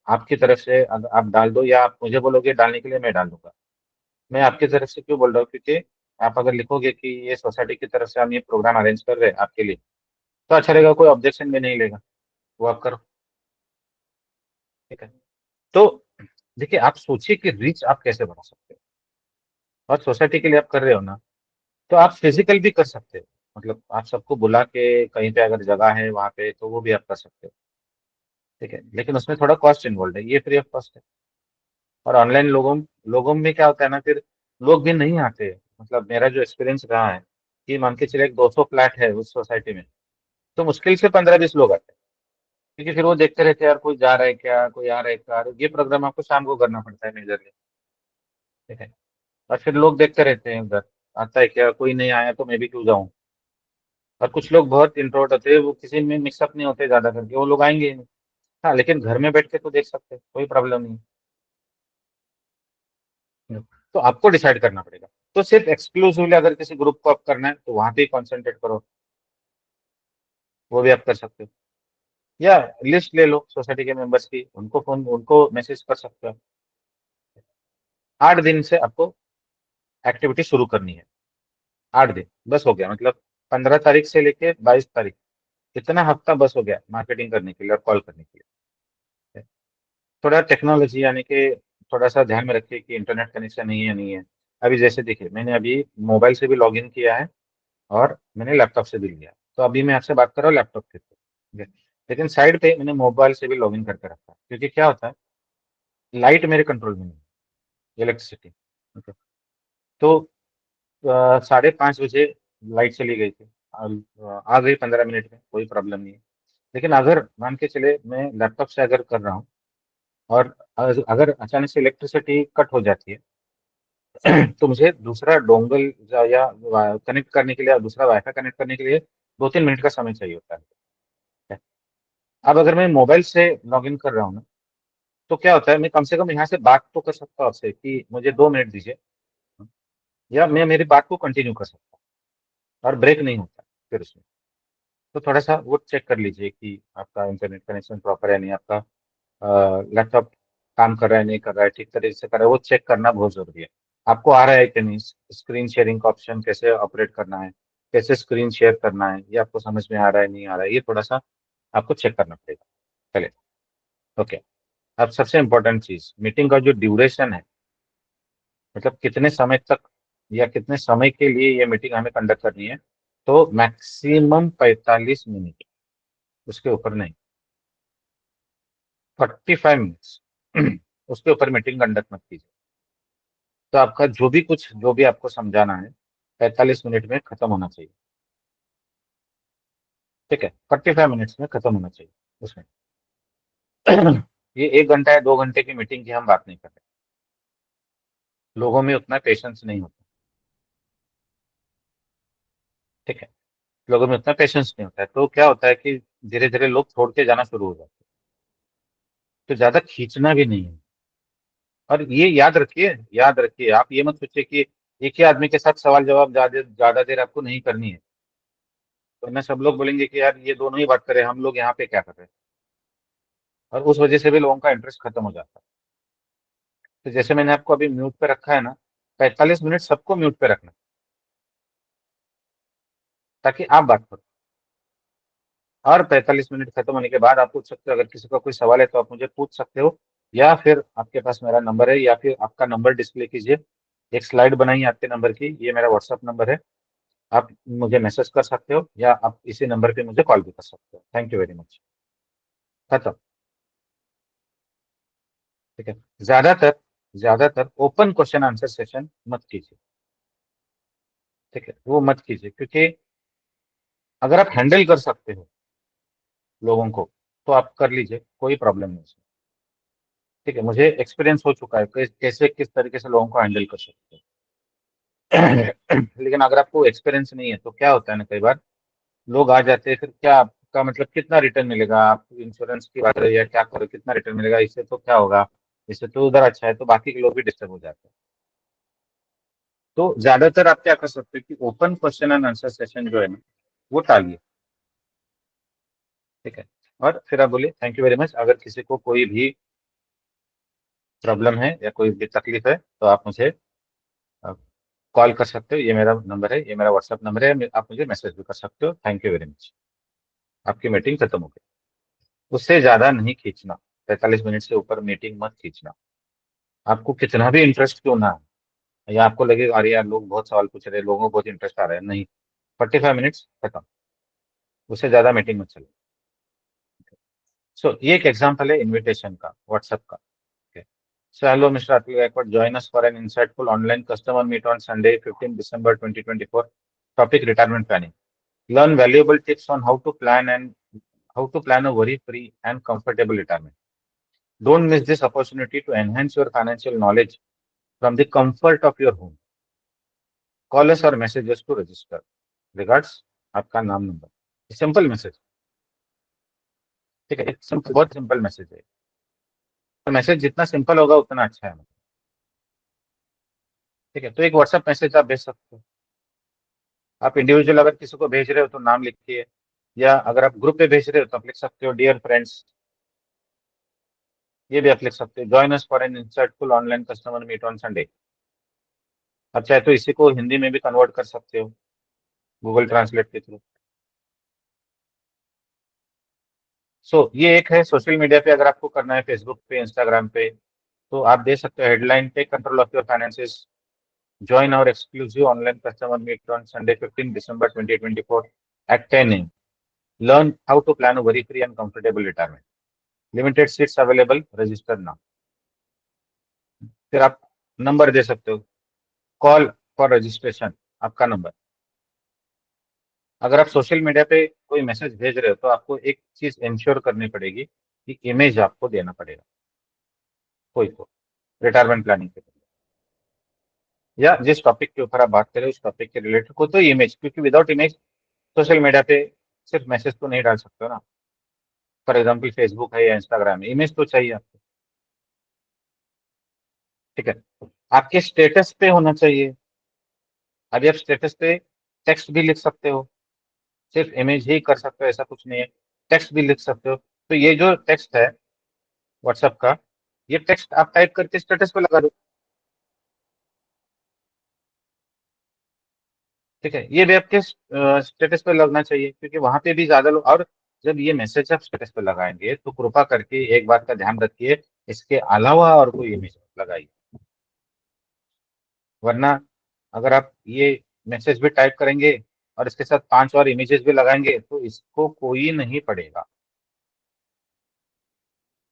आपकी तरफ से अगर आप डाल दो, या आप मुझे बोलोगे डालने के लिए मैं डाल दूंगा। मैं आपकी तरफ से क्यों बोल रहा हूँ, क्योंकि आप अगर लिखोगे कि ये सोसाइटी की तरफ से हम ये प्रोग्राम अरेंज कर रहे हैं आपके लिए, तो अच्छा रहेगा, कोई ऑब्जेक्शन भी नहीं लेगा, वो आप करो। ठीक है। तो देखिए, आप सोचिए कि रीच आप कैसे बढ़ा सकते हो, और सोसाइटी के लिए आप कर रहे हो ना, तो आप फिजिकल भी कर सकते हो। मतलब आप सबको बुला के कहीं पे अगर जगह है वहां पे, तो वो भी आप कर सकते हो। ठीक है, लेकिन उसमें थोड़ा कॉस्ट इन्वॉल्व है, ये फ्री ऑफ कॉस्ट है। और ऑनलाइन लोगों लोगों में क्या होता है ना, फिर लोग भी नहीं आते। मतलब मेरा जो एक्सपीरियंस रहा है कि मान के चले 200 फ्लैट है उस सोसाइटी में, तो मुश्किल से 15-20 लोग आते हैं। क्योंकि फिर वो देखते रहते हैं यार, कोई जा रहा है क्या, कोई आ रहा है क्या, और ये प्रोग्राम आपको शाम को करना पड़ता है मेजरली। ठीक है। और फिर लोग देखते रहते हैं उधर, आता है क्या, कोई नहीं आया तो मैं भी क्यों जाऊं। और कुछ लोग बहुत इंट्रोवर्ट होते हैं, वो किसी में मिक्सअप नहीं होते ज्यादा करके, वो लोग आएंगे ही नहीं। हाँ, लेकिन घर में बैठ के तो देख सकते हैं, कोई प्रॉब्लम नहीं है। तो आपको डिसाइड करना पड़ेगा। तो सिर्फ एक्सक्लूसिवली अगर किसी ग्रुप को आप करना है, तो वहां पे कॉन्सेंट्रेट करो, वो भी आप कर सकते हो। या लिस्ट ले लो सोसाइटी के मेंबर्स की, उनको मैसेज कर सकते हो। 8 दिन से आपको एक्टिविटी शुरू करनी है। 8 दिन बस हो गया, मतलब 15 तारीख से लेके 22 तारीख, इतना हफ्ता बस हो गया मार्केटिंग करने के लिए और कॉल करने के लिए। थोड़ा टेक्नोलॉजी यानी कि थोड़ा सा ध्यान में रखिए कि इंटरनेट कनेक्शन है या नहीं है। अभी जैसे देखिए, मैंने अभी मोबाइल से भी लॉग इन किया है, और मैंने लैपटॉप से भी लिया है। तो अभी मैं आपसे बात कर रहा हूँ लैपटॉप के थ्रू, ठीक है। लेकिन साइड पे मैंने मोबाइल से भी लॉग इन करके रखा है, क्योंकि क्या होता है, लाइट मेरे कंट्रोल में नहीं है, इलेक्ट्रिसिटी। ओके। तो 5:30 बजे लाइट चली गई थी। आ गई 15 मिनट में, कोई प्रॉब्लम नहीं है। लेकिन अगर मान के चले मैं लैपटॉप से अगर कर रहा हूँ, और अगर अचानक से इलेक्ट्रिसिटी कट हो जाती है, तो मुझे दूसरा डोंगल या कनेक्ट करने के लिए, दूसरा वाईफाई कनेक्ट करने के लिए 2-3 मिनट का समय चाहिए होता है। अब अगर मैं मोबाइल से लॉग इन कर रहा हूँ ना, तो क्या होता है, मैं कम से कम यहाँ से बात तो कर सकता हूँ आपसे कि मुझे 2 मिनट दीजिए, या मैं मेरी बात को कंटिन्यू कर सकता हूँ, और ब्रेक नहीं होता फिर उसमें। तो थोड़ा सा वो चेक कर लीजिए कि आपका इंटरनेट कनेक्शन प्रॉपर है नहीं, आपका लैपटॉप काम कर रहा है नहीं कर रहा है, ठीक तरीके से कर रहा है, वो चेक करना बहुत जरूरी है। आपको आ रहा है कि नहीं, स्क्रीन शेयरिंग का ऑप्शन कैसे ऑपरेट करना है, कैसे स्क्रीन शेयर करना है, ये आपको समझ में आ रहा है नहीं आ रहा है, ये थोड़ा सा आपको चेक करना पड़ेगा पहले। ओके। अब सबसे इम्पोर्टेंट चीज, मीटिंग का जो ड्यूरेशन है, मतलब कितने समय तक या कितने समय के लिए ये मीटिंग हमें कंडक्ट करनी है, तो मैक्सिमम 45 मिनट, उसके ऊपर नहीं। 45 मिनट्स उसके ऊपर मीटिंग कंडक्ट मत कीजिए। तो आपका जो भी आपको समझाना है, 45 मिनट में खत्म होना चाहिए। ठीक है, 45 मिनट्स में खत्म होना चाहिए उसमें। ये 1 घंटा या 2 घंटे की मीटिंग की हम बात नहीं कर रहे। लोगों में उतना पेशेंस नहीं होता। ठीक है, लोगों में उतना पेशेंस नहीं होता है, तो क्या होता है कि धीरे धीरे लोग छोड़ के जाना शुरू हो जाते हैं। तो ज्यादा खींचना भी नहीं है। और ये याद रखिए, आप ये मत सोचिए कि एक ही आदमी के साथ सवाल जवाब ज्यादा ज्यादा देर आपको नहीं करनी है। तो ना सब लोग बोलेंगे कि यार ये दोनों ही बात कर रहे हैं, हम लोग यहाँ पे क्या कर रहे हैं। और उस वजह से भी लोगों का इंटरेस्ट खत्म हो जाता है। तो जैसे मैंने आपको अभी म्यूट पे रखा है ना, 45 मिनट सबको म्यूट पे रखना, ताकि आप बात करो। और 45 मिनट खत्म होने के बाद आप पूछ सकते हो, अगर किसी का कोई सवाल है तो आप मुझे पूछ सकते हो, या फिर आपके पास मेरा नंबर है, या फिर आपका नंबर डिस्प्ले कीजिए, एक स्लाइड बनाइए आपके नंबर की, ये मेरा व्हाट्सअप नंबर है। आप मुझे मैसेज कर सकते हो, या आप इसी नंबर पे मुझे कॉल भी कर सकते हो। Thank you very much. खत्म। ठीक है। ज्यादातर ज्यादातर ओपन क्वेश्चन आंसर सेशन मत कीजिए। ठीक है, वो मत कीजिए, क्योंकि अगर आप हैंडल कर सकते हो लोगों को, तो आप कर लीजिए, कोई प्रॉब्लम नहीं है। ठीक है, मुझे एक्सपीरियंस हो चुका है कैसे किस तरीके से लोगों को हैंडल कर सकते हो। लेकिन अगर आपको एक्सपीरियंस नहीं है, तो क्या होता है ना, कई बार लोग आ जाते हैं, फिर क्या आपका मतलब कितना रिटर्न मिलेगा, आप इंश्योरेंस की बात है या क्या करो, कितना रिटर्न मिलेगा, इससे तो क्या होगा, इससे तो उधर अच्छा है, तो बाकी के लोग भी डिस्टर्ब हो जाते हैं। तो ज्यादातर आप क्या कर सकते हो कि open question and answer session जो है ना, वो टालिए। ठीक है। और फिर आप बोलिए थैंक यू वेरी मच, अगर किसी को कोई भी प्रॉब्लम है या कोई भी तकलीफ है, तो आप मुझे कॉल कर सकते हो, ये मेरा नंबर है, ये मेरा व्हाट्सएप नंबर है, आप मुझे मैसेज भी कर सकते हो। Thank you very much. आपकी मीटिंग खत्म हो गई। उससे ज्यादा नहीं खींचना, 45 मिनट से ऊपर मीटिंग मत खींचना। आपको कितना भी इंटरेस्ट क्यों ना है, या आपको लगे अरे यार लोग बहुत सवाल पूछ रहे हैं, लोगों को बहुत इंटरेस्ट आ रहा है, नहीं, 45 मिनट्स खत्म, उससे ज्यादा मीटिंग मत चले। सो ये एक एग्जाम्पल है इन्विटेशन का, व्हाट्सएप का। Okay. So hello, Mr. Atul Gaikwad. Join us for an insightful online customer meet on Sunday, 15 December 2024. Topic: retirement planning. Learn valuable tips on how to plan a worry-free and comfortable retirement. Don't miss this opportunity to enhance your financial knowledge from the comfort of your home. Call us or message us to register. Regards, आपका नाम number. Simple message, ठीक है, एक simple, बहुत simple message है। तो message जितना simple होगा उतना अच्छा है, ठीक है। तो एक व्हाट्सएप मैसेज आप भेज सकते हो। आप इंडिविजुअल अगर किसी को भेज रहे हो तो नाम लिखिए, या अगर आप ग्रुप पे भेज रहे हो तो आप लिख सकते हो डियर फ्रेंड्स, ये भी आप लिख सकते हो। Join us for an insightful online customer meet on Sunday. आप चाहे तो इसी को हिंदी में भी कन्वर्ट कर सकते हो गूगल ट्रांसलेट के थ्रू। सो ये एक है सोशल मीडिया पे, अगर आपको करना है फेसबुक पे, इंस्टाग्राम पे, तो आप दे सकते हो headline: take control of your finances, join our exclusive online customer meet on Sunday, 15 December 2024 at 10 a.m. Learn how to plan a worry-free and comfortable retirement. Limited seats available. Register now. फिर आप number दे सकते हो, call for registration, आपका number. अगर आप social media पे कोई message भेज रहे हो तो आपको एक चीज इंश्योर करनी पड़ेगी कि इमेज आपको देना पड़ेगा कोई को, रिटायरमेंट प्लानिंग के लिए, या जिस टॉपिक के ऊपर आप बात करें उस टॉपिक के रिलेटेड को, तो इमेज, क्योंकि विदाउट इमेज सोशल मीडिया पे सिर्फ मैसेज तो नहीं डाल सकते हो ना। फॉर एग्जाम्पल फेसबुक है या इंस्टाग्राम है, इमेज तो चाहिए आपको, ठीक है। आपके स्टेटस पे होना चाहिए। अभी आप स्टेटस पे टेक्स्ट भी लिख सकते हो, सिर्फ इमेज ही कर सकते हो ऐसा कुछ नहीं है, टेक्स्ट भी लिख सकते हो। तो ये जो टेक्स्ट है व्हाट्सएप का, ये टेक्स्ट आप टाइप करके स्टेटस पे लगा दो, ठीक है। ये भी आपके स्टेटस पे लगना चाहिए, क्योंकि वहां पे भी ज्यादा लोग, और जब ये मैसेज आप स्टेटस पे लगाएंगे तो कृपा करके एक बात का ध्यान रखिए, इसके अलावा और कोई इमेज लगाइए। वरना अगर आप ये मैसेज भी टाइप करेंगे और इसके साथ 5 और इमेजेस भी लगाएंगे तो इसको कोई नहीं पढ़ेगा।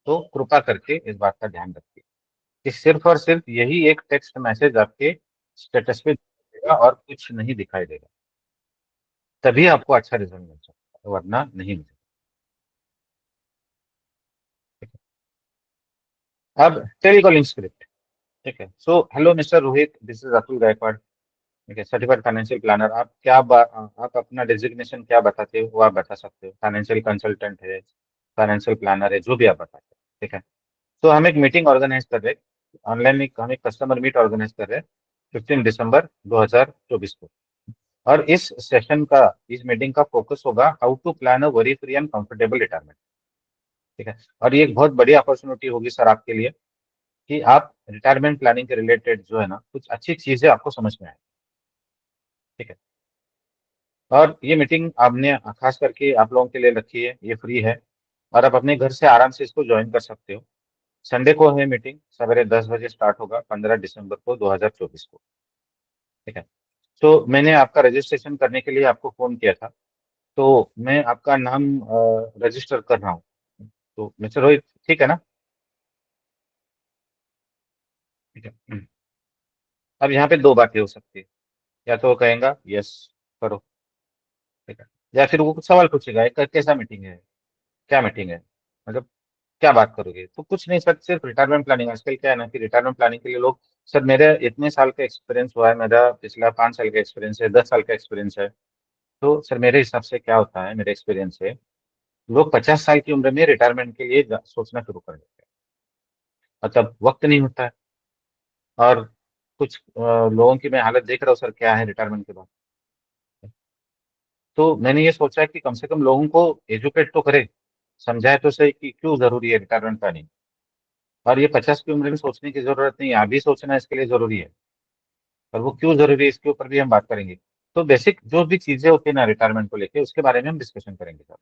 तो कृपा करके इस बात का ध्यान रखिए कि सिर्फ और सिर्फ यही एक टेक्स्ट मैसेज आपके स्टेटस पे दिखेगा और कुछ नहीं दिखाई देगा, तभी आपको अच्छा रिजल्ट मिल सकता है, वरना नहीं मिलेगा। अब टेलीकॉलिंग स्क्रिप्ट, ठीक है। So hello mister Rohit, this is Atul Gaikwad, ठीक है, सर्टिफाइड फाइनेंशियल प्लानर। आप आप अपना डेजिग्नेशन क्या बताते हो वो आप बता सकते हो, फाइनेंशियल कंसल्टेंट है, फाइनेंशियल प्लानर है, जो भी आप बताते हो, ठीक है। तो हम एक मीटिंग ऑर्गेनाइज कर रहे हैं ऑनलाइन, हम एक कस्टमर मीट ऑर्गेनाइज कर रहे हैं 15 दिसंबर 2024 को। और इस मीटिंग का फोकस होगा how to plan a worry free and comfortable retirement, ठीक है। और ये एक बहुत बड़ी अपॉर्चुनिटी होगी सर आपके लिए कि आप रिटायरमेंट प्लानिंग के रिलेटेड जो है ना कुछ अच्छी चीजें आपको समझ में आए, ठीक है। और ये मीटिंग आपने खास करके आप लोगों के लिए रखी है, ये फ्री है, और आप अपने घर से आराम से इसको ज्वाइन कर सकते हो। संडे को है मीटिंग, सवेरे 10 बजे स्टार्ट होगा, 15 दिसंबर को 2024 को, ठीक है। तो मैंने आपका रजिस्ट्रेशन करने के लिए आपको फोन किया था, तो मैं आपका नाम रजिस्टर कर रहा हूँ। तो मिस्टर रोहित, ठीक है ना? ठीक है। अब यहाँ पे दो बातें हो सकती है, या तो वो कहेगा यस करो, ठीक है, या फिर वो कुछ सवाल पूछेगा, कैसा मीटिंग है, क्या मीटिंग है, मतलब क्या बात करोगे? तो कुछ नहीं सर, सिर्फ रिटायरमेंट प्लानिंग। आजकल क्या है ना कि रिटायरमेंट प्लानिंग के लिए लोग, सर मेरे इतने साल का एक्सपीरियंस हुआ है, मेरा पिछला 5 साल का एक्सपीरियंस है, 10 साल का एक्सपीरियंस है। तो सर मेरे हिसाब से क्या होता है, मेरे एक्सपीरियंस से लोग 50 साल की उम्र में रिटायरमेंट के लिए सोचना शुरू कर देते हैं, मतलब वक्त नहीं होता है। और कुछ लोगों की मैं हालत देख रहा हूँ सर, क्या है रिटायरमेंट के बाद। तो मैंने ये सोचा है कि कम से कम लोगों को एजुकेट तो करे, समझाए तो सही कि क्यों जरूरी है रिटायरमेंट प्लानिंग। और ये 50 की उम्र में सोचने की जरूरत नहीं है, अभी सोचना इसके लिए जरूरी है। और वो क्यों जरूरी है इसके ऊपर भी हम बात करेंगे। तो बेसिक जो भी चीजें होती है ना रिटायरमेंट को लेके, उसके बारे में हम डिस्कशन करेंगे सर।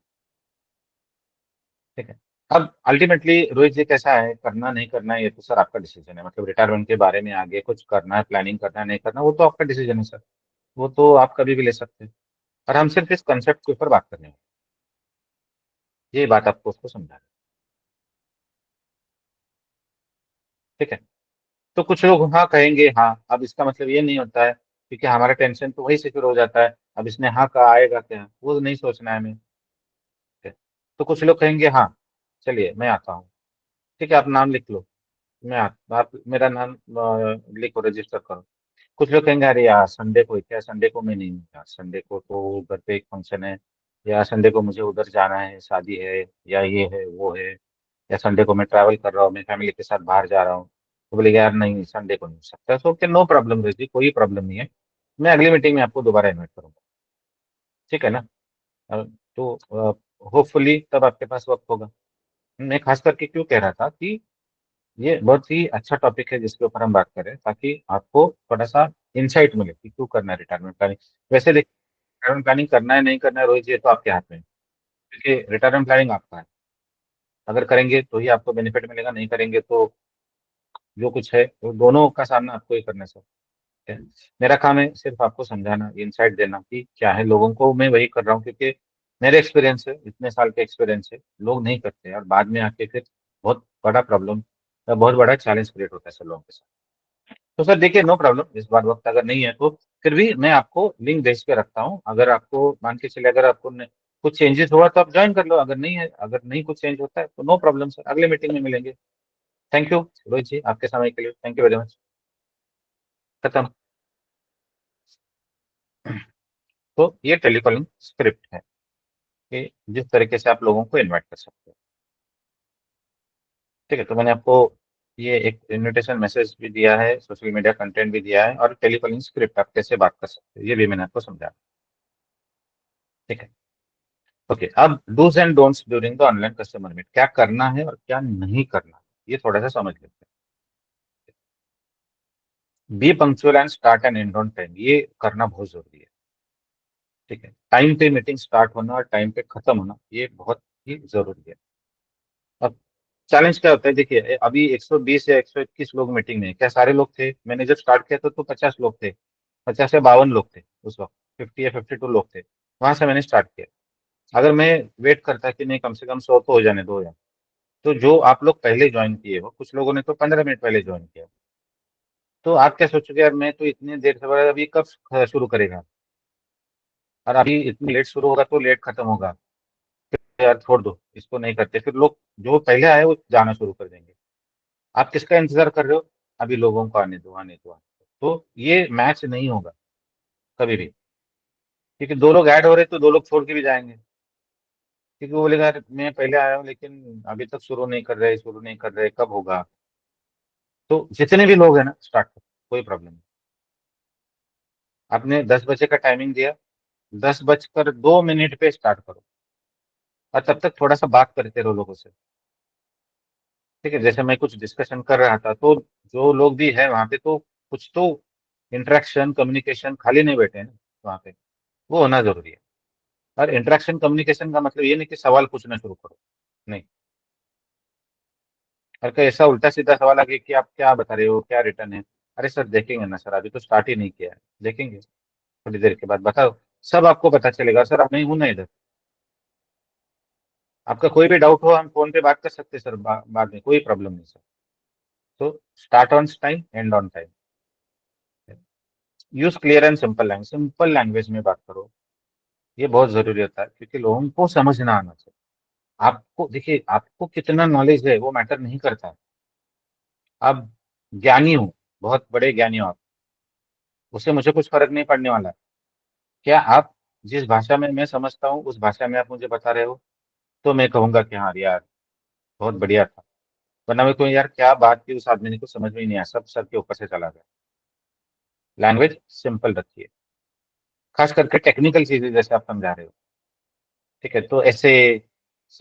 ठीक है। अब अल्टीमेटली रोहित जी कैसा है, करना नहीं करना है ये तो सर आपका डिसीजन है। मतलब रिटायरमेंट के बारे में आगे कुछ करना है, प्लानिंग करना है नहीं करना, वो तो आपका डिसीजन है सर। वो तो आप कभी भी ले सकते हैं। और हम सिर्फ इस कंसेप्ट के ऊपर बात करने हैं, ये बात आपको उसको समझा। ठीक है। तो कुछ लोग हाँ कहेंगे हाँ, अब इसका मतलब ये नहीं होता है क्योंकि हमारा टेंशन तो वही से शुरू हो जाता है, अब इसने हाँ कहा आएगा क्या, वो नहीं सोचना है हमें। ठीक है। तो कुछ लोग कहेंगे हाँ चलिए मैं आता हूँ। ठीक है, आप नाम लिख लो, मैं आप मेरा नाम लिखो, रजिस्टर करो। कुछ लोग कहेंगे अरे यार संडे को क्या, संडे को मैं नहीं हूँ यार, संडे को तो घर पे एक फंक्शन है, या संडे को मुझे उधर जाना है, शादी है, या ये है वो है, या संडे को मैं ट्रैवल कर रहा हूँ, मैं फैमिली के साथ बाहर जा रहा हूँ। तो बोले यार नहीं संडे को नहीं हो सकता, सो ओके नो प्रॉब्लम रही, कोई प्रॉब्लम नहीं है। मैं अगली मीटिंग में आपको दोबारा इन्वाइट करूंगा। ठीक है ना। अ, तो होपफुली तब आपके पास वक्त होगा। मैं खास करके क्यों कह रहा था कि ये बहुत ही अच्छा टॉपिक है जिसके ऊपर हम बात करें, ताकि आपको थोड़ा सा इंसाइट मिले कि क्यों करना है रिटायरमेंट प्लानिंग। वैसे देखिए, रिटायरमेंट प्लानिंग करना है नहीं करना है रोहित जी, ये तो आपके हाथ में है, क्योंकि रिटायरमेंट प्लानिंग आपका है। अगर करेंगे तो ही आपको बेनिफिट मिलेगा, नहीं करेंगे तो जो कुछ है वो दोनों का सामना आपको ही करना सर है। मेरा काम है सिर्फ आपको समझाना, इंसाइट देना कि क्या है। लोगों को मैं वही कर रहा हूँ क्योंकि मेरे एक्सपीरियंस है, इतने साल के एक्सपीरियंस है, लोग नहीं करते और बाद में आके फिर बहुत बड़ा प्रॉब्लम, बहुत बड़ा चैलेंज क्रिएट होता है सर लोगों के साथ। तो सर देखिए नो प्रॉब्लम, इस बार वक्त अगर नहीं है तो फिर भी मैं आपको लिंक भेज के रखता हूँ। अगर आपको मान के चले, अगर आपको कुछ चेंजेस हुआ तो आप ज्वाइन कर लो, अगर नहीं है, अगर नहीं कुछ चेंज होता है तो नो प्रॉब्लम सर, अगले मीटिंग में मिलेंगे। थैंक यू रोहित जी आपके समय के लिए, थैंक यू वेरी मच। खत्म। तो ये टेलीकॉलिंग स्क्रिप्ट है कि जिस तरीके से आप लोगों को इनवाइट कर सकते हो। ठीक है, तो मैंने आपको ये एक इनविटेशन मैसेज भी दिया है, सोशल मीडिया कंटेंट भी दिया है, और टेलीकॉलिंग स्क्रिप्ट आप कैसे बात कर सकते हो ये भी मैंने आपको समझाया। ठीक है। ओके, अब dos and don'ts during the online customer meet, क्या करना है और क्या नहीं करना है, ये थोड़ा सा समझ लेते हैं। B punctual and start and and on time, ये करना बहुत जरूरी है। ठीक है, टाइम पे मीटिंग स्टार्ट होना और टाइम पे खत्म होना ये बहुत ही जरूरी है। अब चैलेंज क्या होता है, देखिए अभी 120 या 121 लोग मीटिंग में हैं। क्या सारे लोग थे? मैंने जब स्टार्ट किया था तो 50 लोग थे, 50 या 52 लोग थे उस वक्त, 50 या 52 लोग थे, वहां से मैंने स्टार्ट किया। अगर मैं वेट करता कि नहीं कम से कम 100 तो हो जाने दो यार, तो जो आप लोग पहले ज्वाइन किए हो, कुछ लोगों ने तो 15 मिनट पहले ज्वाइन किया, तो आप क्या सोचोगे यार मैं तो इतनी देर से बड़ा, अभी कब शुरू करेगा, और अभी इतनी लेट शुरू होगा तो लेट खत्म होगा, तो यार छोड़ दो इसको नहीं करते। फिर लोग जो पहले आए वो जाना शुरू कर देंगे। आप किसका इंतजार कर रहे हो? अभी लोगों को आने दो, आने दो, आने दो। तो ये मैच नहीं होगा कभी भी, क्योंकि दो लोग ऐड हो रहे तो दो लोग छोड़ के भी जाएंगे, क्योंकि वो बोलेगा "यार, मैं पहले आया हूँ लेकिन अभी तक शुरू नहीं कर रहे, शुरू नहीं कर रहे, कब होगा"। तो जितने भी लोग हैं ना स्टार्ट करो, कोई प्रॉब्लम नहीं। आपने 10 बजे का टाइमिंग दिया, 10 बजकर 2 मिनट पे स्टार्ट करो, और तब तक थोड़ा सा बात करते रहो लोगों से। ठीक है, जैसे मैं कुछ डिस्कशन कर रहा था तो जो लोग भी है वहाँ पे, तो कुछ तो इंटरेक्शन कम्युनिकेशन, खाली नहीं बैठे हैं ना वहाँ पे, वो होना जरूरी है। और इंटरेक्शन कम्युनिकेशन का मतलब ये नहीं कि सवाल पूछना शुरू करो, नहीं। और कोई ऐसा उल्टा सीधा सवाल आ गया कि आप क्या बता रहे हो, क्या रिटर्न है, अरे सर देखेंगे ना सर, अभी तो स्टार्ट ही नहीं किया है, देखेंगे थोड़ी देर के बाद बताओ, सब आपको पता चलेगा सर। अब नहीं हूं ना इधर, आपका कोई भी डाउट हो हम फोन पे बात कर सकते हैं सर, बाद में कोई प्रॉब्लम नहीं सर। तो start on time and on time, use clear and simple language, simple language में बात करो, ये बहुत जरूरी होता है क्योंकि लोगों को समझना आना चाहिए। आपको देखिए, आपको कितना नॉलेज है वो मैटर नहीं करता है। आप ज्ञानी हो, बहुत बड़े ज्ञानी हो आप, उससे मुझे कुछ फर्क नहीं पड़ने वाला है। क्या आप जिस भाषा में मैं समझता हूँ उस भाषा में आप मुझे बता रहे हो, तो मैं कहूंगा कि हाँ यार बहुत बढ़िया था। वरना मैं कहूँ यार क्या बात की, उस आदमी ने कुछ समझ में ही नहीं आया, सब सर के ऊपर से चला गया। लैंग्वेज सिंपल रखिए, खास करके टेक्निकल चीजें जैसे आप समझा रहे हो। ठीक है, तो ऐसे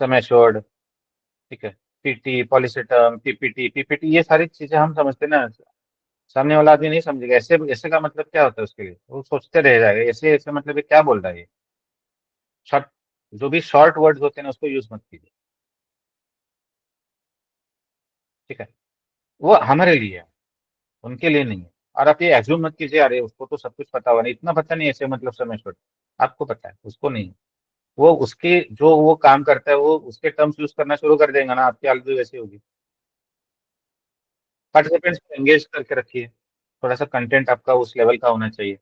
समय शोर्ड, ठीक है, PT policy term, PPT, PPT, ये सारी चीजें हम समझते हैं ना, सामने वाला आदमी नहीं समझेगा। ऐसे ऐसे का मतलब क्या होता है उसके लिए, वो सोचते रह जाएगा ऐसे ऐसे, मतलब ये क्या बोल रहा है ये। शॉर्ट, जो भी शॉर्ट वर्ड्स होते हैं ना उसको यूज मत कीजिए, ठीक है। वो हमारे लिए है, उनके लिए नहीं है। और आप ये एज्यूम मत कीजिए अरे उसको तो सब कुछ पता हुआ नहीं, इतना पता नहीं ऐसे मतलब समय छोड़, आपको पता है उसको नहीं। वो उसके जो वो काम करता है वो उसके टर्म्स यूज करना शुरू कर देगा ना, आपकी हालत भी वैसी होगी। पार्टिसिपेंट्स को एंगेज करके रखिए, थोड़ा सा कंटेंट आपका उस लेवल का होना चाहिए,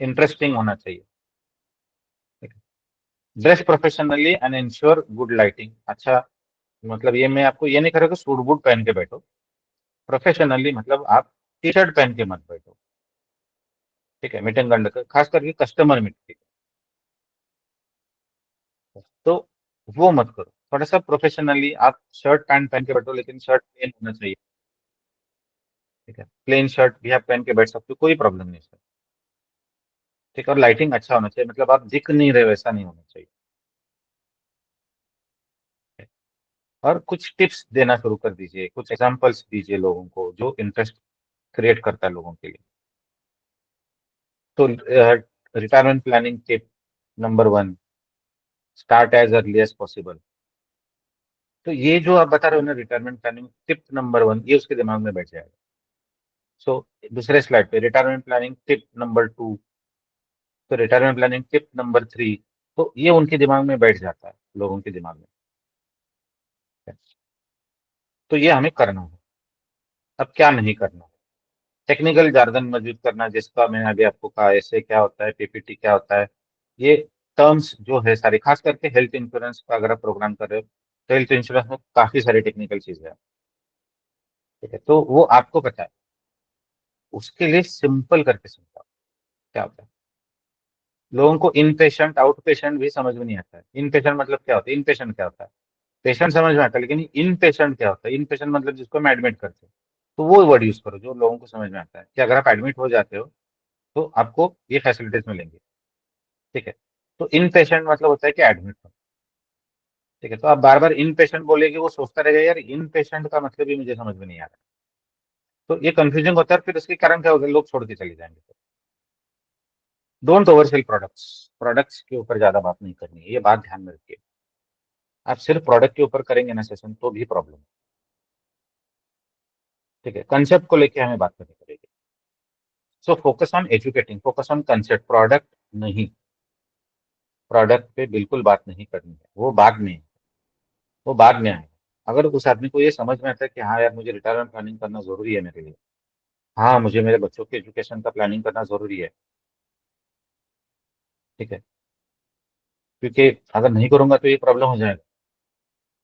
इंटरेस्टिंग होना चाहिए। Dress professionally and ensure good lighting. अच्छा, मतलब ये मैं आपको ये नहीं कह रहा कि सूट बूट पहन के बैठो। प्रोफेशनली मतलब आप टी शर्ट पहन के मत बैठो, ठीक है। मीटिंग कंडक्ट खास करके कस्टमर मीटिंग, तो वो मत करो। थोड़ा सा प्रोफेशनली आप शर्ट पैंट पहन के बैठो, लेकिन शर्ट प्लेन होना चाहिए, ठीक है। प्लेन शर्ट भी आप पहन के बैठ सकते हो, कोई प्रॉब्लम नहीं सर, ठीक है। और लाइटिंग अच्छा होना चाहिए, मतलब आप दिख नहीं रहे वैसा नहीं होना चाहिए। और कुछ टिप्स देना शुरू कर दीजिए, कुछ एग्जांपल्स दीजिए लोगों को जो इंटरेस्ट क्रिएट करता है लोगों के लिए। तो retirement planning tip number 1, start as early as possible. तो ये जो आप बता रहे हो ना रिटायरमेंट प्लानिंग टिप नंबर 1, ये उसके दिमाग में बैठ जाएगा। सो दूसरे स्लाइड पे रिटायरमेंट प्लानिंग टिप नंबर 2, तो रिटायरमेंट प्लानिंग टिप नंबर 3, तो ये उनके दिमाग में बैठ जाता है, लोगों के दिमाग में। तो ये हमें करना है। अब क्या नहीं करना है, टेक्निकल जार्गन मौजूद करना, जिसका मैंने अभी आपको कहा, ऐसे क्या होता है, पीपीटी क्या होता है, ये टर्म्स जो है सारे, खास करके हेल्थ इंश्योरेंस का अगर आप प्रोग्राम कर रहे हो तो हेल्थ इंश्योरेंस में काफी सारी टेक्निकल चीजें हैं, ठीक है। तो वो आपको पता है, उसके लिए सिंपल करके समझाओ क्या होता है। लोगों को इन पेशेंट आउट पेशेंट भी समझ में नहीं आता है। इन पेशेंट मतलब क्या होता है, इन पेशेंट क्या होता है, पेशेंट समझ में आता है, लेकिन इन पेशेंट क्या होता है। इन पेशेंट मतलब जिसको हम एडमिट करते हैं, तो वो वर्ड यूज करो जो लोगों को समझ में आता है कि अगर आप एडमिट हो जाते हो तो आपको ये फैसिलिटीज मिलेंगी, ठीक है। तो इन पेशेंट मतलब होता है कि एडमिट हो, ठीक है। तो आप बार बार इन पेशेंट बोलेगे, वो सोचता रहेगा यार इन पेशेंट का मतलब ही मुझे समझ में नहीं आ रहा। तो ये कंफ्यूजन होता है, फिर उसके कारण क्या होगा, लोग छोड़ के चले जाएंगे। Don't over cell products, products के ऊपर ज्यादा बात नहीं करनी है, ये बात ध्यान में रखिए। आप सिर्फ प्रोडक्ट के ऊपर करेंगे ना सेशन तो भी प्रॉब्लम, ठीक है। कंसेप्ट को लेके हमें बात करनी पड़ेगी। So focus on educating, focus on concept, product नहीं। प्रोडक्ट पे बिल्कुल बात नहीं करनी है, वो बाद में, वो बाद में आएगा। अगर उस आदमी को ये समझ में आता है कि हाँ यार मुझे रिटायरमेंट प्लानिंग करना जरूरी है मेरे लिए, हाँ मुझे मेरे बच्चों के एजुकेशन का प्लानिंग करना जरूरी है, ठीक है, क्योंकि अगर नहीं करूंगा तो ये प्रॉब्लम हो जाएगा,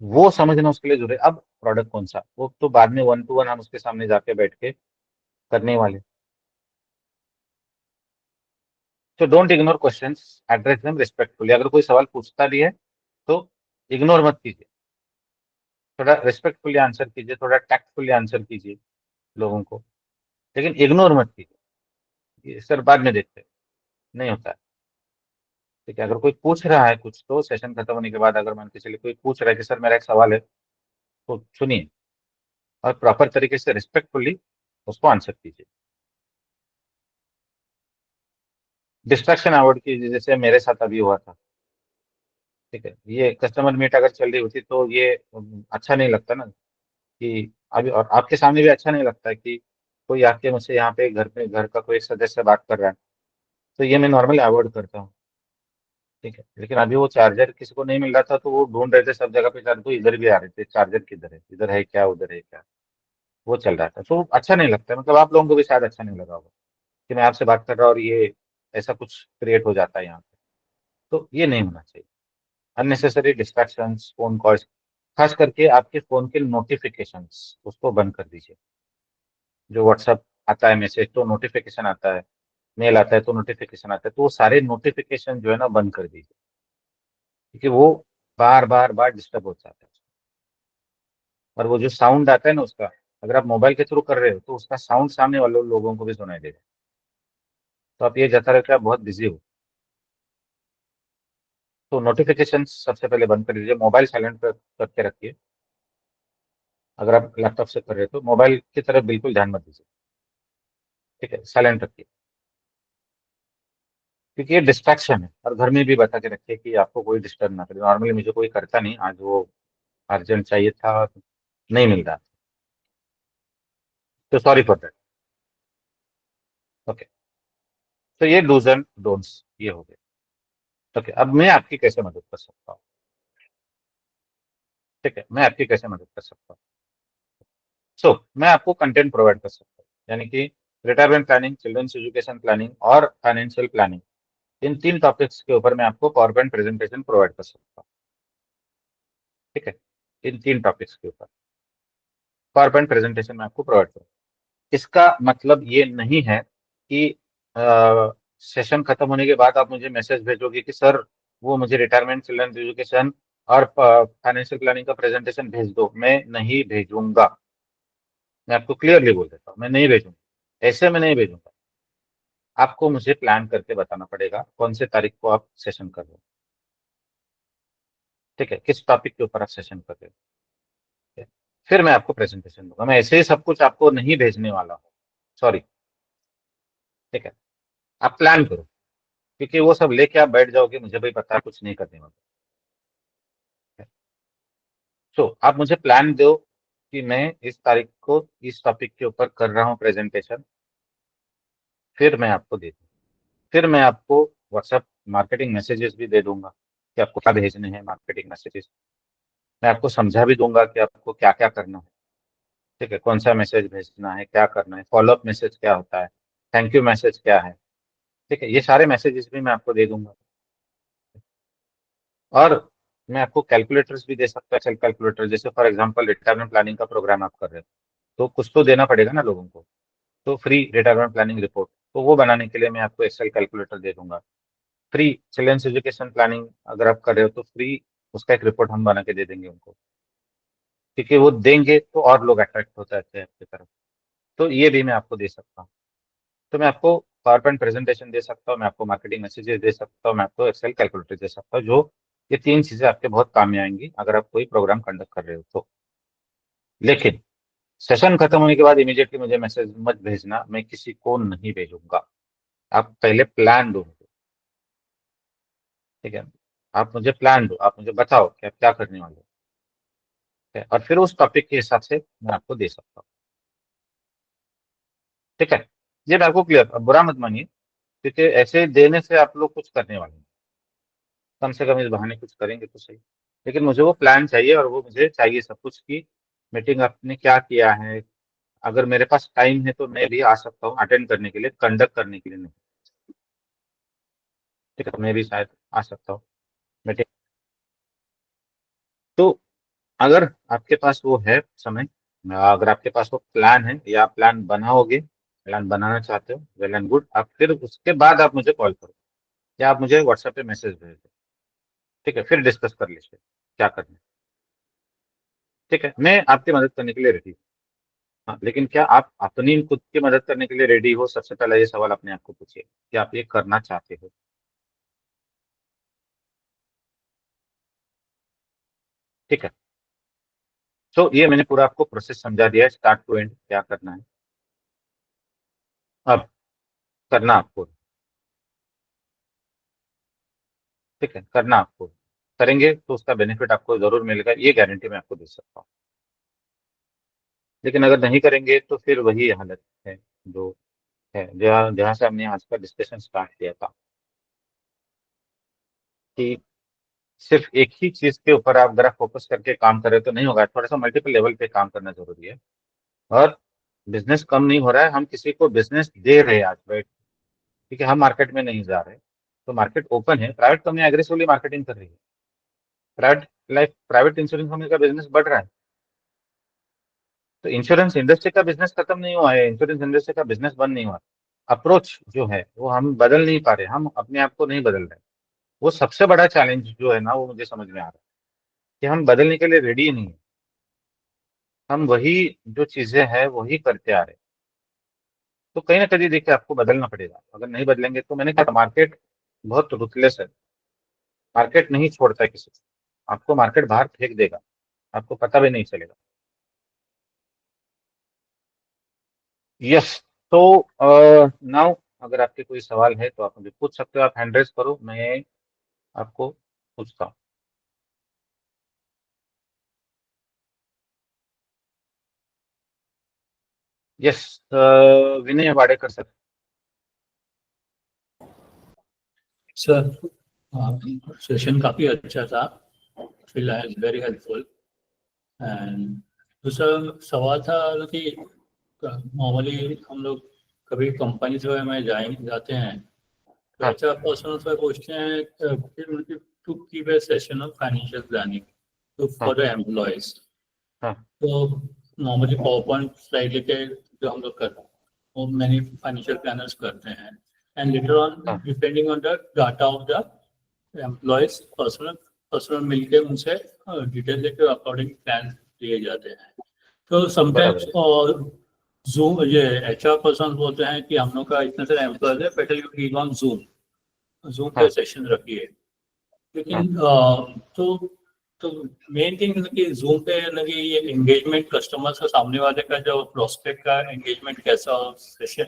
वो समझना उसके लिए जरूरी है। अब प्रोडक्ट कौन सा, वो तो बाद में 1 to 1 हम उसके सामने जाके बैठ के करने वाले। तो don't ignore questions, address them respectfully. अगर कोई सवाल पूछता भी है तो इग्नोर मत कीजिए, थोड़ा रिस्पेक्टफुली आंसर कीजिए, थोड़ा टैक्टफुली आंसर कीजिए लोगों को, लेकिन इग्नोर मत कीजिए। ये सर बाद में देखते हैं, नहीं होता है, ठीक है। अगर कोई पूछ रहा है कुछ तो सेशन खत्म होने के बाद अगर मान के चलिए कोई पूछ रहा है कि सर मेरा एक सवाल है, तो सुनिए और प्रॉपर तरीके से रिस्पेक्टफुली उसको आंसर कीजिए। डिस्ट्रैक्शन अवॉइड कीजिए, जैसे मेरे साथ अभी हुआ था, ठीक है। ये कस्टमर मीट अगर चल रही होती तो ये अच्छा नहीं लगता ना, कि अभी और आपके सामने भी अच्छा नहीं लगता है कि कोई आके मुझसे यहाँ पे घर पे घर का कोई एक सदस्य बात कर रहा है, तो ये मैं नॉर्मली अवॉइड करता हूँ, ठीक है। लेकिन अभी वो चार्जर किसी को नहीं मिल रहा था तो वो ढूंढ रहे थे सब जगह पे चार्जर, तो इधर भी आ रहे थे चार्जर किधर है, इधर है क्या उधर है क्या, वो चल रहा था। तो अच्छा नहीं लगता है, मतलब आप लोगों को भी शायद अच्छा नहीं लगा होगा कि मैं आपसे बात कर रहा हूँ और ये ऐसा कुछ क्रिएट हो जाता है यहाँ पे, तो ये नहीं होना चाहिए। अननेसेसरी डिस्ट्रैक्शंस, फोन कॉल्स, खास करके आपके फोन के नोटिफिकेशंस उसको बंद कर दीजिए। जो व्हाट्सअप आता है मैसेज तो नोटिफिकेशन आता है, मेल आता है तो नोटिफिकेशन आता है, तो वो सारे नोटिफिकेशन जो है ना बंद कर दीजिए, क्योंकि वो बार बार बार डिस्टर्ब हो जाता है। और वो जो साउंड आता है ना उसका, अगर आप मोबाइल के थ्रू कर रहे हो तो उसका साउंड सामने वाले लोगों को भी सुनाई देगा, तो आप ये जता रहे हो कि आप बहुत बिजी हो। तो नोटिफिकेशन सबसे पहले बंद कर दीजिए, मोबाइल साइलेंट पर करके रखिए। अगर आप लैपटॉप से कर रहे हो तो मोबाइल की तरफ बिल्कुल ध्यान मत दीजिए। ठीक है, साइलेंट रखिए, क्योंकि ये डिस्ट्रैक्शन है। और घर में भी बता के रखिए कि आपको कोई डिस्टर्ब ना करे। नॉर्मली मुझे कोई करता नहीं, आज वो अर्जेंट चाहिए था, नहीं मिल रहा, तो सॉरी फॉर दैट। ओके, तो ये डूज एंड डोंट्स ये हो गए। ओके, अब मैं आपकी कैसे मदद कर सकता हूँ? ठीक है, मैं आपकी कैसे मदद कर सकता हूँ? मैं आपको कंटेंट प्रोवाइड कर सकता हूँ, यानी कि retirement planning, children's education planning और फाइनेंशियल प्लानिंग, इन 3 टॉपिक्स के ऊपर मैं आपको पावर पॉइंट प्रेजेंटेशन प्रोवाइड कर सकता हूँ। ठीक है, इन 3 टॉपिक्स के ऊपर पावर पॉइंट प्रेजेंटेशन मैं आपको प्रोवाइड करूँ। इसका मतलब ये नहीं है कि सेशन खत्म होने के बाद आप मुझे मैसेज भेजोगे कि सर वो मुझे रिटायरमेंट, चिल्ड्रंस एजुकेशन और फाइनेंशियल प्लानिंग का प्रेजेंटेशन भेज दो। मैं नहीं भेजूंगा, मैं आपको क्लियरली बोल देता हूँ, मैं नहीं भेजूंगा, ऐसे मैं नहीं भेजूंगा। आपको मुझे प्लान करके बताना पड़ेगा कौन से तारीख को आप सेशन कर रहे हो। ठीक है, किस टॉपिक के ऊपर आप सेशन कर रहे हो। ठीक है? फिर मैं आपको प्रेजेंटेशन दूंगा, मैं ऐसे ही सब कुछ आपको नहीं भेजने वाला हूँ, सॉरी। ठीक है, आप प्लान करो, क्योंकि वो सब लेके आप बैठ जाओगे, मुझे भी पता है कुछ नहीं करने वाला। आप मुझे प्लान दो कि मैं इस तारीख को इस टॉपिक के ऊपर कर रहा हूँ प्रेजेंटेशन, फिर मैं आपको दे दूँ। फिर मैं आपको व्हाट्सएप मार्केटिंग मैसेजेस भी दे दूंगा कि आपको क्या भेजने हैं मार्केटिंग मैसेजेस। मैं आपको समझा भी दूंगा कि आपको क्या क्या करना है। ठीक है, कौन सा मैसेज भेजना है, क्या करना है, फॉलोअप मैसेज क्या होता है, थैंक यू मैसेज क्या है। ठीक है, ये सारे मैसेजेस भी मैं आपको दे दूंगा। और मैं आपको कैलकुलेटर्स भी दे सकता हूँ, सेल्फ कैलकुलेटर। जैसे फॉर एग्जांपल रिटायरमेंट प्लानिंग का प्रोग्राम आप कर रहे हो, तो कुछ तो देना पड़ेगा ना लोगों को, तो फ्री रिटायरमेंट प्लानिंग रिपोर्ट, तो वो बनाने के लिए मैं आपको एक्सेल कैलकुलेटर दे दूंगा। फ्री चिल्ड्रंस एजुकेशन प्लानिंग अगर आप कर रहे हो तो फ्री उसका एक रिपोर्ट हम बना के दे देंगे उनको, क्योंकि वो देंगे तो और लोग अट्रैक्ट हो जाते हैं आपकी तरफ। तो ये भी मैं आपको दे सकता हूँ। तो मैं आपको पावर पॉइंट प्रेजेंटेशन दे सकता हूँ, मैं आपको मार्केटिंग मैसेजेस दे सकता हूँ, मैं आपको एक्सेल कैलकुलेटर दे सकता हूँ, जो ये 3 चीजें आपके बहुत काम में आएंगी अगर आप कोई प्रोग्राम कंडक्ट कर रहे हो तो। लेकिन सेशन खत्म होने के बाद इमीडिएटली मुझे मैसेज मत भेजना, मैं किसी को नहीं भेजूंगा। आप पहले प्लान दो मुझे। ठीक है, आप मुझे प्लान दो, आप मुझे बताओ कि आप क्या करने वाले हो। ठीक है? और फिर उस टॉपिक के हिसाब से मैं आपको दे सकता हूँ। ठीक है, ये मैं आपको क्लियर, अब बुरा मत मानिए, क्योंकि ऐसे देने से आप लोग कुछ करने वाले हैं, कम से कम इस बहाने कुछ करेंगे तो सही। लेकिन मुझे वो प्लान चाहिए, और वो मुझे चाहिए सब कुछ की मीटिंग आपने क्या किया है। अगर मेरे पास टाइम है तो मैं भी आ सकता हूँ अटेंड करने के लिए, कंडक्ट करने के लिए नहीं। ठीक है, मैं भी शायद आ सकता हूँ मीटिंग। तो अगर आपके पास वो है समय, अगर आपके पास वो प्लान है या प्लान बनाओगे, प्लान बनाना चाहते हो, वेल एंड गुड। आप फिर उसके बाद आप मुझे कॉल करो या आप मुझे व्हाट्सएप पे मैसेज भेज दो। ठीक है, फिर डिस्कस कर लीजिए क्या करना है। ठीक है, मैं आपकी मदद करने के लिए रेडी हूँ। हाँ, लेकिन क्या आप अपनी खुद की मदद करने के लिए रेडी हो? सबसे पहला ये सवाल अपने आप को पूछिए कि आप ये करना चाहते हो। ठीक है, ये मैंने पूरा आपको प्रोसेस समझा दिया है, स्टार्ट टू एंड क्या करना है। अब करना आपको, ठीक है, करना आपको, करेंगे तो उसका बेनिफिट आपको जरूर मिलेगा, ये गारंटी मैं आपको दे सकता हूँ। लेकिन अगर नहीं करेंगे तो फिर वही हालत है जो है, जहाँ जहाँ से हमने आज का डिस्कशन स्टार्ट किया था, कि सिर्फ एक ही चीज के ऊपर आप अगर फोकस करके काम करें तो नहीं होगा, थोड़ा सा मल्टीपल लेवल पे काम करना जरूरी है। और बिजनेस कम नहीं हो रहा है, हम किसी को बिजनेस दे रहे हैं आज, राइट? ठीक है, हम मार्केट में नहीं जा रहे, तो मार्केट ओपन है, प्राइवेट कंपनी एग्रेसिवली मार्केटिंग कर रही है, प्राइवेट इंश्योरेंस कंपनी का बिजनेस बढ़ रहा है। तो इंश्योरेंस इंडस्ट्री का बिजनेस खत्म नहीं हुआ है, इंश्योरेंस इंडस्ट्री का बिजनेस बंद नहीं हुआ। अप्रोच जो है वो हम बदल नहीं पा रहे, हम अपने आप को नहीं बदल रहे। वो सबसे बड़ा चैलेंज जो है ना, वो मुझे समझ में आ रहा है कि हम बदलने के लिए रेडी ही नहीं है। हम वही जो चीजें हैं वही करते आ रहे हैं। तो कहीं ना कहीं देखिए आपको बदलना पड़ेगा, अगर नहीं बदलेंगे तो मैंने कहा मार्केट बहुत रुतलेस है, मार्केट नहीं छोड़ता है किसी को, आपको मार्केट बाहर फेंक देगा, आपको पता भी नहीं चलेगा। यस, तो नाउ अगर आपके कोई सवाल है तो आप मुझे पूछ सकते हो, आप हैंड रेज करो, मैं आपको पूछता हूँ। यस, विनय वाडेकर सर। सर सेशन काफी अच्छा था, फिलहाल वेरी हेल्पफुल। एंड दूसरा सवाल था कि नॉर्मली हम लोग कभी कंपनी जो में जाते हैं तो हाँ। अच्छा पर्सनल से पूछते हैं to keep a session of financial planning to for the employees. हाँ। तो नॉर्मली पावर पॉइंट स्लाइड लेके जो हम लोग करते हैं वो मैनी फाइनेंशियल प्लानर्स करते हैं, and later on depending on the data of the employees personal मिलके उनसे डिटेल लेके अकॉर्डिंग प्लान दिए जाते हैं। तो समटाइम्स और जूम ये एचआर पर्सन बोलते हैं कि हम लोग का इतने सारे एम्प्लॉयज है, better you keep on zoom पे सेशन रखिए। लेकिन तो मेन थिंग कि जूम पे लगी ये एंगेजमेंट कस्टमर का सामने वाले का जो प्रोस्पेक्ट का एंगेजमेंट कैसा हो, सेशन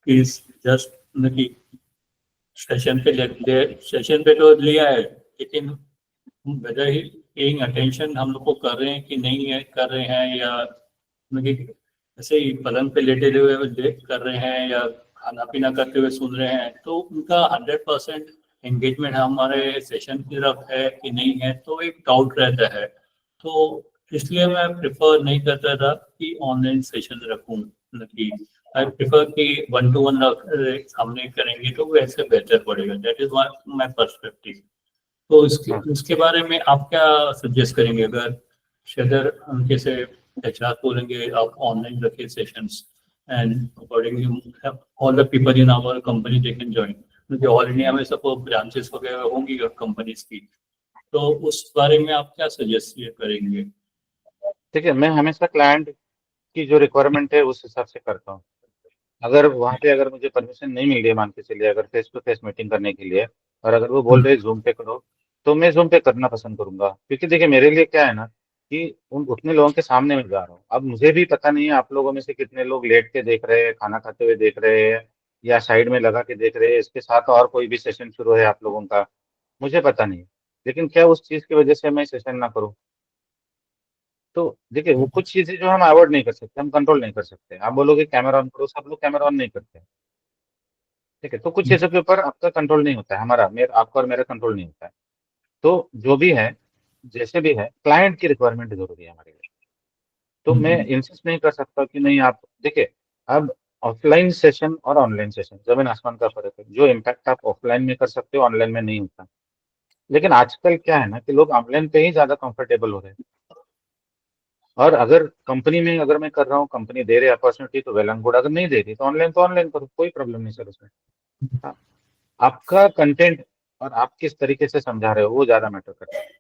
की जस्ट लगी सेशन पे तो लिया है, लेकिन वेदर ही पेइंग अटेंशन हम लोग को कर रहे हैं कि नहीं है कर रहे हैं, या मतलब ऐसे ही पलंग पे लेटे हुए कर रहे हैं या खाना पीना करते हुए सुन रहे हैं, तो उनका 100% एंगेजमेंट हमारे सेशन की तरफ है कि नहीं है, तो एक डाउट रहता है। तो इसलिए मैं प्रेफर नहीं करता था कि ऑनलाइन सेशन रखूं, कि आई प्रेफर कि 1-to-1 सामने करेंगे तो वैसे बेहतर पड़ेगा। That is my perspective. तो इसके बारे में आप क्या सजेस्ट करेंगे? अगर उनके से एचआर बोलेंगे आप ऑनलाइन रखिए sessions and accordingly all the people in our company they can join, क्योंकि ऑल इंडिया में सब ब्रांचेस वगैरह होंगी कंपनीज की, तो उस बारे में आप क्या सजेस्ट करेंगे? ठीक है, मैं हमेशा क्लाइंट की जो रिक्वायरमेंट है उस हिसाब से करता हूँ। अगर वहाँ पे अगर मुझे परमिशन नहीं मिल रही है, मान के चलिए अगर फेस टू फेस मीटिंग करने के लिए, और अगर वो बोल रहे जूम पे करो, तो मैं जूम पे करना पसंद करूंगा। क्योंकि देखिए मेरे लिए क्या है ना कि उन उतने लोगों के सामने मैं जा रहा हूँ। अब मुझे भी पता नहीं है आप लोगों में से कितने लोग लेट के देख रहे हैं, खाना खाते हुए देख रहे हैं, या साइड में लगा के देख रहे हैं, इसके साथ और कोई भी सेशन शुरू है आप लोगों का, मुझे पता नहीं। लेकिन क्या उस चीज की वजह से मैं सेशन ना करूँ? तो देखिए वो कुछ चीजें जो हम अवॉइड नहीं कर सकते, हम कंट्रोल नहीं कर सकते। आप बोलोगे कैमरा ऑन करो, सब लोग कैमरा ऑन नहीं करते, ठीक है? तो कुछ चीजों के ऊपर आपका कंट्रोल नहीं होता है, हमारा मेरा आपका और मेरा कंट्रोल नहीं होता है। तो जो भी है, जैसे भी है, क्लाइंट की रिक्वायरमेंट जरूरी है हमारे लिए। तो मैं इंसिस्ट नहीं कर सकता कि नहीं आप देखिए, अब ऑफलाइन सेशन और ऑनलाइन सेशन जमीन आसमान का फर्क है। जो इम्पैक्ट आप ऑफलाइन में कर सकते हो ऑनलाइन में नहीं होता। लेकिन आजकल क्या है ना कि लोग ऑनलाइन पे ही ज्यादा कंफर्टेबल हो रहे हैं। और अगर कंपनी में अगर मैं कर रहा हूँ, कंपनी दे रही है अपॉर्चुनिटी तो वेल एंड गुड, अगर नहीं दे रही तो ऑनलाइन करो, कोई प्रॉब्लम नहीं सर उसमें। हाँ, आपका कंटेंट और आप किस तरीके से समझा रहे हो वो ज्यादा मैटर करता है।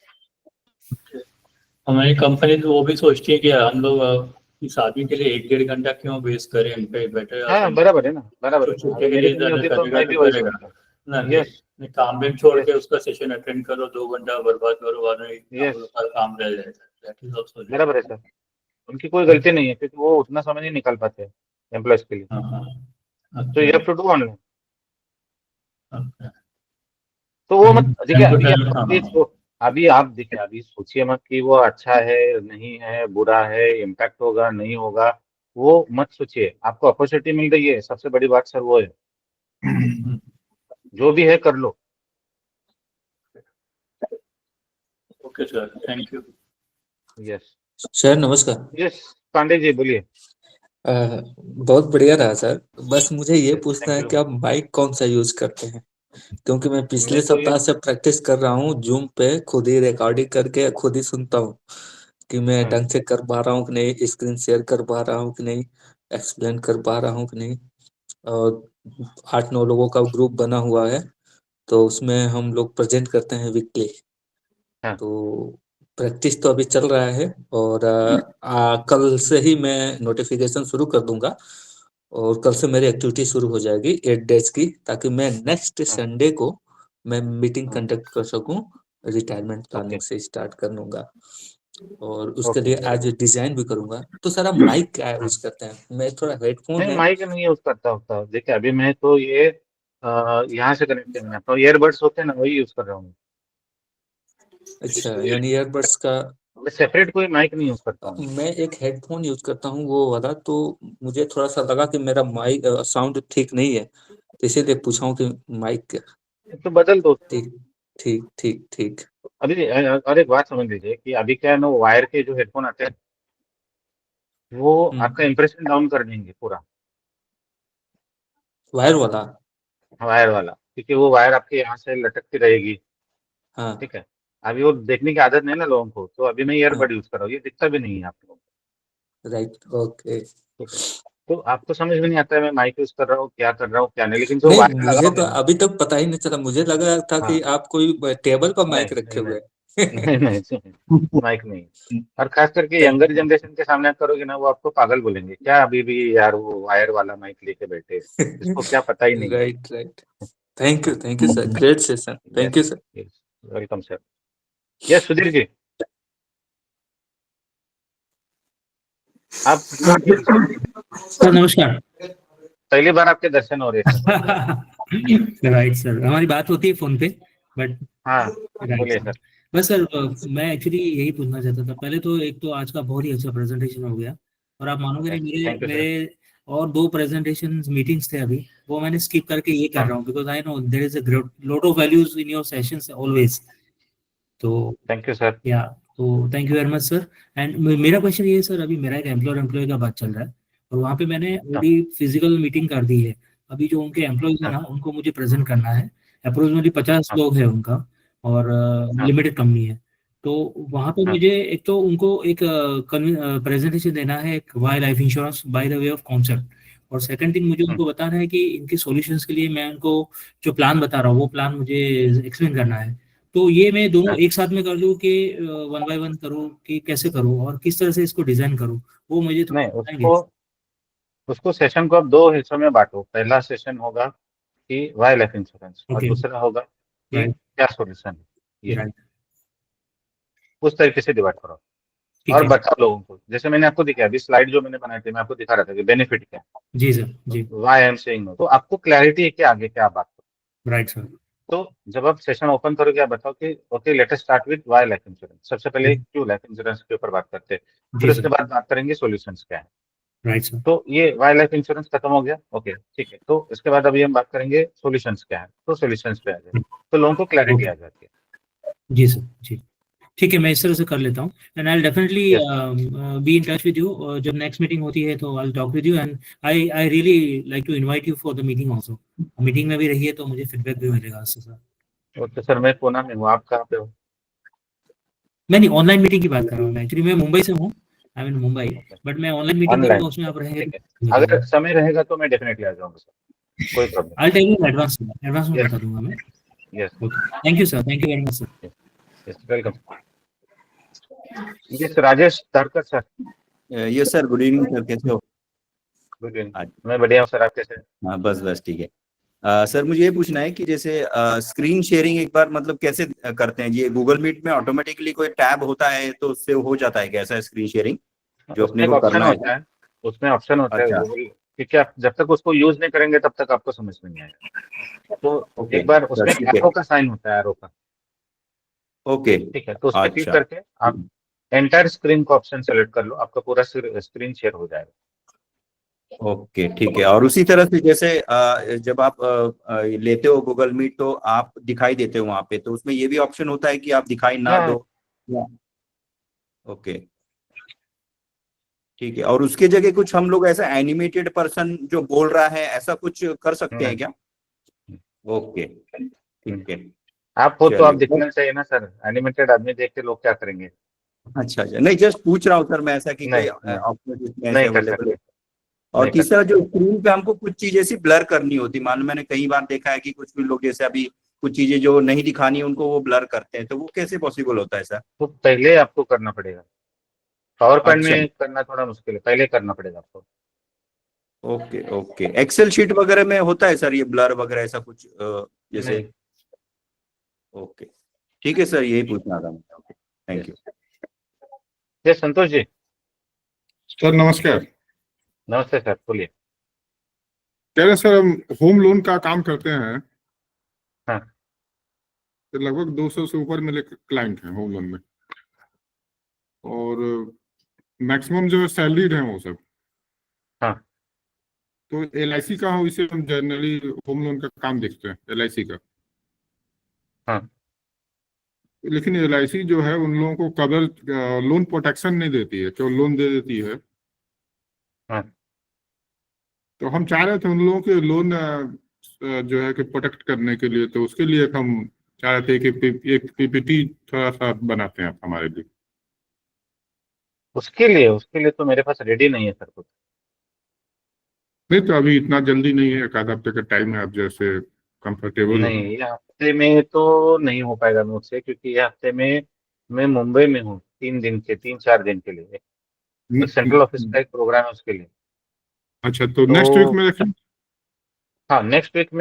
हमारी कंपनी तो वो भी सोचती है कि हम लोग इस आदमी के लिए 1-1.5 घंटा क्यों वेस्ट करें, इनपे बेटर हाँ बराबर है ना, बराबर है ना। छुट्टी अगर के मेरी लिए कंपनी होती तो करेगा मैं तो भी वही करेगा सोचता। ना, यस नहीं काम में छोड़ यस के उसका सेशन अटेंड करो, 2 घंटा बर्बाद करो, बाद में हम यस लोग का काम रह जाएगा। दैट इज आल्सो बराबर है सर। उनकी कोई गलती नहीं है क्योंकि वो उतना समय नहीं निकाल पाते एम्प्लॉयज के लिए। तो you have to do online. तो वो मत देखिए, अभी अभी आप देखिए, अभी सोचिए मत कि वो अच्छा है नहीं है, बुरा है, इम्पैक्ट होगा नहीं होगा, वो मत सोचिए। आपको अपॉर्चुनिटी मिल रही है, सबसे बड़ी बात सर वो है। जो भी है कर लो। Okay sir, thank you. Yes sir नमस्कार। यस पांडे जी बोलिए। बहुत बढ़िया रहा सर। बस मुझे ये पूछना है you. कि आप माइक कौन सा यूज करते हैं, क्योंकि मैं पिछले मैं तो सप्ताह से प्रैक्टिस कर रहा हूँ जूम पे, खुद ही रिकॉर्डिंग करके खुद ही सुनता हूँ कि मैं ढंग से कर पा रहा हूँ कि नहीं, स्क्रीन शेयर कर पा रहा हूँ कि नहीं, एक्सप्लेन कर पा रहा हूँ कि नहीं। और 8-9 लोगों का ग्रुप बना हुआ है, तो उसमें हम लोग प्रेजेंट करते हैं वीकली। हाँ। तो प्रैक्टिस तो अभी चल रहा है, और कल से ही मैं नोटिफिकेशन शुरू कर दूंगा, और कल से मेरी एक्टिविटी शुरू हो जाएगी 8 डेज की, ताकि मैं नेक्स्ट संडे को मैं मीटिंग कंडक्ट कर सकूं, रिटायरमेंट प्लानिंग से स्टार्ट कर लूंगा। और उसके लिए ओके। आज डिजाइन भी करूंगा। तो सर आप माइक क्या यूज करते हैं? मैं थोड़ा हेडफोन नहीं, है। माइक नहीं यूज करता होता। देखिए अभी मैं तो ये यहाँ से कनेक्ट करना तो ईयरबड्स होते हैं ना, वही यूज कर रहा हूँ। अच्छा, यानी ईयरबड्स का। मैं सेपरेट कोई माइक नहीं यूज करता हूँ। मैं एक हेडफोन यूज करता हूँ वो वाला, तो मुझे थोड़ा सा लगा कि मेरा माइक साउंड ठीक नहीं है, तो इसीलिए पूछा हूँ कि माइक। तो बदल दो। ठीक ठीक ठीक ठीक। अभी और एक बात समझ लीजिए कि अभी क्या है ना, वायर के जो हेडफोन आते हैं वो आपका हम्म। इंप्रेशन डाउन कर देंगे पूरा, वायर वाला। वायर वाला, क्योंकि वो वायर आपके यहाँ से लटकती रहेगी। हाँ ठीक है। अभी वो देखने की आदत नहीं ना लोगों को, तो अभी मैं हाँ। ईयरबड यूज कर रहा हूँ, ये दिखता भी नहीं है आप लोगों को। Right, okay. ठीक है। तो आपको समझ में नहीं आता है मैं माइक यूज कर रहा हूँ, क्या कर रहा हूँ क्या नहीं, लेकिन जो नहीं, वायर मुझे तो लगाओगे ना। अभी तक पता ही नहीं चला। मुझे लगा था कि हाँ। आप कोई टेबल पर नहीं माइक रखे नहीं हुए नहीं हैं। नहीं नहीं, माइक नहीं। और खास करके थैंक यंगर जनरेशन के सामने आप करोगे ना, वो आपको पागल बोलेंगे, क्या अभी भी यार वो वायर वाला माइक लेके बैठे, इसको क्या पता ही नहीं है। Right right. Thank you sir, great session, thank yes. You sir. Yes. Welcome sir. Yes Sudhir ji, आप सर नमस्कार। पहली बार आपके दर्शन हो रहे हैं सर। राइट सर, हमारी बात होती है फोन पे, बट हाँ, राइट बोलिए सर। सर। बस सर, मैं एक्चुअली यही पूछना चाहता था। पहले तो एक तो आज का बहुत ही अच्छा प्रेजेंटेशन हो गया, और आप मानोगे नहीं, मेरे थैंक यू सर। मेरे और दो प्रेजेंटेशन मीटिंग्स थे अभी, वो मैंने स्किप करके ये कर हाँ, रहा हूँ, because I know there is a lot of values in your sessions always. तो थैंक यू सर। या तो thank you very much sir. And मेरा क्वेश्चन ये है सर, अभी मेरा एक एम्प्लॉय का बात चल रहा है, और वहाँ पे मैंने हाँ ऑलरेडी फिजिकल मीटिंग कर दी है। अभी जो उनके एम्प्लॉयज है हाँ ना, उनको मुझे प्रेजेंट करना है। अप्रोक्सीमेटली 50 हाँ लोग हैं उनका, और हाँ लिमिटेड कंपनी है। तो वहाँ पे हाँ मुझे एक तो उनको एक प्रेजेंटेशन देना है, एक Y life insurance by the way of concept. और सेकंड थिंग, मुझे हम्म, उनको बताना है कि इनके सॉल्यूशंस के लिए मैं उनको जो प्लान बता रहा हूँ, वो प्लान मुझे एक्सप्लेन करना है। तो ये मैं दोनों हाँ। एक साथ में कर लूँ कि वन बाय वन करूँ, कि कैसे करूँ और किस तरह से इसको डिजाइन करूँ, वो मुझे थोड़ा नहीं, बताएंगे? उसको उसको सेशन को आप दो हिस्सों में बांटो। पहला सेशन होगा कि वाई लाइफ इंश्योरेंस, और ओके। दूसरा होगा कि राइट। क्या सॉल्यूशन है ये। राइट। उस तरीके से डिवाइड करो ठीक और है। बताओ लोगों को, जैसे मैंने आपको दिखाया अभी स्लाइड जो मैंने बनाई थी, मैं आपको दिखा रहा था कि बेनिफिट क्या जी सर है, जी। Why I am saying no, तो आपको क्लैरिटी है कि आगे क्या बात करो। Right sir. तो जब आप सेशन ओपन करोगे, आप बताओ कि okay let us start with why life insurance. सबसे पहले क्यों लाइफ इंश्योरेंस के ऊपर बात करते हैं, फिर जी उसके सर। बाद बात करेंगे सॉल्यूशंस क्या है। Right sir. तो ये वाई लाइफ इंश्योरेंस खत्म हो गया, ओके ठीक है। तो इसके बाद अभी हम बात करेंगे सॉल्यूशंस क्या है, तो सॉल्यूशंस पे आ जाए, तो लोगों को क्लैरिटी ओके। आ जाती है। जी सर जी। ठीक है, मैं इस तरह से कर लेता हूँ, and I definitely yes. Be in touch with you. जब नेक्स्ट मीटिंग होती है तो I talk with you, and I really like to invite you for the meeting also. Meeting में भी रहिए तो मुझे फीडबैक भी मिलेगा उससे सर। ओके सर, मैं पूना में हूँ, आप कहाँ पे हो? मैं नहीं, ऑनलाइन मीटिंग की बात कर रहा हूँ। मैं एक्चुअली मैं मुंबई से हूँ, I mean Mumbai. Okay. But मैं ऑनलाइन मीटिंग करूँगा, ऑनलाइन, उसमें आप रहेंगे ठीक है। तो अगर मीटिंग। समय रहेगा तो मैं डेफिनेटली आ जाऊंगा सर, कोई problem I tell you advance में, एडवांस में नहीं। बता दूंगा मैं। Yes. Okay, thank you sir, thank you very much sir. Yes. Yes, welcome. Yes Rajesh Dharkar sir. Yes sir, good evening sir, कैसे हो? Good evening. आज मैं बढ़िया हूँ सर, आप कैसे हैं? हाँ, बस बस ठीक है। सर मुझे ये पूछना है कि जैसे स्क्रीन शेयरिंग एक बार मतलब कैसे करते हैं? ये गूगल मीट में ऑटोमेटिकली कोई टैब होता है तो उससे हो जाता है कैसा स्क्रीन शेयरिंग जो उसमें अपने एक को ऑप्शन करना है? होता है, उसमें ऑप्शन होता है अच्छा। गूगल, क्योंकि आप जब तक उसको यूज नहीं करेंगे तब तक आपको समझ में नहीं आएगा। तो ओके एक बार सर, उसमें ठीक है। एरो का साइन होता है, एरो का। ओके। ठीक है, तो उस पर क्लिक अच्छा। करके आप एंटायर स्क्रीन का ऑप्शन सेलेक्ट कर लो, आपका पूरा स्क्रीन शेयर हो जाएगा। ओके ठीक है। और उसी तरह से जैसे जब आप लेते हो गूगल मीट तो आप दिखाई देते हो वहां पे, तो उसमें ये भी ऑप्शन होता है कि आप दिखाई ना हाँ। दो? ओके ठीक है। और उसके जगह कुछ हम लोग ऐसा एनिमेटेड पर्सन जो बोल रहा है ऐसा कुछ कर सकते हैं नहीं। क्या? ओके हम्म। ठीक है। आप हो तो आप चलिए दिखना चाहिए ना सर, एनिमेटेड आदमी देख के लोग क्या करेंगे। अच्छा अच्छा, नहीं जस्ट पूछ रहा हूँ सर मैं, ऐसा कि कोई नहीं नहीं, ऑप्शन इसमें ऐसे नहीं कर अवेलेबल सकते, है? और नहीं कर तीसरा, सकते। जो स्क्रीन पे हमको कुछ चीजें सी ब्लर करनी होती, मान लो मैंने कई बार देखा है कि कुछ भी लोग जैसे अभी कुछ चीजें जो नहीं दिखानी है उनको वो ब्लर करते हैं, तो वो कैसे पॉसिबल होता है सर? तो पहले आपको करना पड़ेगा, पावर पॉइंट अच्छा। में करना थोड़ा मुश्किल है, पहले करना पड़ेगा आपको। Okay okay. एक्सेल शीट वगैरह में होता है सर ये ब्लर वगैरह ऐसा कुछ जैसे? नहीं। ओके ठीक है सर, यही पूछना था मुझे। Okay, thank you. यस। ये संतोष जी, सर नमस्कार। नमस्ते सर, बोलिए। कह रहे सर हम होम लोन का काम करते हैं। हाँ। तो लगभग 200 से ऊपर मेरे क्लाइंट हैं होम लोन में, और मैक्सिमम जो सैलरीड हैं वो सब। हाँ। तो LIC का हो, इसे हम जनरली होम लोन का काम देखते हैं, LIC का। हाँ। लेकिन LIC जो है उन लोगों को कवर लोन प्रोटेक्शन नहीं देती है, केवल लोन दे देती है। हाँ। तो हम चाह रहे थे उन लोगों के लोन जो है कि प्रोटेक्ट करने के लिए, तो उसके लिए हम चाह रहे थे कि एक PPT थोड़ा सा बनाते हैं आप हमारे लिए। उसके लिए तो मेरे पास रेडी नहीं है सर कुछ। नहीं तो अभी इतना जल्दी नहीं है, एक आध हफ्ते का टाइम है, आप जैसे कंफर्टेबल हो। नहीं, ये हफ्ते में तो नहीं हो पाएगा मुझसे, क्योंकि ये हफ्ते में मैं मुंबई में हूँ 3 4 दिन के लिए। एक सेंट्रल ऑफिस का एक प्रोग्राम है उसके लिए। अच्छा, तो तो नेक्स्ट वीक में रखें। हाँ, नेक्स्ट वीक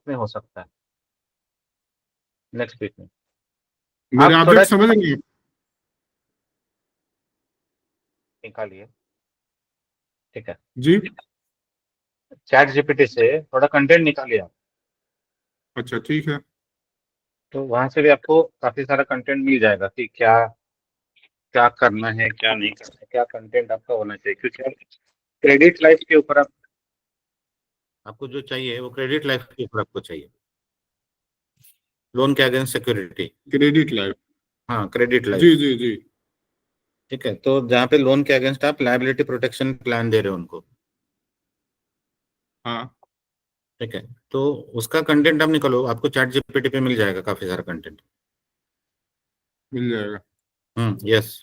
में हो सकता है, नेक्स्ट वीक में। मेरे आप थोड़ा ऑब्जेक्ट समझेंगे आप? निकालिए, ठीक है। जी। चैट जीपीटी से थोड़ा कंटेंट निकालिए आप, अच्छा ठीक है। तो वहां से भी आपको काफी सारा कंटेंट मिल जाएगा कि क्या क्या करना है, क्या नहीं करना है, क्या कंटेंट आपका होना चाहिए। क्योंकि क्रेडिट लाइफ के ऊपर आपको जो चाहिए वो क्रेडिट लाइफ के ऊपर आपको चाहिए, लोन के अगेंस्ट सिक्योरिटी। Credit life. हाँ, क्रेडिट लाइफ। जी जी जी। ठीक है, तो जहाँ पे लोन के अगेंस्ट आप लायबिलिटी प्रोटेक्शन प्लान दे रहे हो उनको, हाँ ठीक है, तो उसका कंटेंट आप निकालो, आपको चैट जीपीटी पे मिल जाएगा काफी सारा कंटेंट। मिल जाएगा। यस।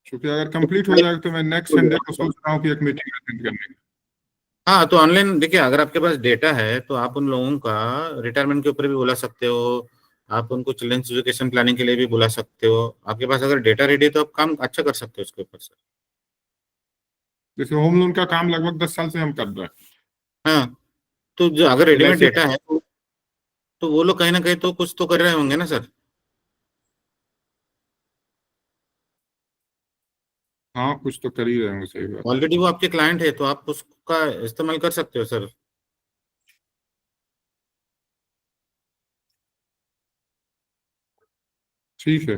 क्योंकि अगर कंप्लीट हो जाएगा तो मैं नेक्स्ट संडे को सोच रहा हूँ कि एक मीटिंग अटेंड करने की। हाँ, तो ऑनलाइन देखिए, अगर आपके पास डेटा है तो आप उन लोगों का रिटायरमेंट के ऊपर भी बुला सकते हो, आप उनको चिल्ड्रंस एजुकेशन प्लानिंग के लिए भी बुला सकते हो। आपके पास अगर डेटा रेडी है तो आप काम अच्छा कर सकते हो उसके ऊपर सर। जैसे होम लोन का काम लगभग 10 साल से हम कर रहे हैं। हाँ, तो जो अगर रेडीमेड LIC डेटा है तो वो लोग कहीं ना कहीं तो कुछ तो कर रहे होंगे ना सर। हाँ कुछ तो कर ही रहे होंगे, सही बात। ऑलरेडी वो आपके क्लाइंट है तो आप उसका इस्तेमाल कर सकते हो सर। ठीक है।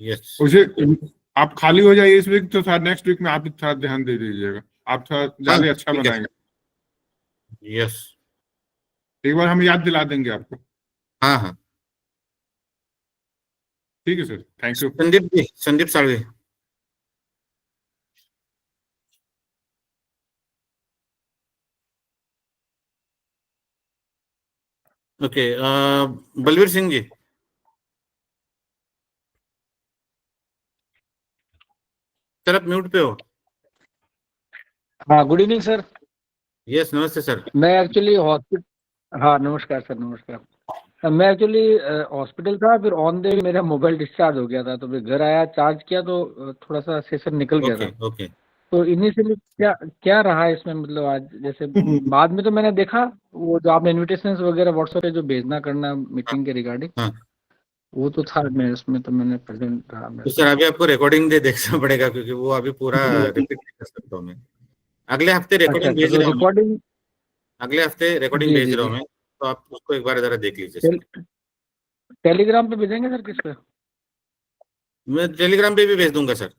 यस। उसे आप खाली हो जाइए इस वीक, तो थोड़ा नेक्स्ट वीक में आप भी थोड़ा ध्यान दे दीजिएगा। आप थोड़ा हाँ, ज्यादा अच्छा ठीक है। बनाएंगे। यस। एक बार हम याद दिला देंगे आपको। हाँ हाँ। ठीक है sir, thank you. Sandeep ji, Sandeep Salve. Okay, Balvir Singh ji. Sir आप म्यूट पे हो। हाँ, गुड इवनिंग सर। यस, नमस्ते सर। मैं एक्चुअली हॉस्पिटल, हाँ नमस्कार सर, नमस्कार। मैं एक्चुअली हॉस्पिटल था, फिर ऑन द वे मेरा मोबाइल डिस्चार्ज हो गया था, तो फिर घर आया, चार्ज किया, तो थोड़ा सा सेशन निकल गया ओके था। ओके। तो इनिशियली क्या क्या रहा है इसमें, मतलब आज जैसे बाद में तो मैंने देखा वो जो आपने इनविटेशन वगैरह व्हाट्सएप पे जो भेजना करना मीटिंग के रिगार्डिंग, हाँ, वो तो था, मैं उसमें तो मैंने प्रेजेंट रहा मैं तो सर अभी आपको रिकॉर्डिंग देखना पड़ेगा, क्योंकि वो अभी पूरा रिपीट नहीं कर सकता हूँ मैं। अगले हफ्ते अच्छा रिकॉर्डिंग अच्छा, भेज तो रहा हूँ मैं। रिकॉर्डिंग। अगले हफ्ते रिकॉर्डिंग जी भेज जी रहा जी। हूँ मैं, तो आप उसको एक बार जरा देख लीजिए सर। टेलीग्राम पे भेजेंगे सर, किस पे? मैं टेलीग्राम पे भी भेज दूंगा सर।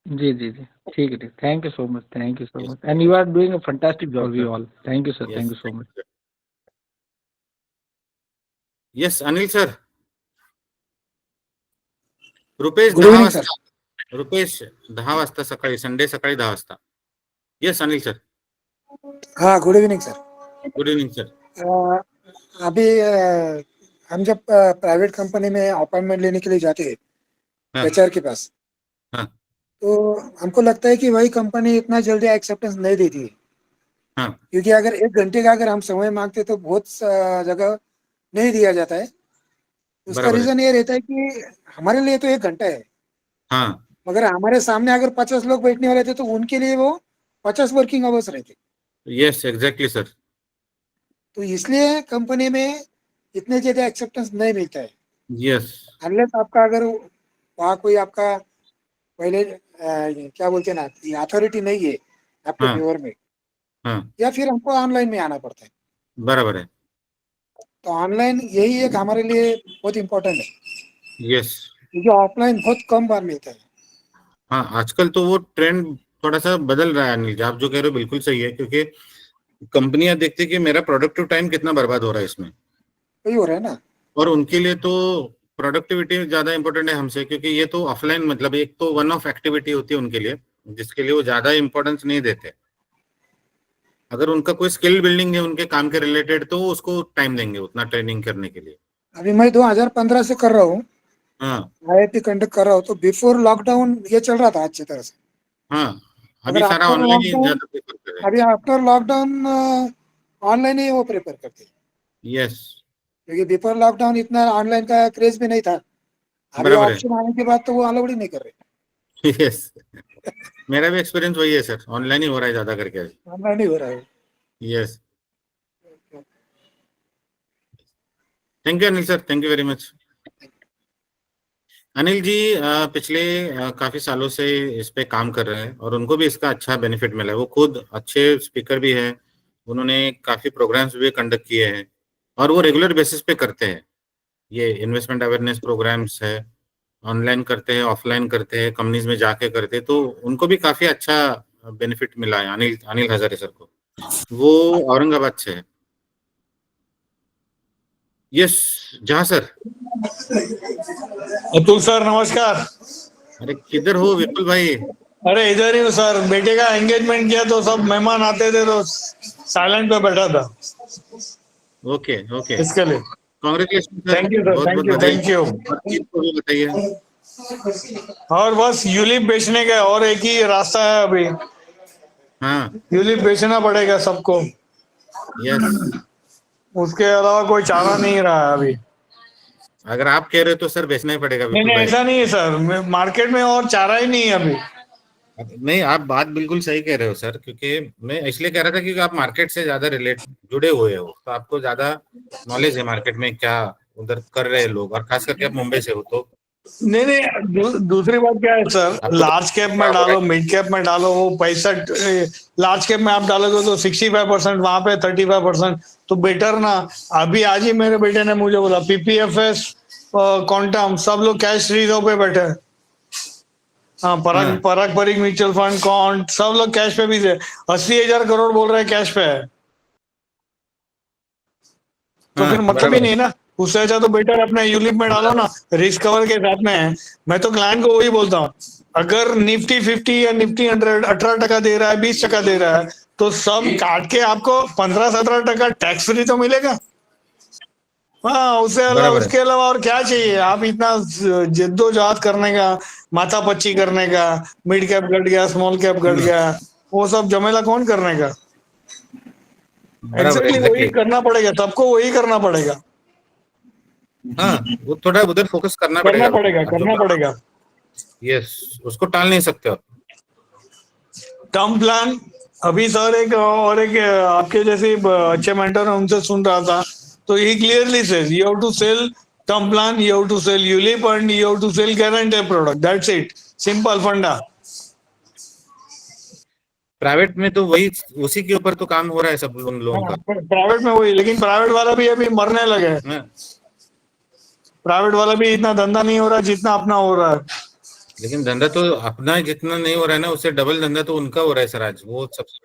जी जी जी, ठीक है, ठीक। Thank you so much, thank you so much, and you are doing a fantastic job, we all. Thank you sir, thank you so much. Yes Anil sir. Rupesh good 10 evening sir. वाजता, रुपेश 10 वाजता सकाळी, संडे सकाळी 10 वाजता। Yes Anil sir. हाँ, good evening sir. Good evening sir. अभी हम जब private company में अपॉइंटमेंट लेने के लिए जाते हैं हाँ HR के पास, हाँ तो हमको लगता है कि वही कंपनी इतना जल्दी एक्सेप्टेंस नहीं देती है। हाँ। क्योंकि अगर 1 घंटे का अगर हम समय मांगते तो बहुत जगह नहीं दिया जाता है। उसका बराबर है। रीजन ये रहता है कि हमारे लिए तो 1 घंटा है, हाँ। मगर हमारे सामने अगर 50 लोग बैठने वाले थे तो उनके लिए वो 50 वर्किंग आवर्स रहते। Yes exactly sir. तो इसलिए कंपनी में इतने ज्यादा एक्सेप्टेंस नहीं मिलता है। यस अनलेस आपका अगर वहाँ कोई आपका पहले क्या बोलते हैं ना अथॉरिटी नहीं है आपके हाँ फेवर में, हाँ या फिर हमको ऑनलाइन में आना पड़ता है। बराबर है। तो ऑनलाइन यही एक हमारे लिए बहुत इम्पोर्टेंट है, यस क्योंकि ऑफलाइन बहुत कम बार मिलता है। हाँ, आजकल तो वो ट्रेंड थोड़ा सा बदल रहा है अनिल जी, आप जो कह रहे हो बिल्कुल सही है, क्योंकि कंपनियां देखती है कि मेरा प्रोडक्टिव टाइम कितना बर्बाद हो रहा है इसमें, वही हो रहा है ना। और उनके लिए तो प्रोडक्टिविटी ज्यादा इंपॉर्टेंट है हमसे, क्योंकि ये तो ऑफलाइन मतलब एक तो वन ऑफ एक्टिविटी होती है उनके लिए, जिसके लिए वो ज्यादा इंपॉर्टेंस नहीं देते। अगर उनका कोई स्किल बिल्डिंग है उनके काम के रिलेटेड, तो वो उसको टाइम देंगे उतना ट्रेनिंग करने के लिए। अभी मैं 2015 से कर रहा हूँ, हाँ IIT कंडक्ट कर रहा हूँ, तो बिफोर लॉकडाउन ये चल रहा था अच्छी तरह से। हाँ, अगर अभी सारा आफ्टर ऑनलाइन ही लॉकडाउन, ज्यादा प्रेफर कर रहे हैं। अभी आफ्टर लॉकडाउन ऑनलाइन ही वो प्रेफर करते हैं, यस क्योंकि बिफोर लॉकडाउन इतना ऑनलाइन का क्रेज भी नहीं था। अभी बराबर है। ऑप्शन आने के बाद तो वो अलाउड ही नहीं कर रहे, यस मेरा भी एक्सपीरियंस वही है सर, ऑनलाइन ही हो रहा है ज्यादा करके। ऑनलाइन ही हो रहा है। Yes thank you Anil sir, thank you very much. Anil ji पिछले काफी सालों से इस पे काम कर रहे हैं और उनको भी इसका अच्छा बेनिफिट मिला है। वो खुद अच्छे स्पीकर भी हैं, उन्होंने काफी प्रोग्राम्स भी कंडक्ट किए हैं और वो रेगुलर बेसिस पे करते हैं। ये इन्वेस्टमेंट अवेयरनेस प्रोग्राम्स है, ऑनलाइन करते हैं, ऑफलाइन करते हैं, कंपनीज में जाके करते हैं, तो उनको भी काफी अच्छा बेनिफिट मिला है अनिल अनिल हजारे सर को। वो औरंगाबाद से है। यस जहाँ सर। अतुल सर नमस्कार। अरे किधर हो विपुल भाई? अरे इधर ही हूँ सर, बेटे का एंगेजमेंट किया तो सब मेहमान आते थे तो साइलेंट पे बैठा था, ओके ओके, इसके लिए। Congratulation sir, thank you sir, बहुत बहुत थैंक यू बधाई। Thank you. और चीज को भी बताइए। और बस यूलिप बेचने का और एक ही रास्ता है अभी, हाँ यूलिप बेचना पड़ेगा सबको, यस, उसके अलावा कोई चारा नहीं रहा है अभी। अगर आप कह रहे हो तो सर बेचना ही पड़ेगा नहीं विपुल नहीं भाई। ऐसा नहीं है सर, मार्केट में और चारा ही नहीं है अभी। नहीं, आप बात बिल्कुल सही कह रहे हो सर, क्योंकि मैं इसलिए कह रहा था क्योंकि आप मार्केट से ज्यादा रिलेट जुड़े हुए हो, तो आपको ज्यादा नॉलेज है मार्केट में क्या उधर कर रहे हैं लोग, और खास करके आप मुंबई से हो तो नहीं नहीं दूसरी बात क्या है सर, आपको लार्ज कैप में डालो, मिड कैप में डालो, वो पैसा लार्ज कैप में आप डालोगे तो 65%, वहां पे 35%, तो बेटर ना। अभी आज ही मेरे बेटे ने मुझे बोला PPFS क्वांटम सब लोग कैश रिजर्व पे बैठे हैं। हाँ, हाँ। पराग परिक म्यूचुअल फंड कॉन्ट सब लोग कैश पे भी थे, 80,000 करोड़ बोल रहे हैं कैश पे है, तो हाँ, फिर मतलब बराबर ही है। नहीं ना। उससे अच्छा तो बेटर अपने यूलिप में डालो ना, रिस्क कवर के साथ में है। मैं तो क्लाइंट को वही बोलता हूँ, अगर निफ्टी 50 या निफ्टी 100 18% दे रहा है, 20% दे रहा है, तो सब काट के आपको 15-17% टैक्स फ्री तो मिलेगा। हाँ, बराबर है। उसके अलावा और क्या चाहिए? आप इतना जद्दोजहद करने का, माथापच्ची करने का, मिड कैप घट गया, स्मॉल कैप घट गया, वो सब झमेला कौन करने का? बराबर एग्जैक्टली वही एग्जैक्टली। करना पड़ेगा, सबको वही करना पड़ेगा, हाँ, वो थोड़ा उधर फोकस करना करना पड़ेगा पड़ेगा, आप जो करना पड़ेगा। यस, उसको टाल नहीं सकते आप। टर्म प्लान अभी सर एक और एक आपके जैसे अच्छे मेंटर है उनसे सुन रहा था, तो he clearly says you have to sell term plan, you have to sell ULIP and you have to sell guaranteed product, that's it, simple funda. Private में तो वही, उसी के ऊपर तो काम हो रहा है सब उन लोगों का। प्राइवेट में वही, लेकिन प्राइवेट वाला भी अभी मरने लगे हैं। हाँ, प्राइवेट वाला भी इतना धंधा नहीं हो रहा जितना अपना हो रहा है। लेकिन धंधा तो अपना जितना नहीं हो रहा है ना, उससे डबल धंधा तो उनका हो रहा है सर आज, वो सबसे।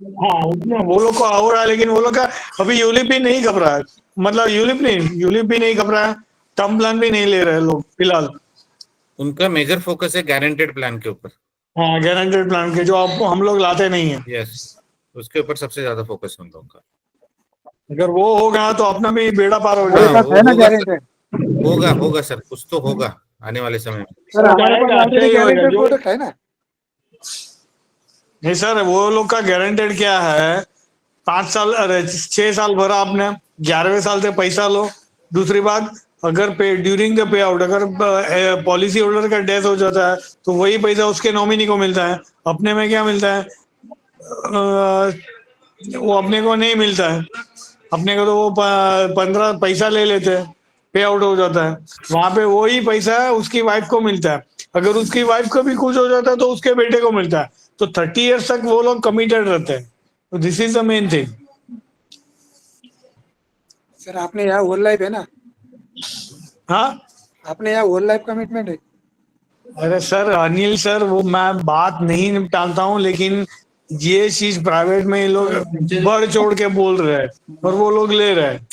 हाँ, उतना वो लोग को हो रहा है, लेकिन वो लोग का अभी यूलिप भी नहीं खप रहा है, मतलब यूलिप भी नहीं खप रहा है, टर्म प्लान भी नहीं ले रहे लोग फिलहाल। उनका मेजर फोकस है गारंटेड प्लान के ऊपर। हाँ, गारंटेड प्लान के जो आपको हम लोग लाते नहीं है, यस, उसके ऊपर सबसे ज्यादा फोकस है उन लोगों का। अगर वो होगा तो अपना भी बेड़ा पार हो हमारे जाएगा। पास वो है ना होगा सर, गारंटेड। होगा सर, कुछ तो होगा आने वाले समय में। सर हमारे पास जाएगा, अच्छा ऑलरेडी ही होगा गारंटेड जो। प्रोडक्ट है ना। नहीं सर, वो लोग का गारंटेड क्या है, 5 साल, अरे 6 साल भरा आपने, 11वें साल से पैसा लो। दूसरी बात, अगर पे ड्यूरिंग द पे आउट अगर पॉलिसी होल्डर का डेथ हो जाता है तो वही पैसा उसके नॉमिनी को मिलता है, अपने में क्या मिलता है? वो अपने को नहीं मिलता है, अपने को तो वो 15 पैसा ले लेते हैं, पे आउट हो जाता है, वहां पे वही पैसा उसकी वाइफ को मिलता है। अगर उसकी वाइफ को भी कुछ हो जाता है तो उसके बेटे को मिलता है। तो 30 इयर्स तक वो लोग कमिटेड रहते हैं। तो this is the main thing. Sir आपने यहाँ होल लाइफ है ना, हाँ, आपने यहाँ होल लाइफ कमिटमेंट है। अरे सर अनिल सर, वो मैं बात नहीं निपटाता हूँ, लेकिन ये चीज प्राइवेट में ये लोग बढ़ चढ़ के बोल रहे हैं और वो लोग ले रहे हैं।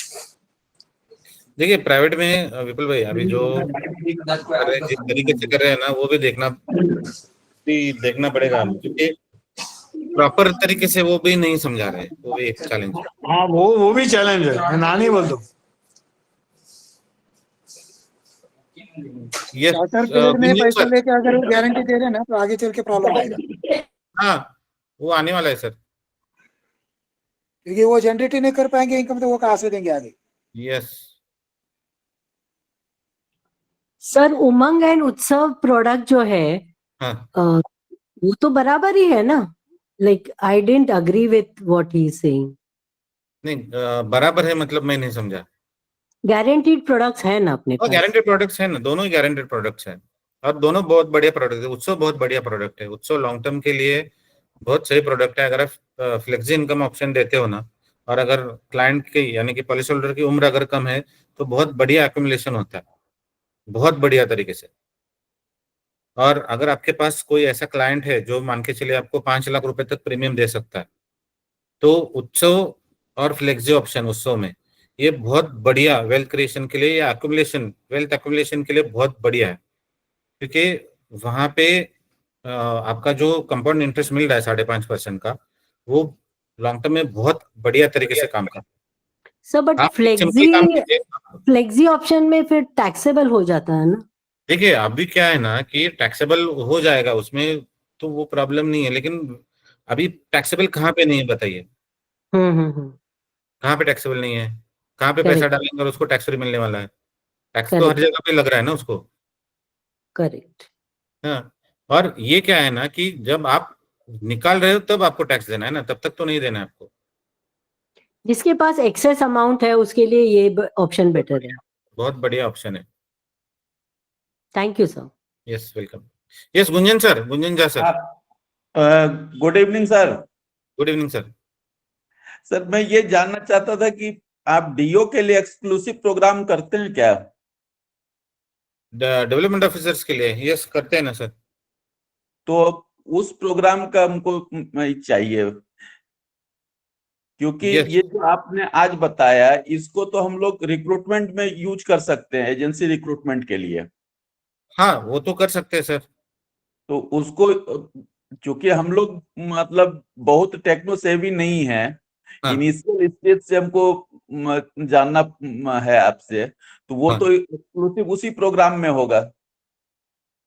देखिए प्राइवेट में विपुल भाई अभी जो कर रहे हैं, जिस तरीके से कर रहे हैं ना, वो भी देखना पड़ेगा, क्योंकि प्रॉपर तरीके से वो भी नहीं समझा रहे, वो भी एक चैलेंज है। हाँ, वो भी चैलेंज है, मैं ना नहीं बोलता। ये चार्टर पीरियड में पैसा लेके अगर वो गारंटी दे रहे हैं ना, तो आगे चल के प्रॉब्लम आएगा। हाँ, वो आने वाला है सर, क्योंकि वो जनरेट ही नहीं कर पाएंगे इनकम, तो वो कहाँ से देंगे आगे। यस सर उमंग एंड उत्सव प्रोडक्ट जो है, हाँ, वो तो बराबर ही है ना? Like I didn't agree with what he is saying. नहीं बराबर है मतलब मैं नहीं समझा। गारंटीड प्रोडक्ट्स है ना अपने और पास? गारंटेड प्रोडक्ट्स है ना, दोनों ही गारंटेड प्रोडक्ट्स हैं, और दोनों बहुत बढ़िया प्रोडक्ट है। उत्सव बहुत बढ़िया प्रोडक्ट है, उत्सव लॉन्ग टर्म के लिए बहुत सही प्रोडक्ट है। अगर आप फ्लेक्सी इनकम ऑप्शन देते हो ना, और अगर क्लाइंट की यानी कि पॉलिसी होल्डर की उम्र अगर कम है, तो बहुत बढ़िया एक्यूमुलेशन होता है, बहुत बढ़िया तरीके से। और अगर आपके पास कोई ऐसा क्लाइंट है जो मान के चलिए आपको 5 लाख रुपए तक प्रीमियम दे सकता है, तो उत्सव और फ्लेक्सी ऑप्शन उत्सव में ये बहुत बढ़िया वेल्थ क्रिएशन के लिए या वेल्थ एक्यूमुलेशन के लिए बहुत बढ़िया है, क्योंकि वहां पे आपका जो कंपाउंड इंटरेस्ट मिल रहा है 5.5% का, वो लॉन्ग टर्म में बहुत बढ़िया तरीके से काम करता है। सर बट आप सिंपल काम कीजिए। फ्लेक्सी ऑप्शन में फिर टैक्सेबल हो जाता है ना? देखिए अभी क्या है ना कि टैक्सेबल हो जाएगा उसमें, तो वो प्रॉब्लम नहीं है, लेकिन अभी टैक्सेबल कहाँ पे नहीं है बताइए? कहाँ पे टैक्सेबल नहीं है? कहाँ पे पैसा डालेंगे और उसको टैक्स फ्री मिलने वाला है? टैक्स तो हर जगह पे लग रहा है ना उसको। करेक्ट। हाँ, और ये क्या है ना कि जब आप निकाल रहे हो तब आपको टैक्स देना है ना, तब तक तो नहीं देना है आपको। जिसके पास एक्सेस अमाउंट है उसके लिए ये ऑप्शन बेटर है। बहुत बढ़िया ऑप्शन है। Thank you sir. Yes welcome. Yes Gunjan Jha sir. Good evening sir. Good evening sir. Sir मैं ये जानना चाहता था कि आप डीओ के लिए एक्सक्लूसिव प्रोग्राम करते हैं क्या? डेवलपमेंट ऑफिसर्स के लिए यस करते हैं ना सर। तो उस प्रोग्राम का हमको चाहिए, क्योंकि ये जो आपने आज बताया इसको तो हम लोग रिक्रूटमेंट में यूज कर सकते हैं, एजेंसी रिक्रूटमेंट के लिए। हाँ वो तो कर सकते हैं सर। तो उसको चूंकि हम लोग मतलब बहुत टेक्नो सेवी नहीं है, इनिशियल स्टेज से हमको जानना है आपसे, तो वो तो एक्सक्लूसिव उसी प्रोग्राम में होगा।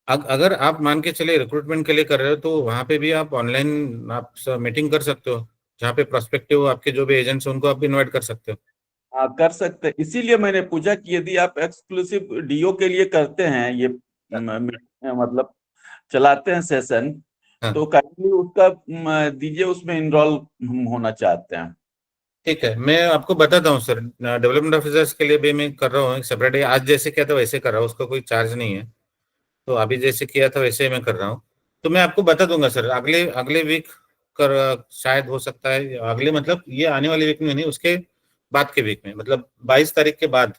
अगर आप मान के चले रिक्रूटमेंट के लिए कर रहे हो, तो वहां पे भी आप ऑनलाइन आप मीटिंग कर सकते हो, जहाँ पे प्रोस्पेक्टिव आपके जो भी एजेंट्स हैं उनको आप इनवाइट कर सकते हो। हाँ कर सकते हैं, इसीलिए मैंने पूछा कि यदि आप एक्सक्लूसिव डीओ के लिए करते हैं, ये मतलब चलाते हैं सेशन, तो काइंडली उसका दीजिए, उसमें इनरोल हम होना चाहते हैं। ठीक है, मैं आपको बताता हूँ सर। डेवलपमेंट ऑफिसर्स के लिए भी मैं कर रहा हूँ सेपरेट। आज जैसे किया था वैसे कर रहा हूँ, उसका कोई चार्ज नहीं है। तो अभी जैसे किया था वैसे ही मैं कर रहा हूँ। तो मैं आपको बता दूंगा सर, अगले वीक कर शायद हो सकता है, अगले मतलब ये आने वाले वीक में नहीं, उसके बाद के वीक में, मतलब 22 तारीख के बाद।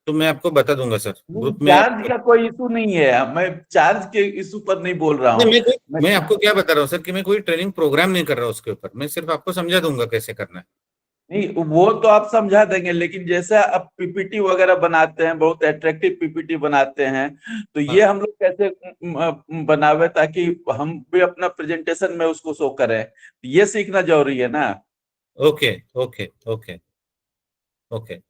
तो मैं आपको बता दूंगा सर ग्रुप में। चार्ज का कोई इशू नहीं है, मैं चार्ज के इशू पर नहीं बोल रहा हूँ। मैं आपको क्या बता रहा हूँ सर कि मैं कोई ट्रेनिंग प्रोग्राम नहीं कर रहा उसके ऊपर, मैं सिर्फ आपको समझा दूंगा कैसे करना है। नहीं वो तो आप समझा देंगे, लेकिन जैसा आप पीपीटी वगैरह बनाते हैं, बहुत अट्रैक्टिव पीपीटी बनाते हैं, तो ये हम लोग कैसे बनावे ताकि हम भी अपना प्रेजेंटेशन में उसको शो करें, ये सीखना जरूरी है ना। Okay okay okay okay.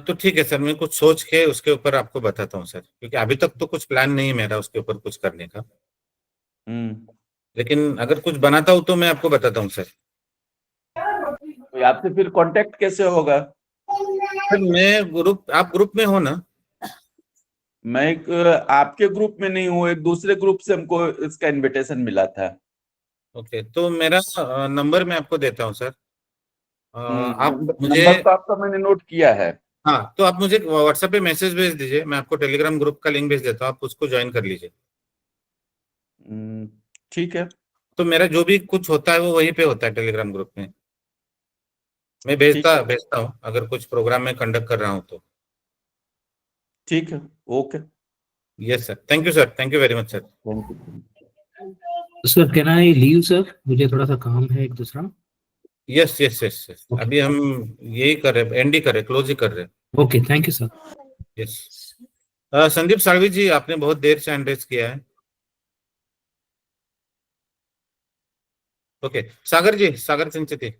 तो ठीक है सर, मैं कुछ सोच के उसके ऊपर आपको बताता हूँ सर, क्योंकि अभी तक तो कुछ प्लान नहीं है मेरा उसके ऊपर कुछ करने का। लेकिन अगर कुछ बनाता हूँ तो मैं आपको बताता हूँ सर। तो आपसे फिर कांटेक्ट कैसे होगा? सर मैं आप ग्रुप में हो ना? मैं आपके ग्रुप में नहीं हूँ, एक दूसरे ग्रुप से हमको इसका इनविटेशन मिला था। ओके, तो मेरा नंबर मैं आपको देता हूँ सर। आप मुझे नंबर तो आपका मैंने नोट किया है। हाँ, तो आप मुझे व्हाट्सएप पे मैसेज भेज दीजिए, मैं आपको टेलीग्राम ग्रुप का लिंक भेज देता हूँ, आप उसको ज्वाइन कर लीजिए। ठीक है। तो मेरा जो भी कुछ होता है वो वहीं पे होता है टेलीग्राम ग्रुप में, मैं भेजता हूँ अगर कुछ प्रोग्राम में कंडक्ट कर रहा हूँ तो। ठीक है, okay. Yes sir, thank you sir, thank you very much sir. Thank you sir can I leave sir, मुझे थोड़ा सा काम है एक दूसरा। यस यस यस यस, अभी हम यही कर रहे, एंड ही कर रहे, क्लोज ही कर रहे। Okay, thank you sir. Yes, Sandeep Salvi ji, आपने बहुत देर से हैंड रेज किया है। ओके, सागर संचेती।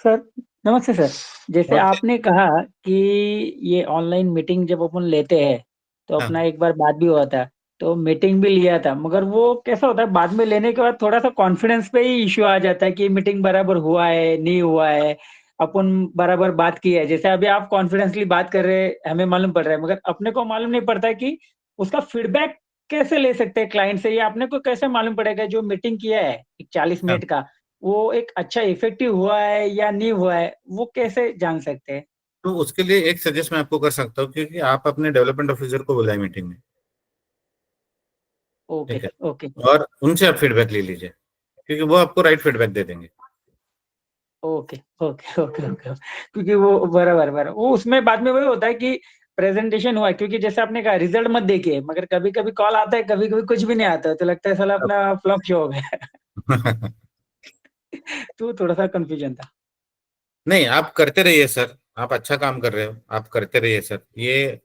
सर नमस्ते सर, जैसे नमस्ते। आपने कहा कि ये ऑनलाइन मीटिंग जब अपन लेते हैं तो हाँ। अपना एक बार बात भी हुआ था, तो मीटिंग भी लिया था, मगर वो कैसा होता है बाद में लेने के बाद थोड़ा सा कॉन्फिडेंस पे ही इश्यू आ जाता है कि मीटिंग बराबर हुआ है नहीं हुआ है, अपन बराबर बात की है। जैसे अभी आप कॉन्फिडेंसली बात कर रहे हैं, हमें मालूम पड़ रहा है, मगर अपने को मालूम नहीं पड़ता कि उसका फीडबैक कैसे ले सकते हैं क्लाइंट से, या अपने को कैसे मालूम पड़ेगा जो मीटिंग किया है 40 मिनट का वो एक अच्छा इफेक्टिव हुआ है या नहीं हुआ है, वो कैसे जान सकते हैं? तो उसके लिए एक सजेस्ट मैं आपको कर सकता हूँ, क्योंकि आप अपने डेवलपमेंट ऑफिसर को बुलाए मीटिंग में, ओके ठीक है, ओके और उनसे आप फीडबैक ले लीजिए, क्योंकि वो आपको राइट फीडबैक दे देंगे। ओके ओके ओके ओके, क्योंकि वो बराबर बराबर वो उसमें बाद में वही होता है कि प्रेजेंटेशन हुआ है, क्योंकि जैसे आपने कहा रिजल्ट मत देखिए, मगर कभी कभी कॉल आता है, कभी कभी कुछ भी नहीं आता, तो लगता है साला अपना फ्लॉप शो हो गया। तो थोड़ा सा कंफ्यूजन था। नहीं, आप करते रहिए सर, आप अच्छा काम कर रहे हो, आप करते रहिए सर। ये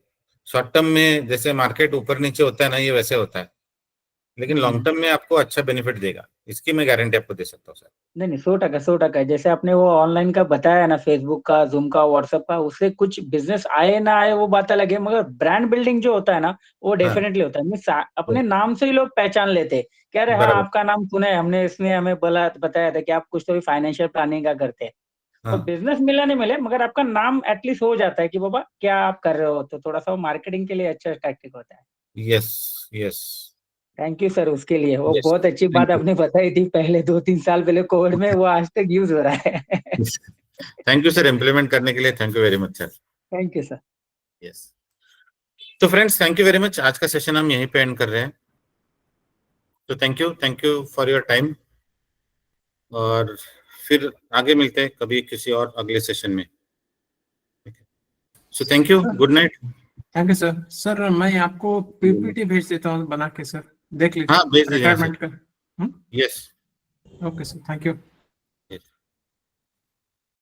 शॉर्ट टर्म में जैसे मार्केट ऊपर नीचे होता है ना, ये वैसे होता है, लेकिन लॉन्ग टर्म में आपको अच्छा बेनिफिट देगा, इसकी मैं गारंटी आपको दे सकता हूँ सर। नहीं नहीं 100% जैसे आपने वो ऑनलाइन का बताया ना, फेसबुक का, जूम का, व्हाट्सएप का, उससे कुछ बिजनेस आए ना आए वो बात अलग है, मगर ब्रांड बिल्डिंग जो होता है ना वो हाँ। डेफिनेटली होता है। अपने नाम से ही लोग पहचान लेते हैं, कह रहे हाँ बराबर। आपका नाम सुना है हमने, इसने हमें बताया था कि आप कुछ तो भी फाइनेंशियल प्लानिंग का करते हैं। तो हाँ। बिजनेस मिला नहीं मिले, मगर आपका नाम एटलीस्ट हो जाता है कि बाबा क्या आप कर रहे हो, तो थोड़ा सा वो मार्केटिंग के लिए अच्छा टैक्टिक होता है। Yes yes thank you sir उसके लिए, वो यस, बहुत अच्छी बात थैंक यू। आपने बताई थी पहले 2-3 साल पहले कोविड में, वो आज तक यूज हो रहा है। थैंक यू सर, इम्प्लीमेंट करने के लिए thank you very much sir. Thank you sir. Yes, तो friends thank you very much, आज का सेशन हम यहीं पे एंड कर रहे हैं। तो thank you for your time, और फिर आगे मिलते हैं कभी किसी और अगले सेशन में। So thank you, good night. Thank you sir. Sir मैं आपको पीपीटी भेज देता हूँ बना के, सर देख लीजिए। हाँ, भेज दीजिए रिटायरमेंट का। Yes. Okay sir, thank you.